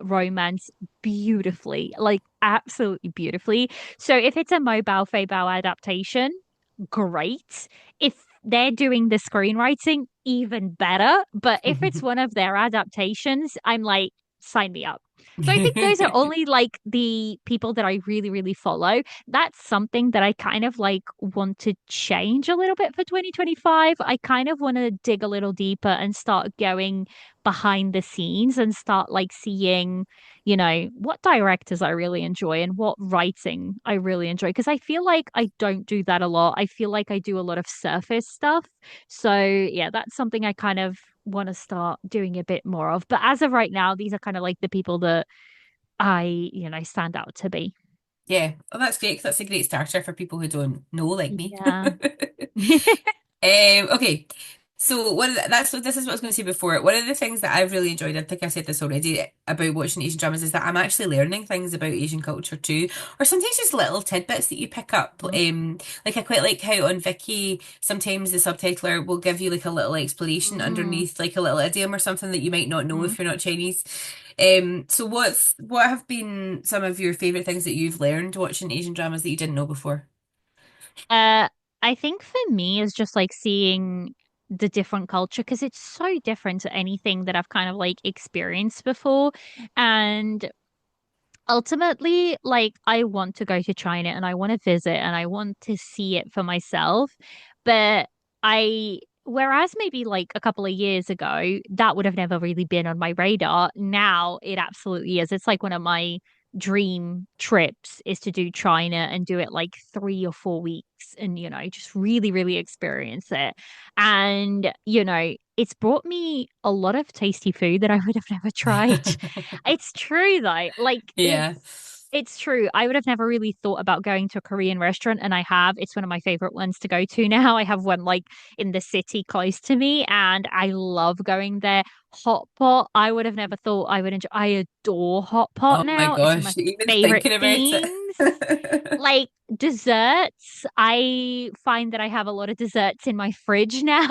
romance beautifully, like absolutely beautifully. So if it's a Mobile Fable adaptation, great. If they're doing the screenwriting, even better. But if it's one of their adaptations, I'm like, sign me up. So I think those are only like the people that I really, really follow. That's something that I kind of like want to change a little bit for 2025. I kind of want to dig a little deeper and start going behind the scenes and start like seeing, what directors I really enjoy and what writing I really enjoy. Because I feel like I don't do that a lot. I feel like I do a lot of surface stuff. So, yeah, that's something I kind of want to start doing a bit more of. But as of right now, these are kind of like the people that stand out to be. Yeah. Oh, that's great. 'Cause that's a great starter for people who don't know like me. Yeah. Okay. So this is what I was going to say before. One of the things that I've really enjoyed, I think I said this already about watching Asian dramas, is that I'm actually learning things about Asian culture too, or sometimes just little tidbits that you pick up. Like I quite like how on Vicky sometimes the subtitler will give you like a little explanation Mm-hmm. underneath, like a little idiom or something that you might not know if you're not Chinese. So what have been some of your favorite things that you've learned watching Asian dramas that you didn't know before? Uh, I think for me is just like seeing the different culture because it's so different to anything that I've kind of like experienced before. And ultimately, like I want to go to China and I want to visit and I want to see it for myself. But whereas maybe like a couple of years ago, that would have never really been on my radar. Now it absolutely is. It's like one of my dream trips is to do China and do it like 3 or 4 weeks and, just really, really experience it. And, it's brought me a lot of tasty food that I would have never tried. It's true though. Like Yeah. it's true. I would have never really thought about going to a Korean restaurant, and I have. It's one of my favorite ones to go to now. I have one like in the city close to me, and I love going there. Hot pot, I would have never thought I would enjoy. I adore hot pot Oh my now. It's one of gosh, my even favorite thinking about things. it. Like desserts, I find that I have a lot of desserts in my fridge now.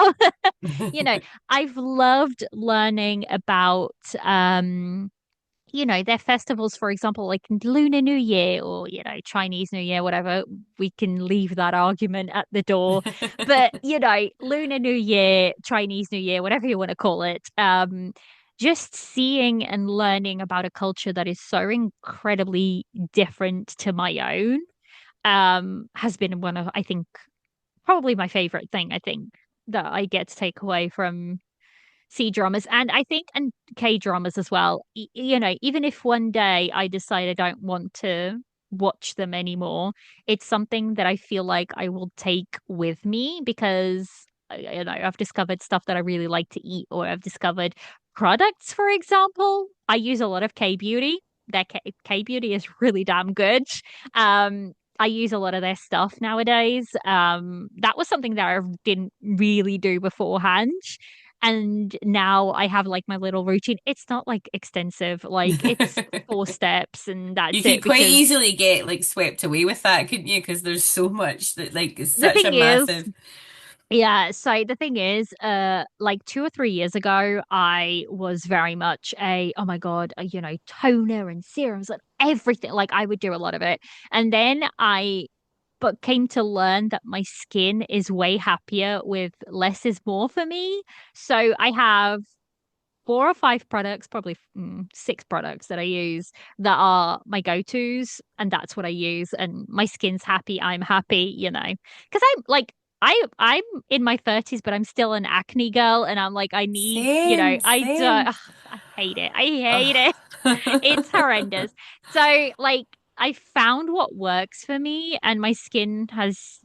I've loved learning about their festivals, for example, like Lunar New Year or, Chinese New Year, whatever. We can leave that argument at the door. But, Lunar New Year, Chinese New Year, whatever you want to call it, just seeing and learning about a culture that is so incredibly different to my own, has been one of, I think, probably my favorite thing, I think, that I get to take away from C dramas and I think and K dramas as well. Even if one day I decide I don't want to watch them anymore, it's something that I feel like I will take with me because I've discovered stuff that I really like to eat, or I've discovered products, for example. I use a lot of K beauty. Their K beauty is really damn good. I use a lot of their stuff nowadays. That was something that I didn't really do beforehand. And now I have like my little routine. It's not like extensive, like it's 4 steps and You that's could it. quite Because easily get like swept away with that, couldn't you? Because there's so much that like is the such a thing is, massive. yeah, so the thing is, like 2 or 3 years ago, I was very much oh my God, toner and serums and everything. Like I would do a lot of it. And then but came to learn that my skin is way happier with less is more for me. So I have 4 or 5 products, probably 6 products that I use that are my go-tos, and that's what I use. And my skin's happy, I'm happy, because I'm in my 30s, but I'm still an acne girl, and I'm like, I need, Same, I don't, same. ugh, I hate it. I hate it. It's Ugh. horrendous. So, like, I found what works for me, and my skin has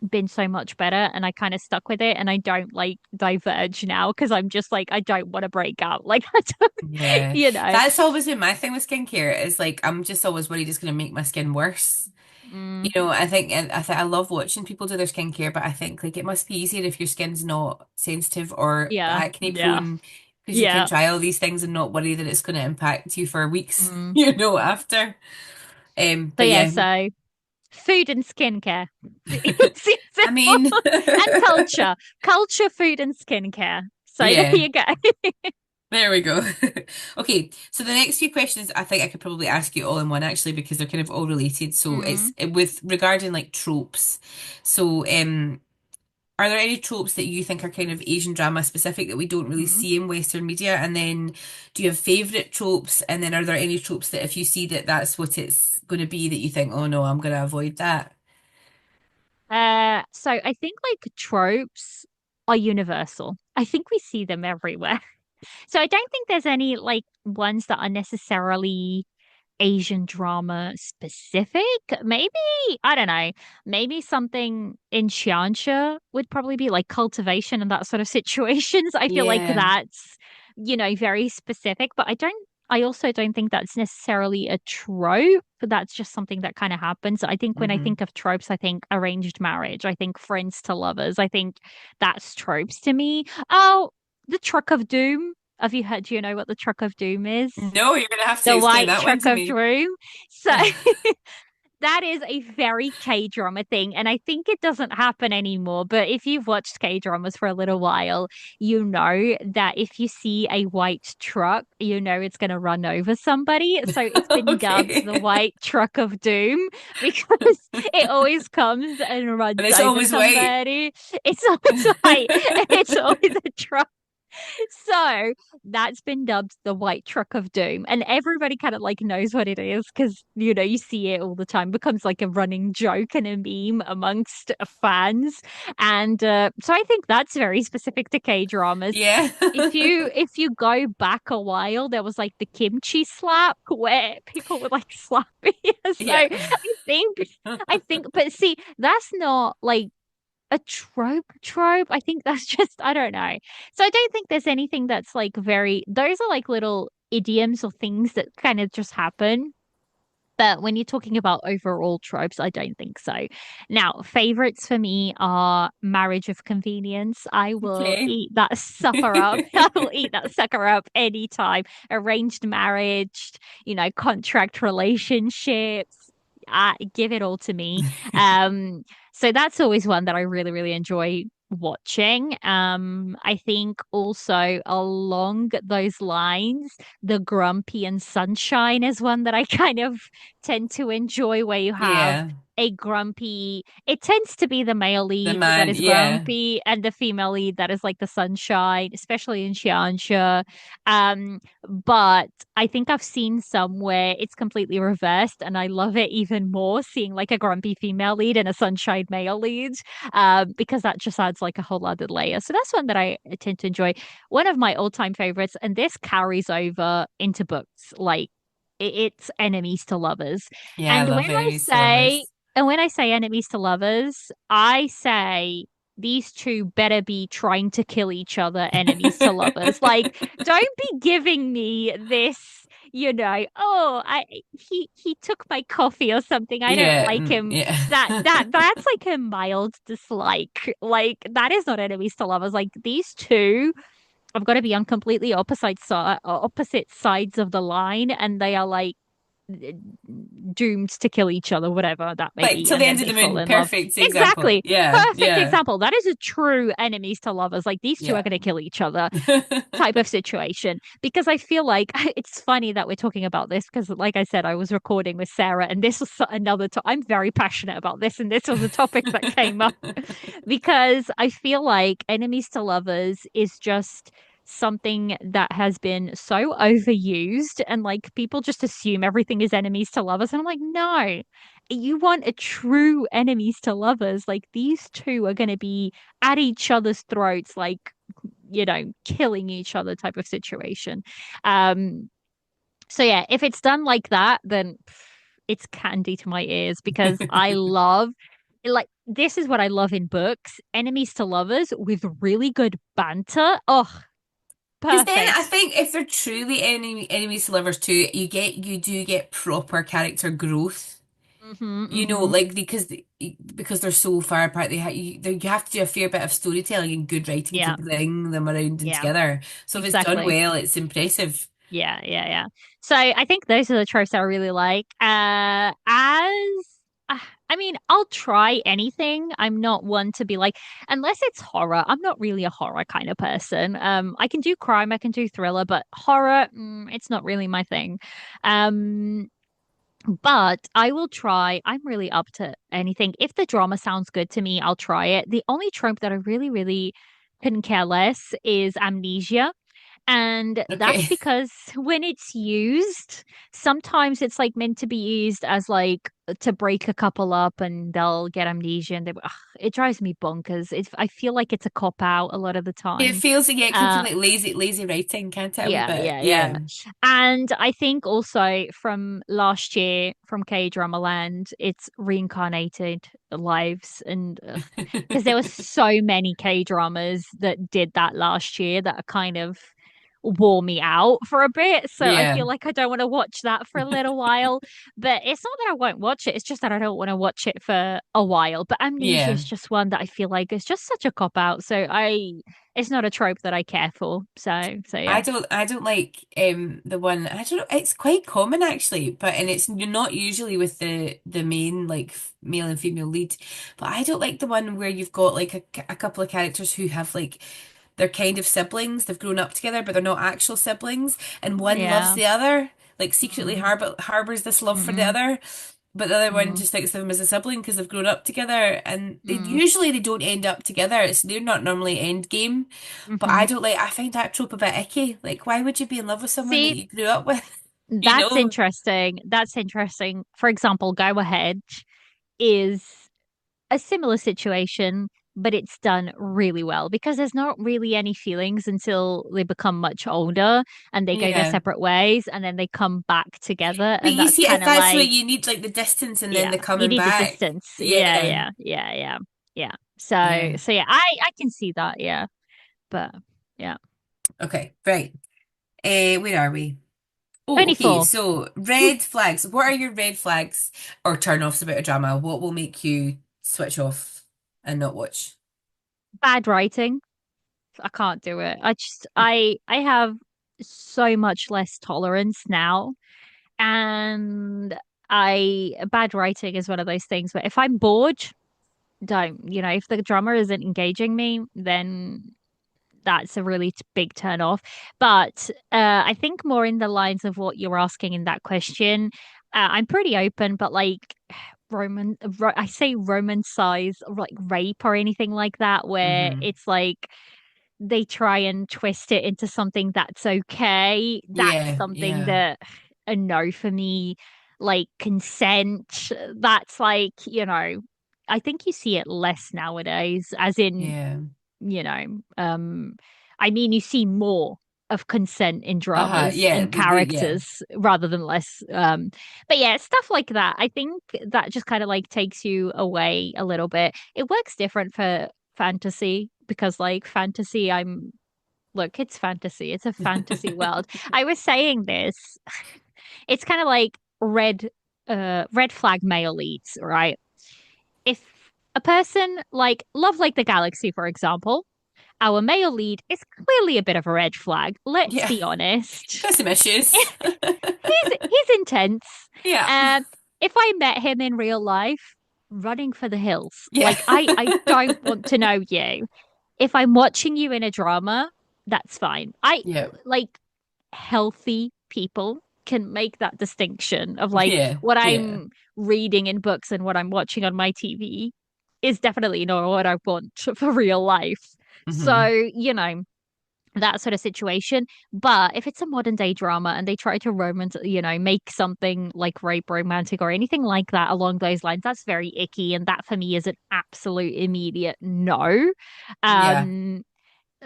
been so much better, and I kind of stuck with it, and I don't like diverge now because I'm just like I don't want to break out. Like I don't, Yeah, you know. that's always been my thing with skincare is like I'm just always worried it's going to make my skin worse. Mm, I think and I love watching people do their skincare, but I think like it must be easier if your skin's not sensitive or yeah, acne yeah, prone because you can yeah. try all these things and not worry that it's going to impact you for weeks, Mm. after. So But yeah, yeah, so food and skincare. It's I simple. mean, And culture, food and skincare. So there yeah, you go. there we go. Okay, so the next few questions I think I could probably ask you all in one actually because they're kind of all related. So Mm. it's with regarding like tropes. So are there any tropes that you think are kind of Asian drama specific that we don't really Mm. see in Western media? And then do you have favorite tropes? And then are there any tropes that if you see that that's what it's going to be that you think, oh no, I'm going to avoid that? So I think like tropes are universal. I think we see them everywhere. So I don't think there's any like ones that are necessarily Asian drama specific. Maybe, I don't know, maybe something in Xianxia would probably be like cultivation and that sort of situations. I feel like Yeah. that's, very specific, but I also don't think that's necessarily a trope. But that's just something that kind of happens. I think when I Hmm. think of tropes, I think arranged marriage. I think friends to lovers. I think that's tropes to me. Oh, the truck of doom. Have you heard? Do you know what the truck of doom is? No, you're going to have to The explain white that one truck to of me. doom. So that is a very K drama thing. And I think it doesn't happen anymore. But if you've watched K dramas for a little while, you know that if you see a white truck, you know it's going to run over somebody. So it's been dubbed the Okay. white truck of doom because it always comes and And runs it's over always white. somebody. It's always white. It's always a truck. So that's been dubbed the white truck of doom. And everybody kind of like knows what it is because, you see it all the time, becomes like a running joke and a meme amongst fans. And so I think that's very specific to K dramas. Yeah. If you go back a while, there was like the kimchi slap where people would like slap you. So Yeah. I think, but see, that's not like a trope. I think that's just, I don't know. So I don't think there's anything that's like very, those are like little idioms or things that kind of just happen. But when you're talking about overall tropes, I don't think so. Now, favorites for me are marriage of convenience. I will Okay. eat that sucker up. I will eat that sucker up anytime. Arranged marriage, contract relationships. Give it all to me. Um, so that's always one that I really, really enjoy watching. I think also along those lines, the grumpy and sunshine is one that I kind of tend to enjoy, where you have Yeah. a grumpy, it tends to be the male The lead that man, is yeah. grumpy and the female lead that is like the sunshine, especially in Xiansha. But I think I've seen some where it's completely reversed, and I love it even more seeing like a grumpy female lead and a sunshine male lead, because that just adds like a whole other layer. So that's one that I tend to enjoy. One of my all-time favorites, and this carries over into books, like it's enemies to lovers. Yeah, I And when love I enemies to say, lovers. and when I say enemies to lovers, I say these two better be trying to kill each other, enemies to lovers. Like, don't be giving me this, oh, he took my coffee or something. I don't Yeah, like him. yeah. That's like a mild dislike. Like, that is not enemies to lovers. Like, these two have got to be on completely opposite sides of the line, and they are like doomed to kill each other, whatever that may Like be, till and the then end of they the fall moon. in love. Perfect example. Exactly. Yeah, Perfect yeah, example. That is a true enemies to lovers. Like, these two are yeah. going to kill each other type of situation. Because I feel like it's funny that we're talking about this because, like I said, I was recording with Sarah, and this was another. I'm very passionate about this, and this was a topic that came up because I feel like enemies to lovers is just something that has been so overused, and like people just assume everything is enemies to lovers, and I'm like, no, you want a true enemies to lovers. Like, these two are going to be at each other's throats, like, killing each other type of situation. um so yeah, if it's done like that, then it's candy to my ears because I love, like, this is what I love in books: enemies to lovers with really good banter. Oh, Because then I perfect. think if they're truly enemies to lovers too, you do get proper character growth. Mm-hmm, You know, mm-hmm. like because they're so far apart, you have to do a fair bit of storytelling and good writing to Yeah, bring them around and yeah, together. So if it's done exactly. well, it's impressive. Yeah, yeah, yeah. So I think those are the tropes I really like. Uh, I mean, I'll try anything. I'm not one to be like, unless it's horror. I'm not really a horror kind of person. I can do crime, I can do thriller, but horror, it's not really my thing. Um, but I will try. I'm really up to anything. If the drama sounds good to me, I'll try it. The only trope that I really, really couldn't care less is amnesia. And that's Okay. because when it's used, sometimes it's like meant to be used as like to break a couple up and they'll get amnesia, and it drives me bonkers. I feel like it's a cop out a lot of the It time. feels yeah, it can feel Uh like lazy writing, can't it? A wee yeah, bit. yeah, yeah. Yeah. And I think also from last year from K-Drama Land, it's reincarnated lives, and because there were so many K-dramas that did that last year that are kind of wore me out for a bit. So I Yeah. feel like I don't want to watch that for a little while. But it's not that I won't watch it, it's just that I don't want to watch it for a while. But Amnesia Yeah. is just one that I feel like is just such a cop out. So it's not a trope that I care for. So I yeah. don't I don't like the one I don't know it's quite common actually but and it's not usually with the main like male and female lead but I don't like the one where you've got like a couple of characters who have like they're kind of siblings, they've grown up together but they're not actual siblings and one loves Yeah. the other like secretly Mm, harbors this love for the mm-mm. other. but the other one Mm, just thinks of him as a sibling because they've grown up together, and mm. they don't end up together. They're not normally end game, but Hmm. I find that trope a bit icky. Like, why would you be in love with someone that See, you grew up with? You that's know? interesting. That's interesting. For example, Go Ahead is a similar situation, but it's done really well because there's not really any feelings until they become much older and they go their Yeah. separate ways and then they come back together. But And you that's see, kind if of that's what like, you need, like the distance and then yeah, the you coming need the back. distance. Yeah, Yeah. yeah, yeah, yeah, yeah. So, Yeah. so yeah, I can see that. Yeah, but yeah, Okay. Right. Where are we? Oh, okay. 24. So red flags. What are your red flags or turn-offs about a drama? What will make you switch off and not watch? Bad writing. I can't do it. I have so much less tolerance now, and I bad writing is one of those things where if I'm bored, don't, if the drama isn't engaging me, then that's a really big turn off. But I think more in the lines of what you're asking in that question, I'm pretty open, but like I say romanticize like rape or anything like that, where Hmm. it's like they try and twist it into something that's okay. That's Yeah. something Yeah. that a no for me. Like consent, that's like, I think you see it less nowadays, as in, Yeah. you know, um, I mean, you see more of consent in Uh-huh. dramas Yeah. and Yeah. characters rather than less. But yeah, stuff like that. I think that just kind of like takes you away a little bit. It works different for fantasy because like fantasy, look, it's fantasy. It's a fantasy world. I was saying this. It's kind of like red flag male leads, right? If a person like Love Like the Galaxy, for example, our male lead is clearly a bit of a red flag. Let's Yeah. be honest. Got some issues. He's intense. Yeah. Um, if I met him in real life, running for the hills. Yeah. Like I don't want to know you. If I'm watching you in a drama, that's fine. I Yeah. like healthy people can make that distinction of like Yeah. what Yeah. I'm reading in books and what I'm watching on my TV is definitely not what I want for real life. So, Hmm. that sort of situation. But if it's a modern day drama and they try to make something like rape romantic or anything like that along those lines, that's very icky. And that for me is an absolute immediate no. Yeah. Um,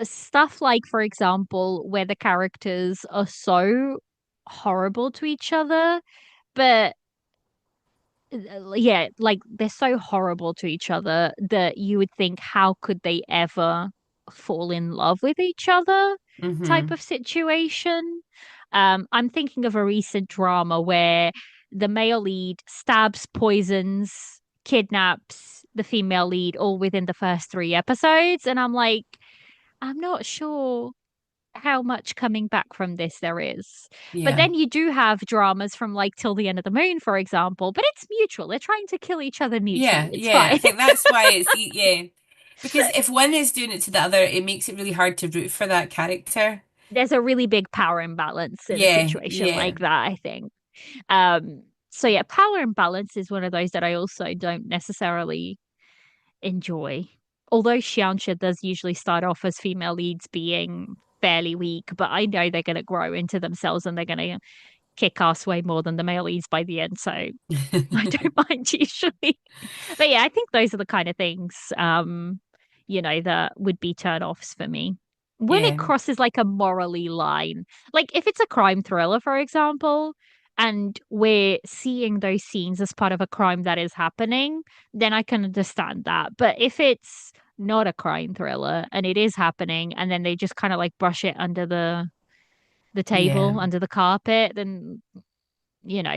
Stuff like, for example, where the characters are so horrible to each other, but yeah, like they're so horrible to each other that you would think, how could they ever fall in love with each other type Hmm. of situation. I'm thinking of a recent drama where the male lead stabs, poisons, kidnaps the female lead all within the first 3 episodes. And I'm like, I'm not sure how much coming back from this there is. But Yeah. then you do have dramas from like Till the End of the Moon, for example, but it's mutual. They're trying to kill each other Yeah. mutually. It's Yeah. I fine. think that's why yeah. Because if one is doing it to the other, it makes it really hard to root for that character. There's a really big power imbalance in a Yeah. situation Yeah. like that, I think. So yeah, power imbalance is one of those that I also don't necessarily enjoy. Although Xianxia does usually start off as female leads being fairly weak, but I know they're going to grow into themselves and they're going to kick ass way more than the male leads by the end. So I don't mind usually. But yeah, I think those are the kind of things, that would be turn-offs for me. When it Yeah. crosses like a morally line, like if it's a crime thriller, for example, and we're seeing those scenes as part of a crime that is happening, then I can understand that. But if it's not a crime thriller and it is happening, and then they just kind of like brush it under the Yeah. table, under the carpet, then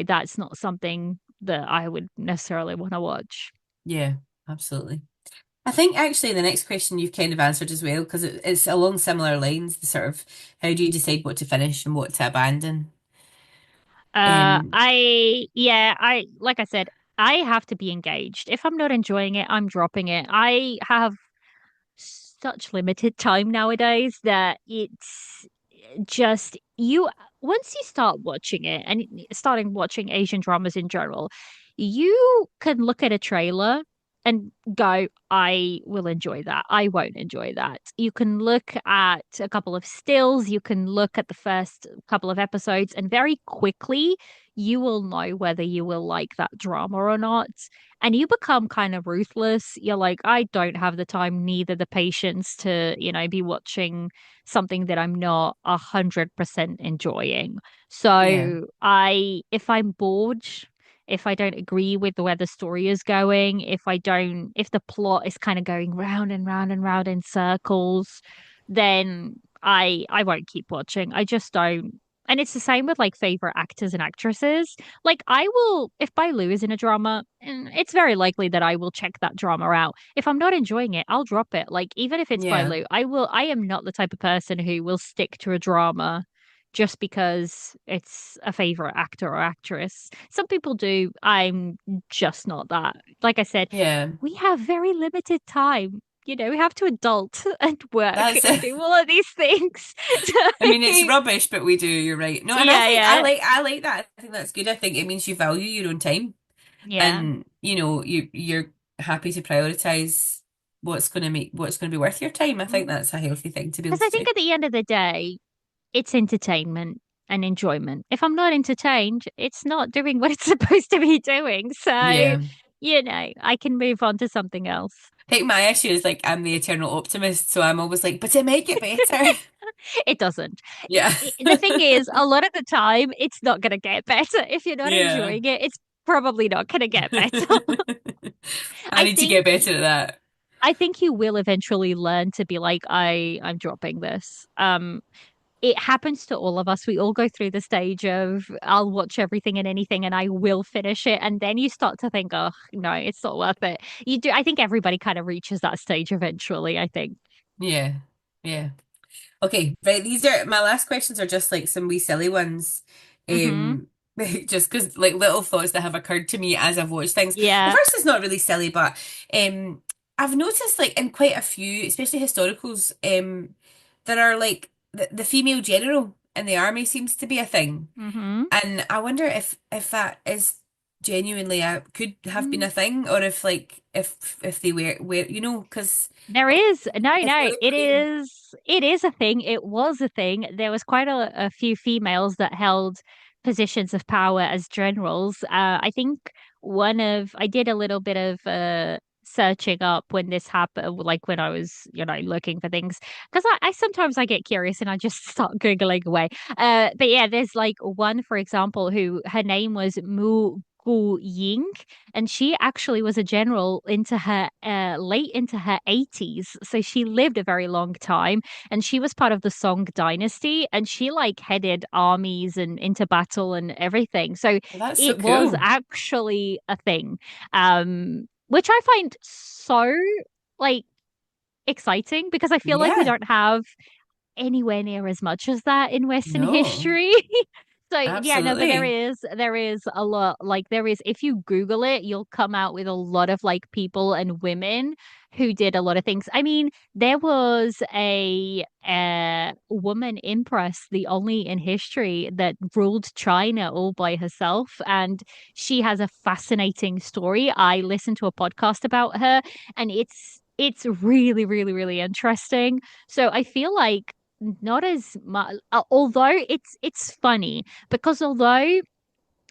that's not something that I would necessarily want to watch. Yeah. Absolutely. I think actually the next question you've kind of answered as well, because it's along similar lines, the sort of how do you decide what to finish and what to abandon? Um, Like I said, I have to be engaged. If I'm not enjoying it, I'm dropping it. I have such limited time nowadays that it's once you start watching it and starting watching Asian dramas in general, you can look at a trailer and go, I will enjoy that. I won't enjoy that. You can look at a couple of stills, you can look at the first couple of episodes, and very quickly you will know whether you will like that drama or not. And you become kind of ruthless. You're like, I don't have the time, neither the patience to, be watching something that I'm not 100% enjoying. Yeah. So if I'm bored, if I don't agree with where the story is going, if the plot is kind of going round and round and round in circles, then I won't keep watching. I just don't. And it's the same with like favorite actors and actresses. Like I will, if Bailu is in a drama, and it's very likely that I will check that drama out. If I'm not enjoying it, I'll drop it. Like even if it's Yeah. Bailu, I am not the type of person who will stick to a drama just because it's a favorite actor or actress. Some people do. I'm just not that. Like I said, Yeah. we have very limited time. We have to adult and work That's and it. do all of these things. I mean, it's So, rubbish, but we do. You're right. No, and I yeah, think yeah, I like that. I think that's good. I think it means you value your own time, yeah. and you're happy to prioritize what's going to be worth your time. I think that's a healthy thing to be able Because I to think do. at the end of the day, it's entertainment and enjoyment. If I'm not entertained, it's not doing what it's supposed to be doing. So, Yeah. I can move on to something else. I think my issue is like I'm the eternal optimist, so I'm always like, but it might get better. It doesn't. Yeah. The thing is, a lot of the time, it's not going to get better. If you're not Yeah. enjoying it, it's probably not going to get better. I I need to think get better at that. I think you will eventually learn to be like, I'm dropping this. It happens to all of us. We all go through the stage of I'll watch everything and anything and I will finish it. And then you start to think, oh no, it's not worth it. You do. I think everybody kind of reaches that stage eventually, I think. Yeah. Yeah. Okay, right. These are my last questions are just like some wee silly ones. Mm-hmm. Um, just because like little thoughts that have occurred to me as I've watched things. The Yeah. first is not really silly, but I've noticed like in quite a few, especially historicals, there are like the female general in the army seems to be a thing. Mm-hmm. And I wonder if that is genuinely could have been Mm. a thing, or if like if they were because There is no, historically. it is a thing. It was a thing. There was quite a few females that held positions of power as generals. I think I did a little bit of searching up when this happened, like when I was, looking for things. Because I sometimes I get curious and I just start Googling away. But yeah, there's like one, for example, who her name was Mu Gu Ying, and she actually was a general into her late into her 80s, so she lived a very long time, and she was part of the Song dynasty, and she like headed armies and into battle and everything, so Well, that's so it was cool. actually a thing, which I find so like exciting because I feel like we Yeah. don't have anywhere near as much as that in Western No, history. So yeah, no, but there absolutely. is there is a lot, like there is, if you Google it, you'll come out with a lot of like people and women who did a lot of things. I mean, there was a woman empress, the only in history that ruled China all by herself, and she has a fascinating story. I listened to a podcast about her, and it's really, really, really interesting. So I feel like not as much, although it's funny because although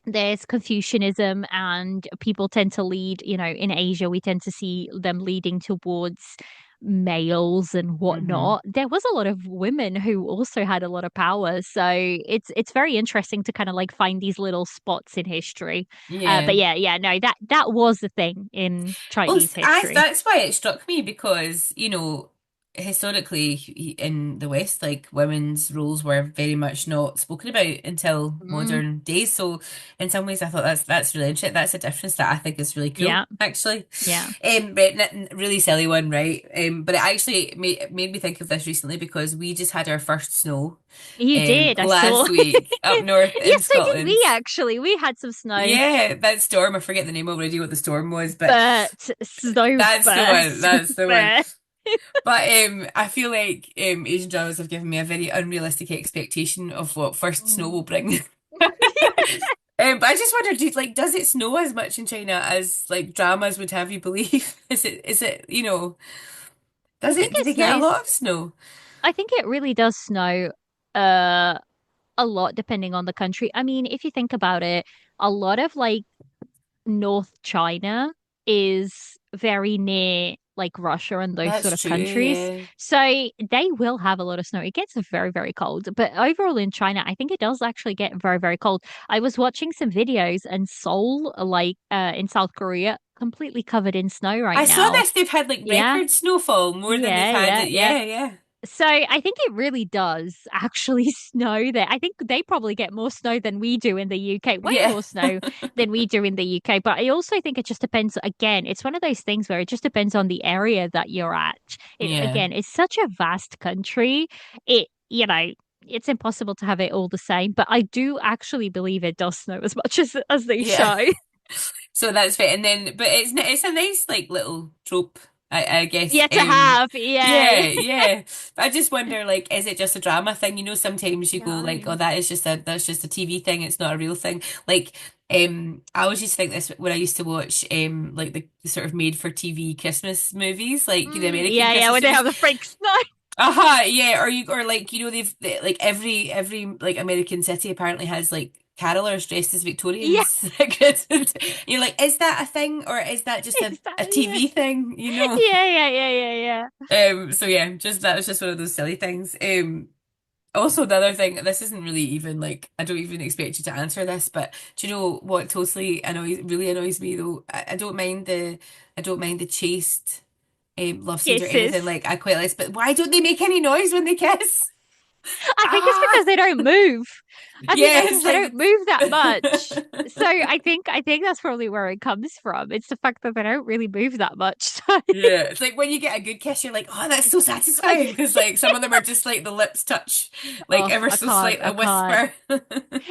there's Confucianism and people tend to lead, in Asia, we tend to see them leading towards males and Hmm. whatnot. There was a lot of women who also had a lot of power. So it's very interesting to kind of like find these little spots in history. But Yeah. yeah, yeah, no, that was the thing in Well, Chinese history. that's why it struck me because, historically in the West, like women's roles were very much not spoken about until Mm, modern days. So in some ways I thought that's really interesting. That's a difference that I think is really cool, yeah, actually. yeah. But really silly one, right? But it actually made me think of this recently because we just had our first snow You did, I saw. last week up north in Yes, so did Scotland. we actually. We had some snow, Yeah, that storm, I forget the name already what the storm was, but but snow that's the one. burst. That's the one. Burst. But I feel like Asian dramas have given me a very unrealistic expectation of what first snow will Mm. bring. But I just wondered, does it snow as much in China as like dramas would have you believe? Is it, I does think it, do it they get a snows. lot of snow? I think it really does snow uh a lot depending on the country. I mean, if you think about it, a lot of like North China is very near like Russia and those That's sort of true, countries. yeah. So they will have a lot of snow. It gets very, very cold. But overall in China, I think it does actually get very, very cold. I was watching some videos and Seoul, like in South Korea, completely covered in snow right I saw now. this. They've had like Yeah. record snowfall more than they've Yeah, had yeah, it. yeah. Yeah, yeah. So I think it really does actually snow there. I think they probably get more snow than we do in the UK, way Yeah. more snow than we do in the UK. But I also think it just depends. Again, it's one of those things where it just depends on the area that you're at. It Yeah. again, it's such a vast country. It's impossible to have it all the same. But I do actually believe it does snow as much as they Yeah. show. So that's it. And then, but it's a nice like little trope, I guess. Yeah, to have. Yeah. Yeah, yeah. But I just wonder, like, is it just a drama thing? Sometimes you go like, oh, No. that's just a TV thing. It's not a real thing. Like, I always used to think this when I used to watch like the sort of made for TV Christmas movies, like the American Yeah, yeah, when Christmas they movies. have the fake snow. Yeah, or like like every like American city apparently has like carolers dressed as Yeah, Victorians. You're like, is that a thing or is that just a exactly. Yeah. TV thing? Yeah, yeah, yeah, yeah, yeah. So yeah, just that was just one of those silly things. Also another thing, this isn't really even like I don't even expect you to answer this, but do you know what really annoys me though? I don't mind the chaste love scenes or anything Kisses. like I quite like, but why don't they make any noise when they kiss? I think it's Ah, because they don't move. I think yeah, that's because it's they like don't move that much. So I think that's probably where it comes from. It's the fact that they don't really move that much. So yeah, it's like when you get a good kiss, you're like, oh, that's so satisfying like, because like some of them are just like the lips touch, like oh, ever I so can't. slight I a can't. whisper.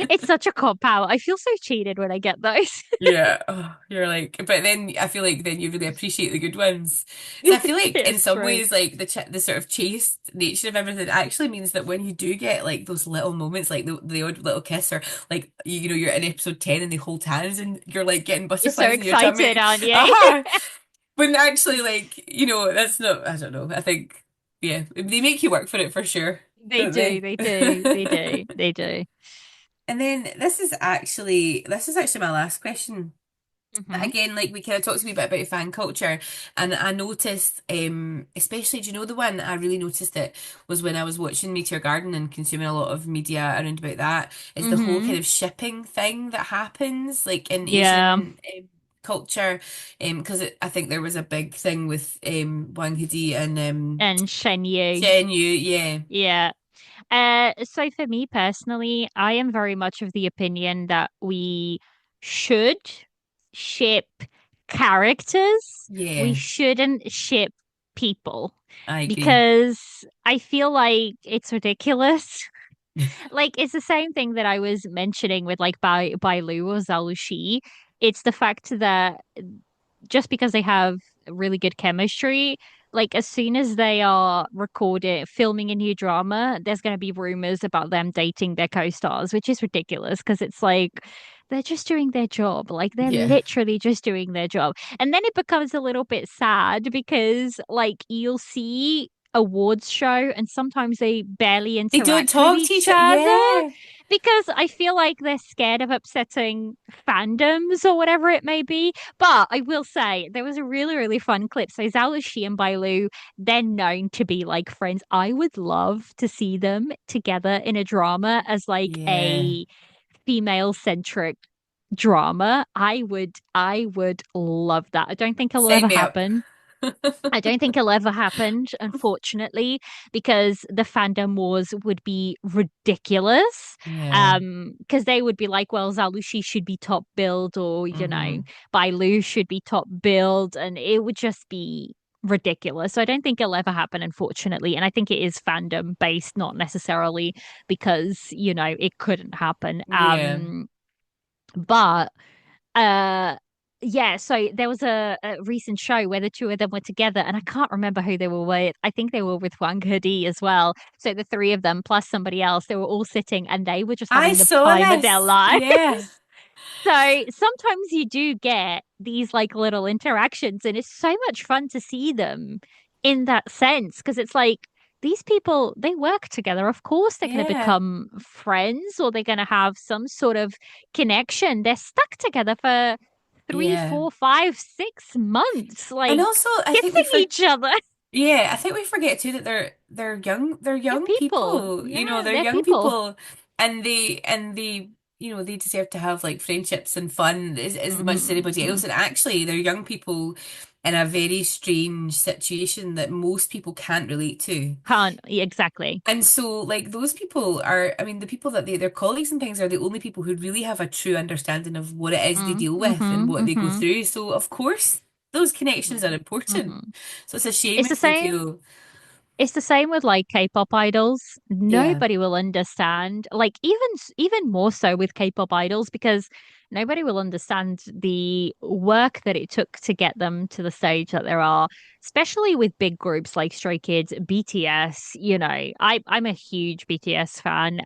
It's such a cop out. I feel so cheated when I get those. Yeah, oh, you're like, but then I feel like then you really appreciate the good ones. So I feel like in It's some true. ways, like the sort of chaste nature of everything actually means that when you do get like those little moments, like the odd little kiss, or like you're in episode 10 and they hold hands and you're like getting You're so butterflies in your excited, tummy. aren't you? Aha! When actually, like, that's not, I don't know. I think, yeah, they make you work for it for sure, They don't do. they? They do. They do. They do. And then this is actually my last question. Hmm. Again, like we kind of talked a wee bit about fan culture, and I noticed, especially, do you know the one I really noticed it was when I was watching Meteor Garden and consuming a lot of media around about that, is the whole Hmm. kind of shipping thing that happens, like in Yeah. Asian culture, because I think there was a big thing with Wang Hidi and And Shen Yu. Shen Yu, yeah, Yeah. So for me personally, I am very much of the opinion that we should ship characters. We yeah, shouldn't ship people I agree, because I feel like it's ridiculous. Like it's the same thing that I was mentioning with like Bai Lu or Zhao. It's the fact that just because they have really good chemistry, like as soon as they are recording, filming a new drama, there's going to be rumors about them dating their co-stars, which is ridiculous because it's like they're just doing their job. Like they're yeah. literally just doing their job. And then it becomes a little bit sad because like you'll see awards show and sometimes they barely They don't interact with talk to each each other, other yeah. because I feel like they're scared of upsetting fandoms or whatever it may be. But I will say there was a really, really fun clip. So Zhao Lushi and Bailu, they're known to be like friends. I would love to see them together in a drama as like Yeah. a female centric drama. I would love that. I don't think it'll ever Sign me up. happen. I don't think it'll ever happen, unfortunately, because the fandom wars would be ridiculous. Yeah. Because they would be like, well, Zalushi should be top build, or Hmm. Bailu should be top build, and it would just be ridiculous. So I don't think it'll ever happen, unfortunately. And I think it is fandom based, not necessarily because, it couldn't happen. Yeah. But uh yeah, so there was a recent show where the two of them were together, and I can't remember who they were with. I think they were with Wang Hedi as well. So the three of them plus somebody else, they were all sitting and they were just I having the saw time of their this. lives. Yeah. So sometimes you do get these like little interactions, and it's so much fun to see them in that sense because it's like these people, they work together. Of course, they're going to Yeah, become friends or they're going to have some sort of connection. They're stuck together for three, yeah. 4, 5, 6 months, And like also, I think kissing each other. yeah, I think we forget too that they're young, they're They're young people. people. You know, Yeah, they're they're young people. people, and they they deserve to have like friendships and fun as much as anybody else. Hmm. And actually, they're young people in a very strange situation that most people can't relate to. Can't, yeah, exactly. And so, like, those people are, I mean, the people that their colleagues and things are the only people who really have a true understanding of what it is they deal with and Mm-hmm, what they go mm-hmm. through. So, of course, those connections are important. Hmm. So, it's a shame It's the if they same. feel, It's the same with like K-pop idols. yeah, Nobody will understand, like even more so with K-pop idols because nobody will understand the work that it took to get them to the stage that there are, especially with big groups like Stray Kids, BTS, I'm a huge BTS fan,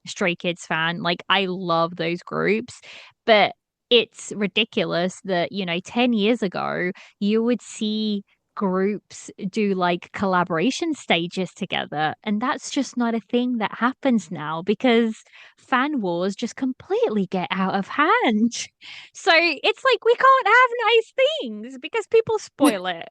Stray Kids fan. Like I love those groups, but it's ridiculous that, 10 years ago you would see groups do like collaboration stages together. And that's just not a thing that happens now because fan wars just completely get out of hand. So it's like we can't have nice things because people spoil it.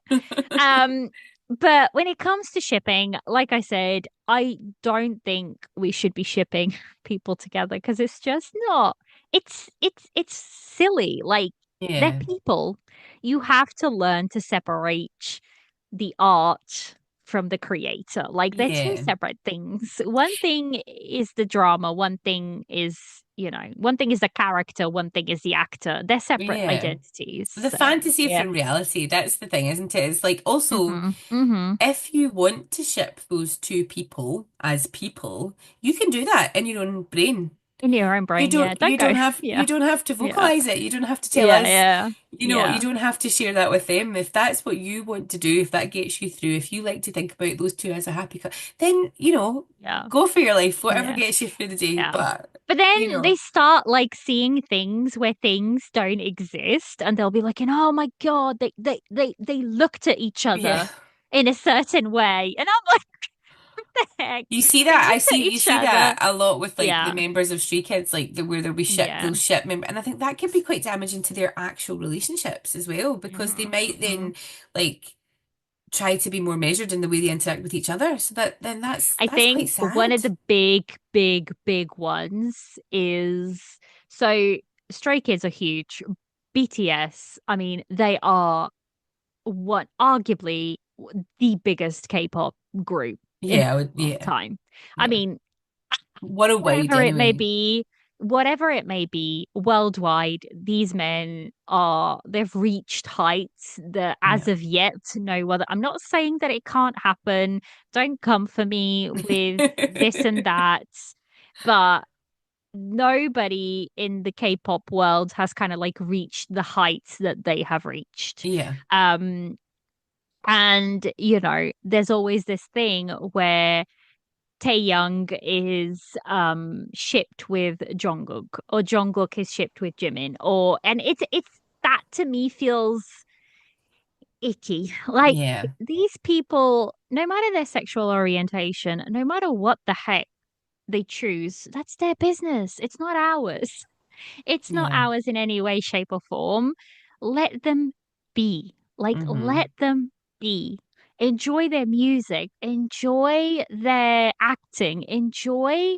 Um, but when it comes to shipping, like I said, I don't think we should be shipping people together because it's just not. It's silly. Like they're yeah, people. You have to learn to separate the art from the creator. Like they're two yeah, separate things. One thing is the drama, one thing is the character, one thing is the actor. They're separate yeah. identities. The So, fantasy yeah. from reality, that's the thing, isn't it? It's like also, Hmm. Hmm. if you want to ship those two people as people, you can do that in your own brain. In your own brain, yeah. Don't go. You Yeah. don't have to Yeah. vocalize it. You don't have to tell Yeah. us, Yeah. you Yeah. don't have to share that with them. If that's what you want to do, if that gets you through, if you like to think about those two as a happy couple, then, Yeah. go for your life, whatever Yeah. gets you through the day. Yeah. But, But you then they know, start like seeing things where things don't exist, and they'll be like, oh my God, they looked at each yeah. other in a certain way. And I'm like, what the heck? You see They that? looked at You each see other. that a lot with like the Yeah. members of Stray Kids, like where there'll be Yeah. those ship member, and I think that can be quite damaging to their actual relationships as well, because they Hmm. might Hmm. then like try to be more measured in the way they interact with each other. So I that's quite think one sad. of the big, big, big ones is so Stray Kids are huge. BTS, I mean, they are what arguably the biggest K-pop group in Yeah, all time. I yeah. mean, Worldwide whatever it may anyway. be, whatever it may be, worldwide, these men they've reached heights that as Yeah. of yet no other. I'm not saying that it can't happen. Don't come for me with this and that, but nobody in the K-pop world has kind of like reached the heights that they have reached. Yeah. Um, and there's always this thing where Taeyoung is shipped with Jungkook or Jungkook is shipped with Jimin and it's that to me feels icky. Like Yeah. these people, no matter their sexual orientation, no matter what the heck they choose, that's their business. It's not ours. It's not Yeah. ours in any way, shape, or form. Let them be. Like, Hmm. let them be. Enjoy their music, enjoy their acting, enjoy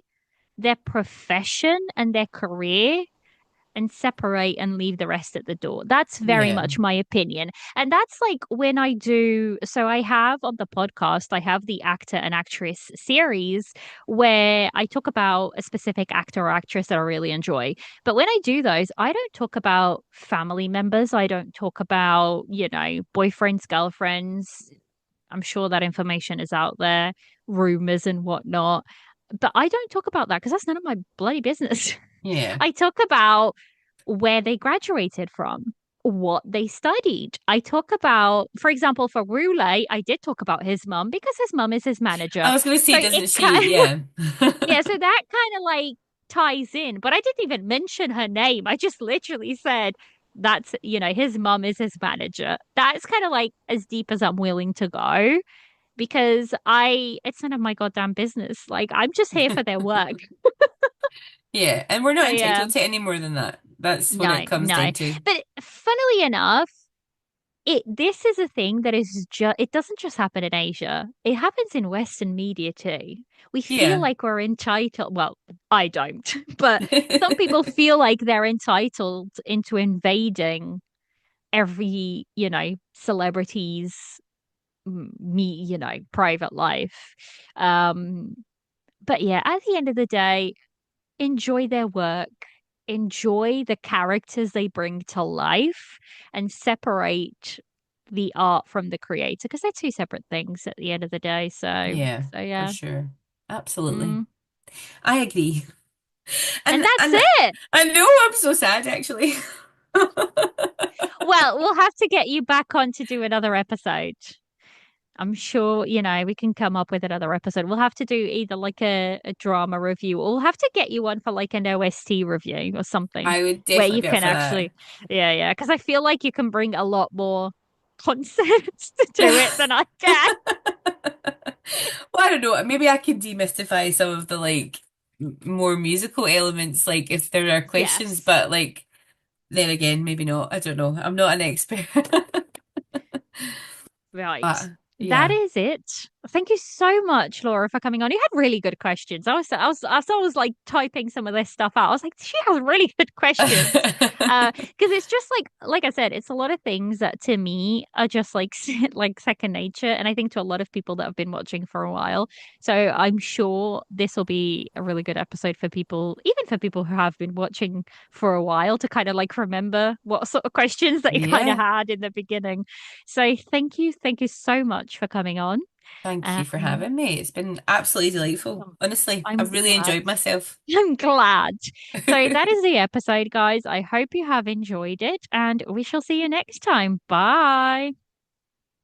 their profession and their career, and separate and leave the rest at the door. That's very Yeah. much my opinion. And that's like when I do, so I have on the podcast, I have the actor and actress series where I talk about a specific actor or actress that I really enjoy. But when I do those, I don't talk about family members. I don't talk about, boyfriends, girlfriends. I'm sure that information is out there, rumors and whatnot. But I don't talk about that because that's none of my bloody business. Yeah. I talk about where they graduated from, what they studied. I talk about, for example, for Rule, I did talk about his mum because his mum is his manager. I was gonna So say, it doesn't she? kind of, Yeah. yeah, so that kind of like ties in, but I didn't even mention her name. I just literally said that's, his mum is his manager. That's kind of like as deep as I'm willing to go because it's none of my goddamn business. Like, I'm just here for their work. Yeah, and we're So, not yeah, entitled to any more than that. That's what no, it comes no. down to. But funnily enough, this is a thing that is just it doesn't just happen in Asia. It happens in Western media too. We feel Yeah. like we're entitled. Well, I don't, but some people feel like they're entitled into invading every, celebrity's private life. Um, but yeah, at the end of the day, enjoy their work, enjoy the characters they bring to life, and separate the art from the creator because they're two separate things at the end of the day. So, Yeah, so for yeah. sure. Absolutely. Mm. I agree. And that's And it. I know I'm so sad actually. Well, we'll have to get you back on to do another episode. I'm sure, we can come up with another episode. We'll have to do either like a drama review or we'll have to get you on for like an OST review or something I would where definitely you be up can for that. actually, yeah, yeah. Because I feel like you can bring a lot more concepts to do it than I can. Well, I don't know. Maybe I could demystify some of the like more musical elements, like if there are questions, Yes. but like then again, maybe not. I don't know. I'm not an expert. Right. But That yeah. is it. Thank you so much, Laura, for coming on. You had really good questions. I was like typing some of this stuff out. I was like, she has really good questions. Because it's just like I said, it's a lot of things that to me are just like like second nature, and I think to a lot of people that have been watching for a while. So I'm sure this will be a really good episode for people, even for people who have been watching for a while, to kind of like remember what sort of questions that you kind of Yeah. had in the beginning. So thank you so much for coming on. Thank you for Um, having me. It's been absolutely delightful. Honestly, I'm I've really glad. enjoyed myself. I'm glad. So that is the episode, guys. I hope you have enjoyed it, and we shall see you next time. Bye.